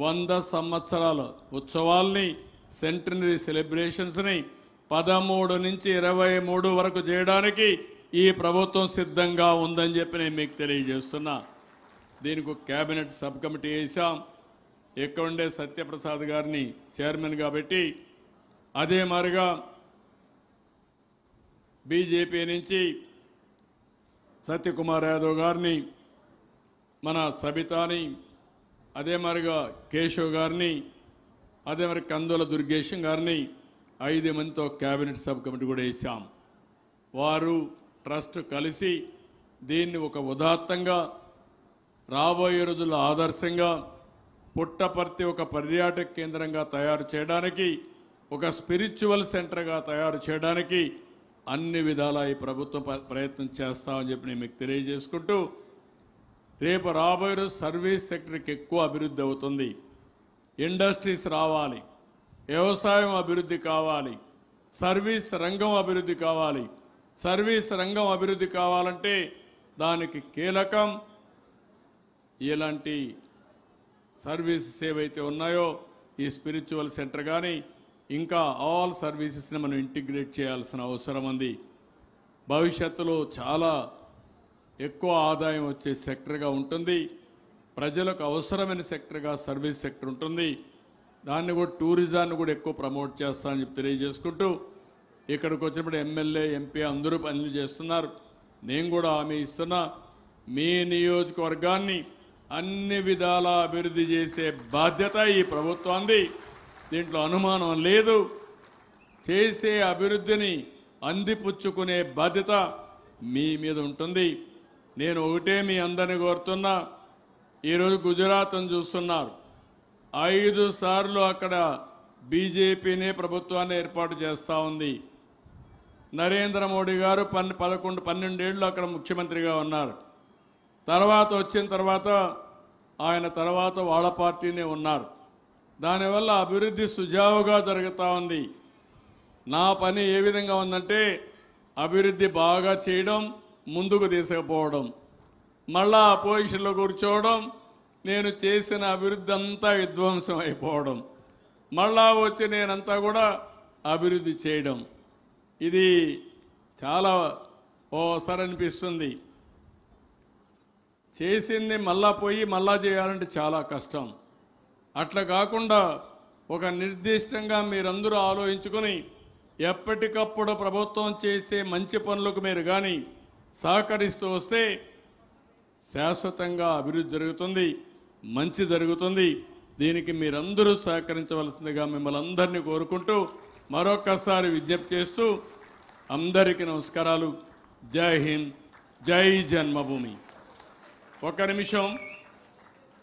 100 సంవత్సరాల ఉత్సవాల్ని, సెంటనరీ సెలబ్రేషన్స్ని 13 నుంచి 23 వరకు చేయడానికి ఈ ప్రభుత్వం సిద్ధంగా ఉందని చెప్పి నేను మీకు తెలియజేస్తున్నా. దీనికి ఒక క్యాబినెట్ సబ్ కమిటీ వేసాం. ఎక్కడుండే సత్యప్రసాద్ గారిని చైర్మన్గా పెట్టి, అదే మాదిరిగా బీజేపీ నుంచి సత్యకుమార్ యాదవ్ గారిని, మన సబితాని, అదే మరిగా కేశవ్ గారిని, అదే మరి కందుల దుర్గేశం గారిని 5 మందితో క్యాబినెట్ సబ్ కమిటీ కూడా వేసాం. వారు ట్రస్ట్ కలిసి దీన్ని ఒక ఉదాత్తంగా, రాబోయే రోజుల్లో ఆదర్శంగా, పుట్టపర్తి ఒక పర్యాటక కేంద్రంగా తయారు చేయడానికి, ఒక స్పిరిచువల్ సెంటర్గా తయారు చేయడానికి అన్ని విధాలా ఈ ప్రభుత్వం ప్రయత్నం చేస్తామని చెప్పి నేను మీకు తెలియజేసుకుంటూ, రేపు రాబోయే రోజు సర్వీస్ సెక్టర్కి ఎక్కువ అభివృద్ధి అవుతుంది. ఇండస్ట్రీస్ రావాలి, వ్యవసాయం అభివృద్ధి కావాలి, సర్వీస్ రంగం అభివృద్ధి కావాలి. సర్వీస్ రంగం అభివృద్ధి కావాలంటే దానికి కీలకం ఇలాంటి సర్వీసెస్ ఏవైతే ఉన్నాయో ఈ స్పిరిచువల్ సెంటర్ కానీ ఇంకా ఆల్ సర్వీసెస్ని మనం ఇంటిగ్రేట్ చేయాల్సిన అవసరం ఉంది. భవిష్యత్తులో చాలా ఎక్కువ ఆదాయం వచ్చే సెక్టర్గా ఉంటుంది. ప్రజలకు అవసరమైన సెక్టర్గా సర్వీస్ సెక్టర్ ఉంటుంది. దాన్ని కూడా టూరిజాన్ని కూడా ఎక్కువ ప్రమోట్ చేస్తానని చెప్పి తెలియజేసుకుంటూ, ఇక్కడికి వచ్చినప్పుడు ఎమ్మెల్యే, ఎంపీ అందరూ పనులు చేస్తున్నారు. నేను కూడా హామీ ఇస్తున్నా, మీ నియోజకవర్గాన్ని అన్ని విధాలా అభివృద్ధి చేసే బాధ్యత ఈ ప్రభుత్వాన్ని. దీంట్లో అనుమానం లేదు. చేసే అభివృద్ధిని అందిపుచ్చుకునే బాధ్యత మీ మీద ఉంటుంది. నేను ఒకటే మీ అందరినీ కోరుతున్నా, ఈరోజు గుజరాత్ను చూస్తున్నారు. 5 సార్లు అక్కడ బీజేపీనే ప్రభుత్వాన్ని ఏర్పాటు చేస్తూ ఉంది. నరేంద్ర మోడీ గారు 12 ఏళ్ళు అక్కడ ముఖ్యమంత్రిగా ఉన్నారు. తర్వాత వచ్చిన తర్వాత ఆయన తర్వాత వాళ్ళ పార్టీనే ఉన్నారు. దానివల్ల అభివృద్ధి సుజావుగా జరుగుతూ ఉంది. నా పని ఏ విధంగా ఉందంటే అభివృద్ధి బాగా చేయడం, ముందుకు తీసుకుపోవడం, మళ్ళా అపోజిషన్లో కూర్చోవడం, నేను చేసిన అభివృద్ధి అంతా విధ్వంసం అయిపోవడం, మళ్ళా వచ్చి నేనంతా కూడా అభివృద్ధి చేయడం. ఇది చాలా ఓసారి అనిపిస్తుంది. చేసింది మళ్ళా పోయి మళ్ళా చేయాలంటే చాలా కష్టం. అట్లా కాకుండా ఒక నిర్దిష్టంగా మీరందరూ ఆలోచించుకొని ఎప్పటికప్పుడు ప్రభుత్వం చేసే మంచి పనులకు మీరు కానీ సహకరిస్తూ వస్తే శాశ్వతంగా అభివృద్ధి జరుగుతుంది, మంచి జరుగుతుంది. దీనికి మీరందరూ సహకరించవలసిందిగా మిమ్మల్ని అందరినీ కోరుకుంటూ మరొక్కసారి విజ్ఞప్తి చేస్తూ అందరికీ నమస్కారాలు. జై హింద్, జై జన్మభూమి. ఒక నిమిషం,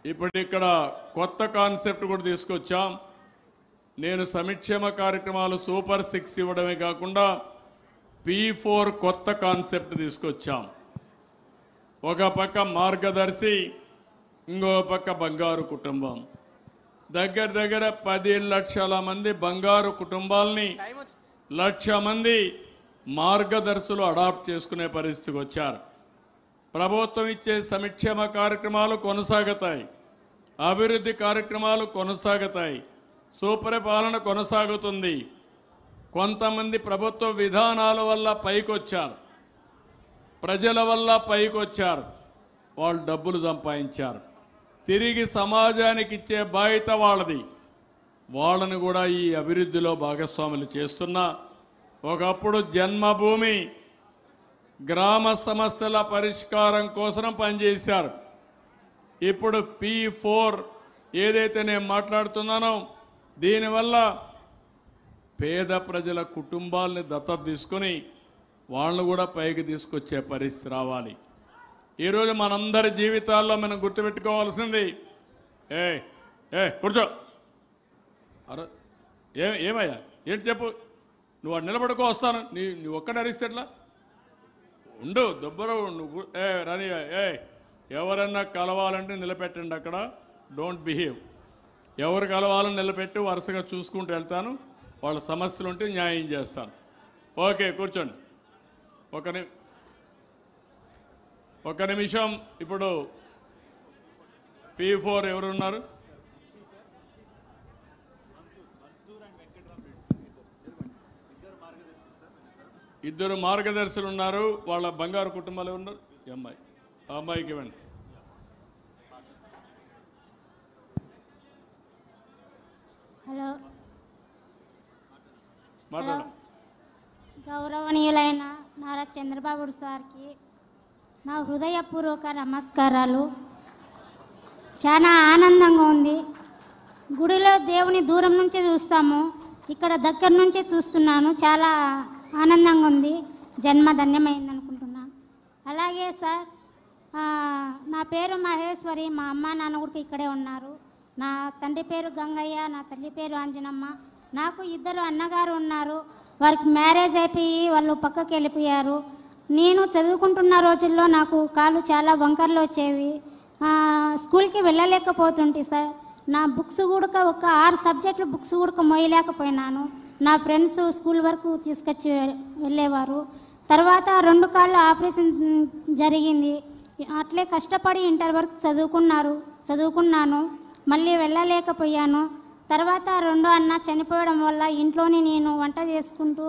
ఇప్పుడు ఇక్కడ కొత్త కాన్సెప్ట్ కూడా తీసుకొచ్చాం. నేను సంక్షేమ కార్యక్రమాలు సూపర్ 6 ఇవ్వడమే కాకుండా P4 కొత్త కాన్సెప్ట్ తీసుకొచ్చాం. ఒక పక్క మార్గదర్శి, ఇంకో పక్క బంగారు కుటుంబం. దగ్గర దగ్గర 10 లక్షల మంది బంగారు కుటుంబాలని 1,00,000 మంది మార్గదర్శులు అడాప్ట్ చేసుకునే పరిస్థితికి వచ్చారు. ప్రభుత్వం ఇచ్చే సంక్షేమ కార్యక్రమాలు కొనసాగుతాయి, అభివృద్ధి కార్యక్రమాలు కొనసాగుతాయి, సుపరిపాలన కొనసాగుతుంది. కొంతమంది ప్రభుత్వ విధానాల వల్ల పైకొచ్చారు, ప్రజల వల్ల పైకొచ్చారు, వాళ్ళు డబ్బులు సంపాదించారు. తిరిగి సమాజానికి ఇచ్చే బాధ్యత వాళ్ళది. వాళ్ళని కూడా ఈ అభివృద్ధిలో భాగస్వాములు చేస్తున్నా. ఒకప్పుడు జన్మభూమి గ్రామ సమస్యల పరిష్కారం కోసం పనిచేశారు. ఇప్పుడు P4 ఏదైతే నేను మాట్లాడుతున్నానో దీనివల్ల పేద ప్రజల కుటుంబాలని దత్తత తీసుకొని వాళ్ళను కూడా పైకి తీసుకొచ్చే పరిస్థితి రావాలి. ఈరోజు మనందరి జీవితాల్లో మనం గుర్తుపెట్టుకోవాల్సింది కూర్చో అరే ఏమయ్యా ఏంటి చెప్పు, నువ్వు అటు నిలబడుకో వస్తాను, నువ్వు ఒక్కడే అరిస్తే ఎట్లా ఉండు దొబ్బరు నువ్వు రాని ఎవరన్నా కలవాలంటే నిలబెట్టండి, అక్కడ డోంట్ బిహేవ్. ఎవరు కలవాలని నిలబెట్టి వరుసగా చూసుకుంటూ వెళ్తాను, వాళ్ళ సమస్యలు ఉంటే న్యాయం చేస్తాను. ఓకే కూర్చోండి. ఒక నిమిషం. ఇప్పుడు P4 ఎవరున్నారు? ఇద్దరు మార్గదర్శులు ఉన్నారు. వాళ్ళ బంగారు కుటుంబాలు ఉన్నారు. ఈ అమ్మాయి, ఆ అమ్మాయికి ఇవ్వండి. హలో మాట్లాడు. గౌరవనీయులైన నారా చంద్రబాబు సార్కి నా హృదయపూర్వక నమస్కారాలు. చాలా ఆనందంగా ఉంది. గుడిలో దేవుని దూరం నుంచి చూస్తాము, ఇక్కడ దగ్గర నుంచి చూస్తున్నాను. చాలా ఆనందంగా ఉంది. జన్మ ధన్యమైంది అనుకుంటున్నాను. అలాగే సార్, నా పేరు మహేశ్వరి. మా అమ్మ నాన్న కూడా ఇక్కడే ఉన్నారు. నా తండ్రి పేరు గంగయ్య, నా తల్లి పేరు అంజనమ్మ. నాకు 2 అన్నగారు ఉన్నారు. వారికి మ్యారేజ్ అయిపోయి వాళ్ళు పక్కకి వెళ్ళిపోయారు. నేను చదువుకుంటున్న రోజుల్లో నాకు కాళ్ళు చాలా వంకర్లు వచ్చేవి. స్కూల్కి వెళ్ళలేకపోతుంటే సార్, నా బుక్స్ కూడా ఒక 6 సబ్జెక్టులు బుక్స్ కూడా మోయలేకపోయినాను. నా ఫ్రెండ్స్ స్కూల్ వరకు తీసుకొచ్చి వెళ్ళేవారు. తర్వాత 2 కాళ్ళు ఆపరేషన్ జరిగింది. అట్లే కష్టపడి ఇంటర్ వరకు చదువుకున్నాను. మళ్ళీ వెళ్ళలేకపోయాను. తర్వాత 2 అన్న చనిపోవడం వల్ల ఇంట్లోనే నేను వంట చేసుకుంటూ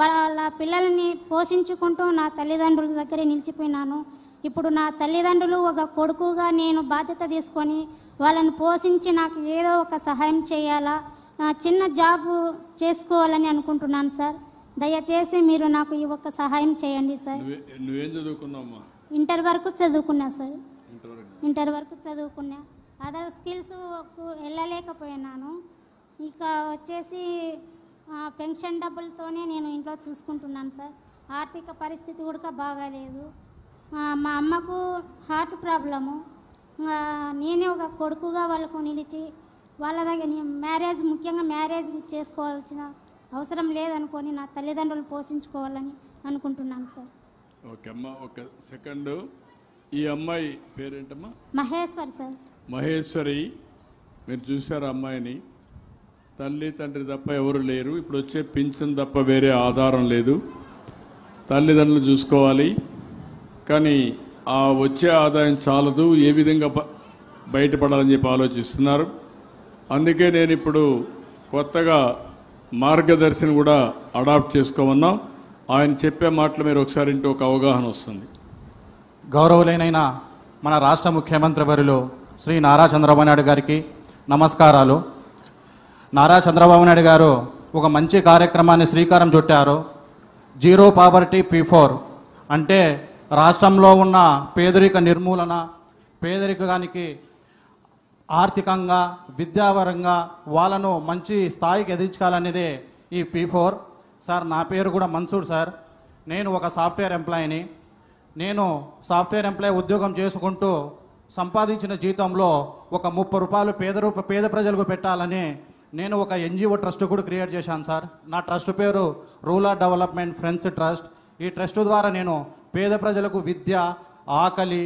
వాళ్ళ పిల్లల్ని పోషించుకుంటూ నా తల్లిదండ్రుల దగ్గరే నిలిచిపోయినాను. ఇప్పుడు నా తల్లిదండ్రులు ఒక కొడుకుగా నేను బాధ్యత తీసుకొని వాళ్ళని పోషించి నాకు ఏదో ఒక సహాయం చేయాలా, చిన్న జాబ్ చేసుకోవాలని అనుకుంటున్నాను సార్. దయచేసి మీరు నాకు ఈ ఒక్క సహాయం చేయండి సార్. నువ్వేం చదువుకున్నావమ్మా? ఇంటర్ వరకు చదువుకున్నా సార్. ఇంటర్ వరకు చదువుకున్నా. అదర్ స్కిల్స్ వెళ్ళలేకపోయినాను. ఇక వచ్చేసి పెన్షన్ డబ్బులతోనే నేను ఇంట్లో చూసుకుంటున్నాను సార్. ఆర్థిక పరిస్థితి కూడా బాగాలేదు. మా అమ్మకు హార్ట్ ప్రాబ్లము. నేనే ఒక కొడుకుగా వాళ్ళకు నిలిచి వాళ్ళ దగ్గర ముఖ్యంగా మ్యారేజ్ చేసుకోవాల్సిన అవసరం లేదనుకొని నా తల్లిదండ్రులు పోషించుకోవాలని అనుకుంటున్నాను సార్. ఓకే అమ్మా, ఒక సెకండ్. ఈ అమ్మాయి పేరేంటమ్మా? మహేశ్వరి సార్. మహేశ్వరి, మీరు చూసారు అమ్మాయిని. తల్లి తండ్రి తప్ప ఎవరు లేరు. ఇప్పుడు వచ్చే పింఛన్ తప్ప వేరే ఆధారం లేదు. తల్లిదండ్రులు చూసుకోవాలి, కానీ ఆ వచ్చే ఆదాయం చాలదు. ఏ విధంగా బయటపడాలని చెప్పి ఆలోచిస్తున్నారు. అందుకే నేను ఇప్పుడు కొత్తగా మార్గదర్శిని కూడా అడాప్ట్ చేసుకోమన్నాం. ఆయన చెప్పే మాటలు మీరు ఒకసారి ఇంటూ ఒక అవగాహన వస్తుంది. గౌరవులైన మన రాష్ట్ర ముఖ్యమంత్రి వర్యులు శ్రీ నారా చంద్రబాబు నాయుడు గారికి నమస్కారాలు. నారా చంద్రబాబు నాయుడు గారు ఒక మంచి కార్యక్రమాన్ని శ్రీకారం చుట్టారు. జీరో పావర్టీ P4 అంటే రాష్ట్రంలో ఉన్న పేదరిక నిర్మూలన, పేదరికానికి ఆర్థికంగా విద్యాపరంగా వాళ్ళను మంచి స్థాయికి ఎదించాలనేదే ఈ P4. సార్, నా పేరు కూడా మన్సూర్ సార్. నేను ఒక సాఫ్ట్వేర్ ఎంప్లాయీని. నేను సాఫ్ట్వేర్ ఎంప్లాయీ ఉద్యోగం చేసుకుంటూ సంపాదించిన జీతంలో ఒక 30 రూపాయలు పేద ప్రజలకు పెట్టాలని నేను ఒక NGO ట్రస్ట్ కూడా క్రియేట్ చేశాను సార్. నా ట్రస్ట్ పేరు రూరల్ డెవలప్మెంట్ ఫ్రెండ్స్ ట్రస్ట్. ఈ ట్రస్ట్ ద్వారా నేను పేద ప్రజలకు విద్య, ఆకలి,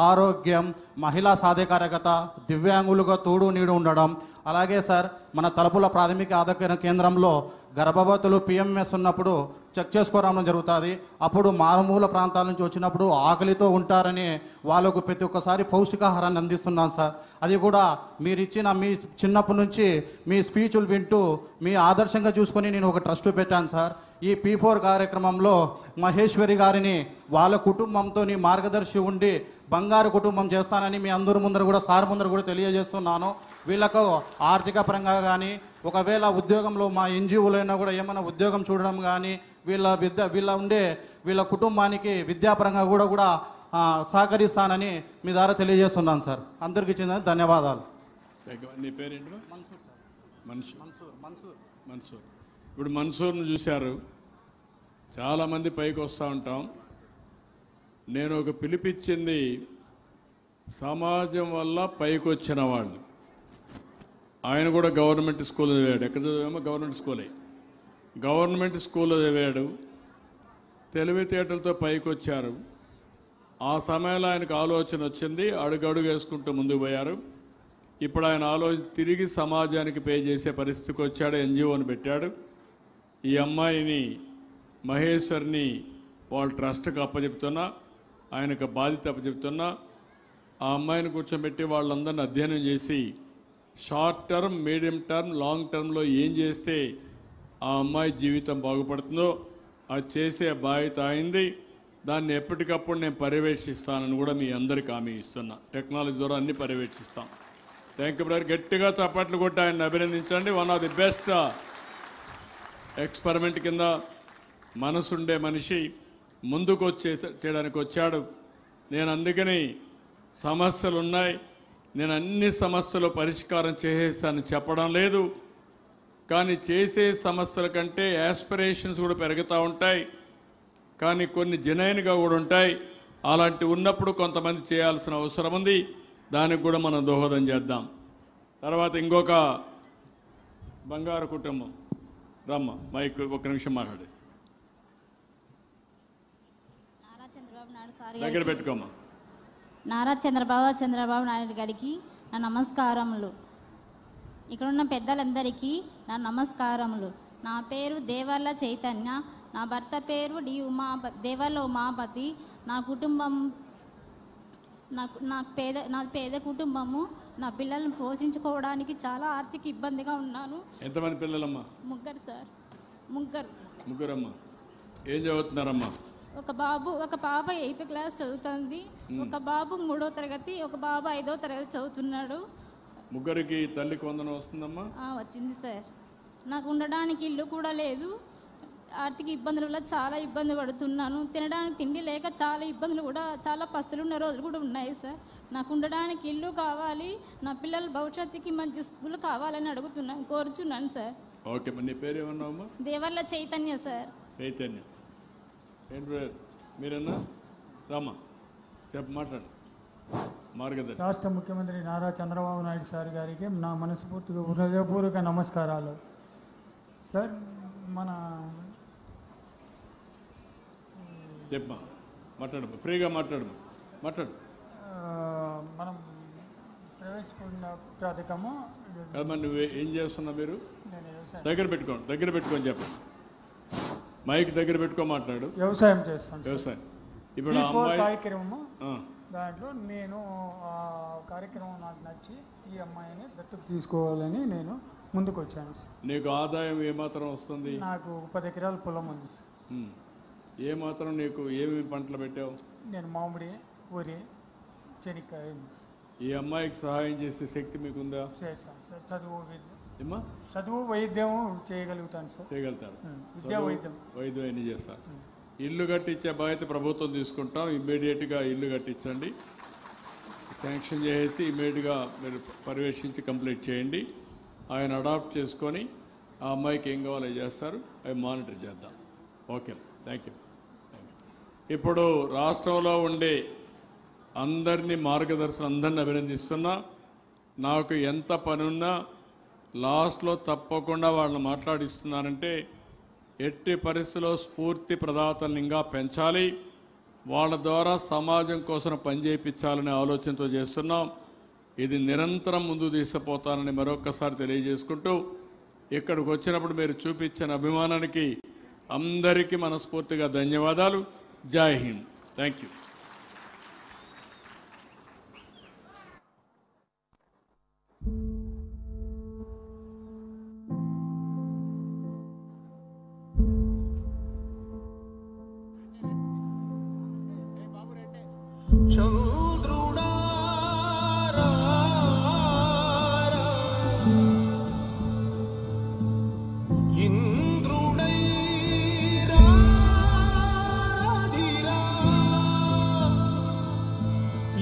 ఆరోగ్యం, మహిళా సాధికారికత, దివ్యాంగులుగా తోడు నీడు ఉండడం, అలాగే సార్ మన తలుపుల ప్రాథమిక ఆరోగ్య కేంద్రంలో గర్భవతులు పిఎంఎస్ ఉన్నప్పుడు చెక్ చేసుకోవడం జరుగుతుంది. అప్పుడు మారుమూల ప్రాంతాల నుంచి వచ్చినప్పుడు ఆకలితో ఉంటారని వాళ్ళకు ప్రతి ఒక్కసారి పౌష్టికాహారాన్ని అందిస్తున్నాను సార్. అది కూడా మీరు ఇచ్చిన మీ చిన్నప్పటి నుంచి మీ స్పీచ్లు వింటూ మీ ఆదర్శంగా చూసుకొని నేను ఒక ట్రస్ట్ పెట్టాను సార్. ఈ P4 కార్యక్రమంలో మహేశ్వరి గారిని వాళ్ళ కుటుంబంతో మార్గదర్శి ఉండి బంగారు కుటుంబం చేస్తానని మీ అందరి ముందర కూడా సార్ ముందర కూడా తెలియజేస్తున్నాను. వీళ్ళకు ఆర్థిక పరంగా కానీ ఒకవేళ ఉద్యోగంలో మా ఎన్జిఓలో అయినా కూడా ఏమైనా ఉద్యోగం చూడడం కానీ వీళ్ళ కుటుంబానికి విద్యాపరంగా కూడా సహకరిస్తానని మీ ద్వారా తెలియజేస్తున్నాను సార్. అందరికీ ఇచ్చిన ధన్యవాదాలు. నీ పేరేంటి? మన్సూర్ సార్. మన్సూర్. ఇప్పుడు మన్సూర్ను చూశారు, చాలామంది పైకి వస్తూ ఉంటాం. నేను ఒక పిలిపిచ్చింది సమాజం వల్ల పైకి వచ్చిన వాళ్ళు. ఆయన కూడా గవర్నమెంట్ స్కూల్లో చదివాడు. ఎక్కడ చదివామో గవర్నమెంట్ స్కూల్లో చదివాడు. తెలివితేటలతో పైకి వచ్చారు. ఆ సమయంలో ఆయనకు ఆలోచన వచ్చింది, అడుగడుగు వేసుకుంటూ ముందుకు పోయారు. ఇప్పుడు ఆయన ఆలోచన తిరిగి సమాజానికి పే చేసే పరిస్థితికి వచ్చాడు. ఎన్జిఓని పెట్టాడు. ఈ అమ్మాయిని మహేశ్వర్ని వాళ్ళ ట్రస్ట్కి అప్పచెప్తున్నా, ఆయనకు బాధ్యత అప్పచెప్తున్నా. ఆ అమ్మాయిని కూర్చోబెట్టి వాళ్ళందరినీ అధ్యయనం చేసి short term, medium term, long టర్మ్లో ఏం చేస్తే ఆ అమ్మాయి జీవితం బాగుపడుతుందో అది చేసే బాధ్యత అయింది. దాన్ని ఎప్పటికప్పుడు నేను పర్యవేక్షిస్తానని కూడా మీ అందరికీ హామీ ఇస్తున్నా. టెక్నాలజీ ద్వారా అన్ని పర్యవేక్షిస్తాం. Thank you brother. గట్టిగా చప్పట్లు కొట్టి ఆయన అభినందించండి. One of the best experiment కింద మనసుండే మనిషి ముందుకు చేయడానికి వచ్చాడు. నేను అందుకని సమస్యలు ఉన్నాయి, నేను అన్ని సమస్యలు పరిష్కారం చేసేసాను చెప్పడం లేదు. కానీ చేసే సమస్యల కంటే యాస్పిరేషన్స్ కూడా పెరుగుతూ ఉంటాయి. కానీ కొన్ని జెన్యూన్గా కూడా ఉంటాయి. అలాంటి ఉన్నప్పుడు కొంతమంది చేయాల్సిన అవసరం ఉంది. దానికి కూడా మనం దోహదం చేద్దాం. తర్వాత ఇంకొక బంగారు కుటుంబం రమ్మ, మైక్ ఒక నిమిషం మాట్లాడేది దగ్గర పెట్టుకోమ్మా. నారా చంద్రబాబు నాయుడు గారికి నా నమస్కారములు. ఇక్కడున్న పెద్దలందరికీ నా నమస్కారములు. నా పేరు దేవర్ల చైతన్య. నా భర్త పేరు దేవర్ల ఉమాపతి. నా కుటుంబం నా పేద కుటుంబము. నా పిల్లల్ని పోషించుకోవడానికి చాలా ఆర్థిక ఇబ్బందిగా ఉన్నాను. ఎంతమంది పిల్లలమ్మా? ముగ్గురు సార్. ముగ్గురమ్మా. ఏం చదువుతున్నారమ్మా? ఒక పాప 8th క్లాస్ చదువుతుంది, ఒక బాబు 3వ తరగతి, ఒక బాబు 5వ తరగతి చదువుతున్నాడు. ముగ్గురికి తల్లికి వందనం వస్తుందమ్మా? వచ్చింది సార్. నాకు ఉండడానికి ఇల్లు కూడా లేదు. ఆర్థిక ఇబ్బందుల వల్ల చాలా ఇబ్బంది పడుతున్నాను. తినడానికి తిండి లేక చాలా ఇబ్బందులు కూడా, చాలా పస్తులు ఉన్న రోజులు కూడా ఉన్నాయి సార్. నాకు ఉండడానికి ఇల్లు కావాలి, నా పిల్లల భవిష్యత్తుకి మంచి స్కూల్ కావాలని కోరుచున్నాను సార్. ఓకే. నీ పేరు ఏమన్నావమ్మా? దేవర్ల చైతన్య సార్. చైతన్య. ఏంటి మీరన్నా? రామా చెప్పు, మాట్లాడు. మార్గదర్శి. రాష్ట్ర ముఖ్యమంత్రి నారా చంద్రబాబు నాయుడు సార్ గారికి నా మనస్ఫూర్తిగా హృదయపూర్వక నమస్కారాలు సార్. మన చెప్పమా, మాట్లాడు, ఫ్రీగా మాట్లాడు. మనం ప్రవేశపెట్టిన పథకము నువ్వు ఏం చేస్తున్నా? మీరు నేను వ్యవసాయం దగ్గర పెట్టుకొని చెప్పు. మైక్ దగ్గర పెట్టుకో, మాట్లాడు. వ్యవసాయం చేస్తాను. వ్యవసాయం. ఇప్పుడు కార్యక్రమము దాంట్లో నేను ఆ కార్యక్రమం నాకు నచ్చి ఈ అమ్మాయిని దత్తత తీసుకోవాలని నేను ముందుకు వచ్చాను. నీకు ఆదాయం ఏమాత్రం వస్తుంది? నాకు 10 ఎకరాల పొలం ఉంది. ఏమాత్రం నీకు ఏమేమి పంటలు పెట్టావు? నేను మామిడి, వరి, చెనిక్కాయ. ఈ అమ్మాయికి సహాయం చేసే శక్తి మీకుందా? చేస్తాను సార్. చదువు చదువు వైద్యం చేయగలుగుతాను సార్. చేయగలుగుతారు. విద్యా వైద్యం అన్ని చేస్తారు. ఇల్లు కట్టించే బాధ్యత ప్రభుత్వం తీసుకుంటాం. ఇమ్మీడియట్గా ఇల్లు కట్టించండి. శాంక్షన్ చేసి ఇమ్మీడియట్గా మీరు పర్యవేక్షించి కంప్లీట్ చేయండి. ఆయన అడాప్ట్ చేసుకొని ఆ అమ్మాయికి ఏం కావాలో చేస్తారు, అవి మానిటర్ చేద్దాం. Okay, thank you. ఇప్పుడు రాష్ట్రంలో ఉండే అందరినీ మార్గదర్శనం అందరినీ అభినందిస్తున్నా. నాకు ఎంత పనున్నా లాస్ట్లో తప్పకుండా వాళ్ళని మాట్లాడిస్తున్నానంటే ఎట్టి పరిస్థితుల్లో స్ఫూర్తి ప్రదాతలను ఇంకా పెంచాలి, వాళ్ళ ద్వారా సమాజం కోసం పనిచేయించాలనే ఆలోచనతో చేస్తున్నాం. ఇది నిరంతరం ముందు తీసుకుపోతానని మరొక్కసారి తెలియజేసుకుంటూ ఇక్కడికి వచ్చినప్పుడు మీరు చూపించిన అభిమానానికి అందరికీ మనస్ఫూర్తిగా ధన్యవాదాలు. జై హింద్. Thank you.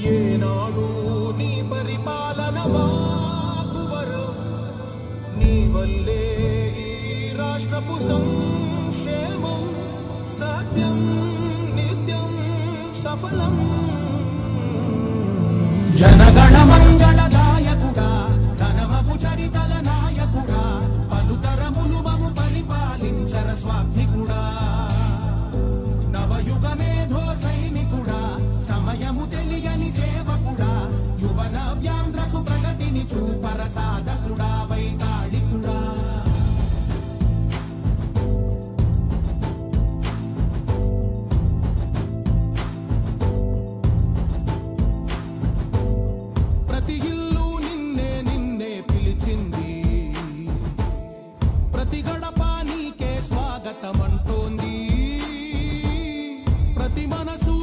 ఏనాడు నీ పరిపాలన మాకువరు నీ వల్లే ఈ రాష్ట్రపు సంక్షేమం సత్యం నిత్యం సఫలం జనగణ మంగళదాయకుడా ధనమపు చరితల నాయకుడా పలుతరములు మము పరిపాలించర స్వామికుడా నవయుగ మేధో సైనికుడా సమయము తెలియని సేవకుడా యువన వ్యాంధ్రకు ప్రగతిని చూపర సాధకుడా వైతాళికుడా ప్రతి ఇల్లు నిన్నే నిన్నే పిలిచింది ప్రతి గడప నీకే స్వాగతం అంటోంది ప్రతి మనసు